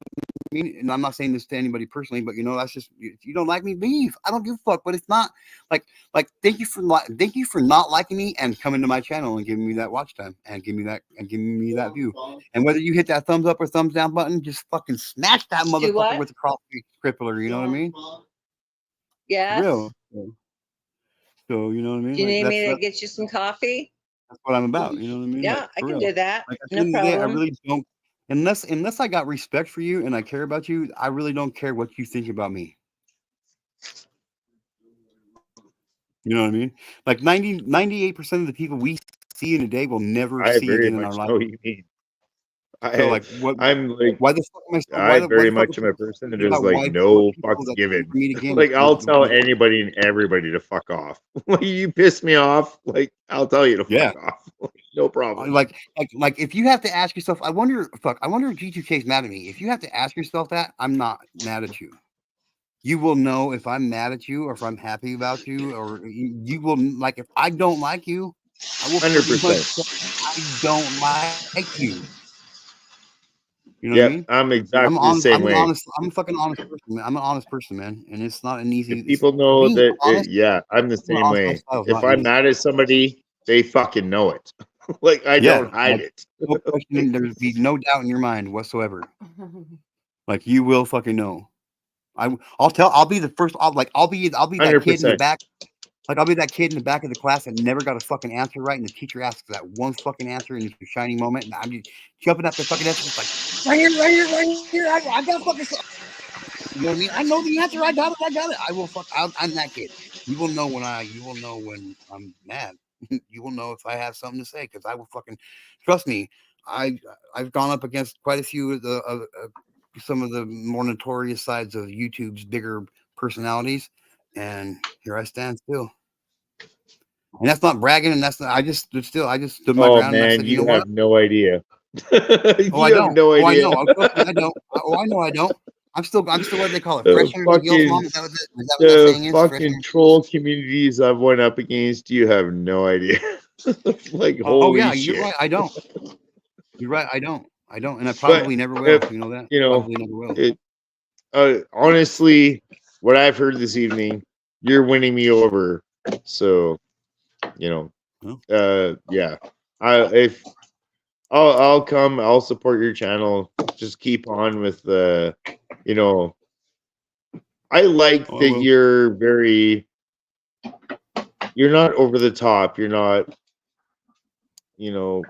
I mean? And I'm not saying this to anybody personally, but you know, that's just, if you don't like me, leave. I don't give a fuck. But it's not like thank you for not liking me and coming to my channel and giving me that watch time and giving me that view. And whether you hit that thumbs up or thumbs down button, just fucking smash that motherfucker with a cross crippler. You know what I mean? Yes. For real. So you know what I mean? Do you Like need me to that's get you some coffee? what I'm about. You know what I mean? Yeah, Like I for can real. do that. Like at the No end of the day, I problem. really don't. Unless I got respect for you and I care about you, I really don't care what you think about me. You know what I mean? Like 98% of the people we see in a day will never I see very again in our much life. know what you mean. So like, I'm like, why the fuck am I? I Why very the fuck much am am a I person that thinking is about like what no people fucks that come given. for me to gain? Like I'll tell anybody and everybody to fuck off. Like you piss me off, like I'll tell you to Yeah. fuck off. Like, no problem. Like if you have to ask yourself, I wonder if G2K is mad at me. If you have to ask yourself that, I'm not mad at you. You will know if I'm mad at you or if I'm happy about you, or you will like if I don't like you, I will pretty much 100%. say I don't like you. You know what I Yep, mean? I'm I'm exactly the honest. same I'm an way. honest. I'm a fucking honest person, man. I'm an honest person, man, and it's not an easy. If people For know me, that, honest. yeah, I'm the same Honest way. lifestyle is If not I'm easy. mad at somebody, they fucking know it. Like I Yeah, don't hide like it. no question. There's be no doubt in your mind whatsoever. Like you will fucking know. I'll tell. I'll be the first. I'll be that kid in the 100%. back. Like I'll be that kid in the back of the class that never got a fucking answer right, and the teacher asks that one fucking answer, and it's a shining moment, and I'm just jumping up the fucking answer, just like right here, right here, right here. I got fucking. You know what I mean? I know the answer. I got it. I got it. I will fuck. I'm that kid. You will know when You will know when I'm mad. You will know if I have something to say because I will fucking trust me. I've gone up against quite a few of the some of the more notorious sides of YouTube's bigger personalities, and here I stand still. And that's not bragging, and that's not. I just stood my Oh ground, and I man, said, you know you what? have no idea. Oh, I You have don't. no Oh, I idea. know. Oh, trust me, I don't. Oh, I know I don't. I'm still what they call it, fresh The under the gills, fucking mom. Is that what that the saying is? Fresh fucking under. troll communities I've went up against, you have no idea. Like Oh yeah, holy you're shit. right. I don't. You're right. I don't, and I But probably never will. if You know that. you know Probably never will. it, honestly, what I've heard this evening, you're winning me over. So, you know, yeah. If I'll come, I'll support your channel. Just keep on with the, you know, I like Oh, I that will. you're not over the top. You're not, you know,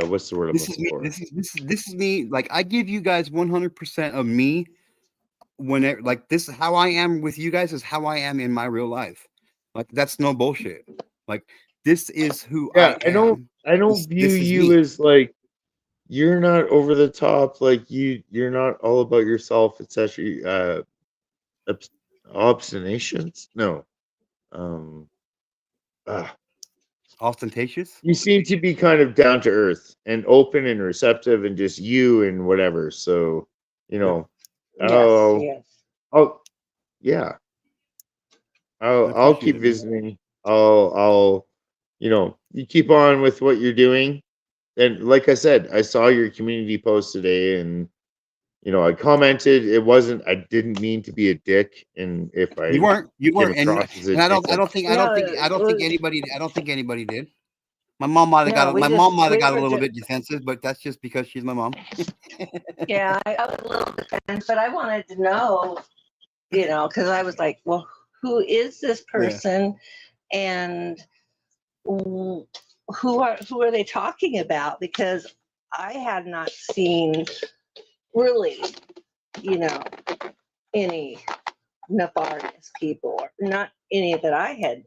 what's the word I'm This is looking me. for? This is me. Like I give you guys 100% of me. Whenever like this, how I am with you guys is how I am in my real life. Like that's no bullshit. Like this is who I Yeah, am. I don't view This is you me. as like you're not over the top. Like you're not all about yourself. It's actually obs- obstinations. No, um, ah. Ostentatious. You seem to be kind of down to earth and open and receptive and just you and whatever. So, you Yep. know, Yes, I'll, yes. I'll, yeah, I I'll appreciate keep it, man. visiting. I'll, you know, you keep on with what you're doing. And like I said, I saw your community post today and, you know, I commented. It wasn't, I didn't mean to be a dick. And if You I weren't. You came weren't. across as a And dick, I'm No, it I don't think was, anybody. I don't think anybody did. My mom might have no, got. we My mom just, might have we got a were little just, bit defensive, but that's just because she's my mom. yeah, I was a little defensive, but I wanted to know, because I was like, well, who is this Yeah. person? And who who are they talking about? Because I had not seen really, you know, any nefarious people, or not any that I had,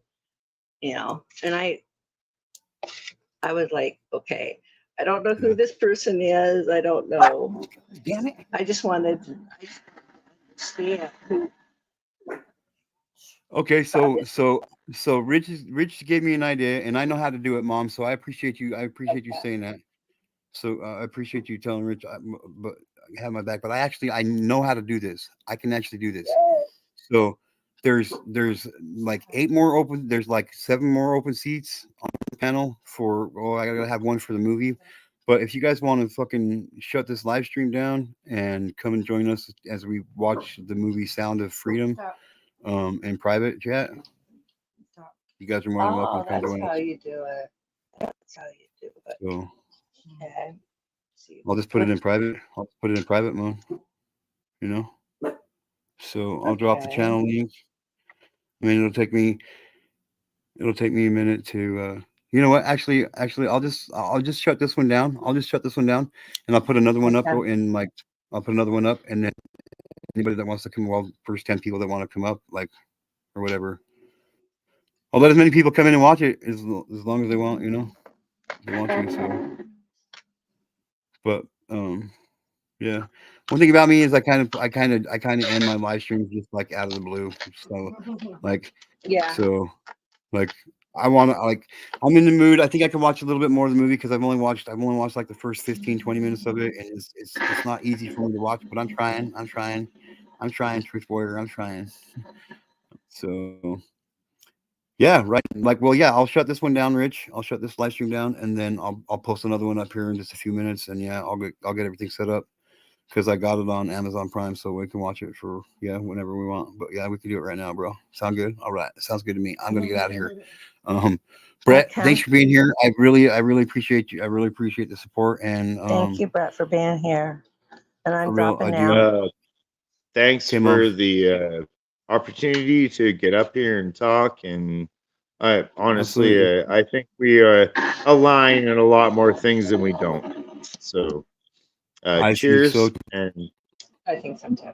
and I was like, okay, I don't know who this person is. I don't know. Damn it. I just wanted to understand who. Okay, so Rich gave me an idea, and I know how to do it, Mom. So I appreciate you. I appreciate you saying that. So I appreciate you telling Rich, but I have my back. But I know how to do this. I can actually do this. So there's like 8 more open. There's like 7 more open seats on the panel for. Oh, I gotta have one for the movie. But if you guys want to fucking shut this live stream down and come and join us as we watch the movie Sound of Freedom, in private chat, you guys are more than welcome Oh, to come that's join how us. you do it. That's how you do it. So Okay. I'll just put it in private. I'll put it in private mode. You know. So I'll drop the Okay. channel link. I mean, it'll take me a minute to. You know what? Actually, I'll just shut this one down. I'll just shut this one down, and I'll put another one up. Okay. In like, I'll put another one up, and then anybody that wants to come, well, first 10 people that want to come up, like, or whatever. I'll let as many people come in and watch it as long as they want. You know, if they want to. So, but yeah. One thing about me is I kind of end my live streams just like out of the blue. So, like, Yeah. so. Like I want to I'm in the mood. I think I can watch a little bit more of the movie because I've only watched like the first 15, 20 minutes of it, and it's not easy for me to watch, but I'm trying, Truth Warrior, I'm trying. So yeah, right. Like, well, yeah, I'll shut this one down, Rich. I'll shut this live stream down, and then I'll post another one up here in just a few minutes, and yeah, I'll get everything set up because I got it on Amazon Prime, so we can watch it for whenever we want. But yeah, we can do it right now, bro. Sound good? All right, sounds good to me. I'm gonna get out of here. Brett, Okay. thanks for being here. I really appreciate you. I really appreciate the support. And Thank you, Brett, for being here. And I'm for real, dropping I do. now. Thanks Okay, Mom. for the opportunity to get up here and talk. And I honestly, Absolutely. I think we align in a lot more things than we don't. So, I think cheers. so. And I think so too.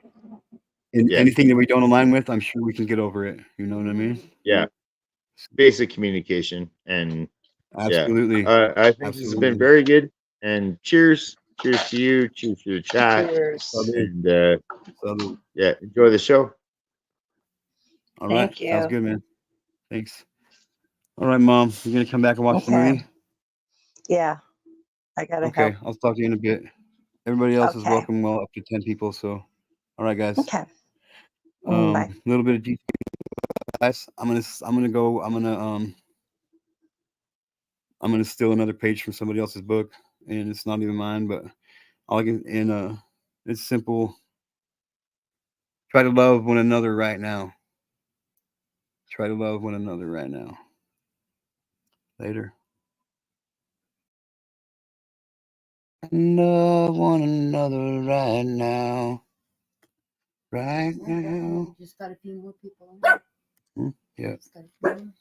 And yeah, anything that we don't align with, I'm sure we can get over it. You know what I mean? yeah, basic communication. And Absolutely. yeah, I think this has been Absolutely. very good. And cheers. Cheers to you. Cheers to the chat. Cheers. And Salud. yeah, enjoy the show. All right. Thank you. Sounds good, man. Thanks. All right, Mom. You gonna come back and watch the Okay. movie? Yeah. I gotta Okay, help. I'll talk to you in a bit. Everybody else is Okay. welcome. Well, up to 10 people. So, all right, guys. Okay. Bye. A little bit of detail, guys. I'm gonna steal another page from somebody else's book, and it's not even mine. But all I can it's simple. Try to love one another right now. Try to love one another right now. Later. Love one another right now. Right now. Just got a few more people. Yeah. Just got a few more.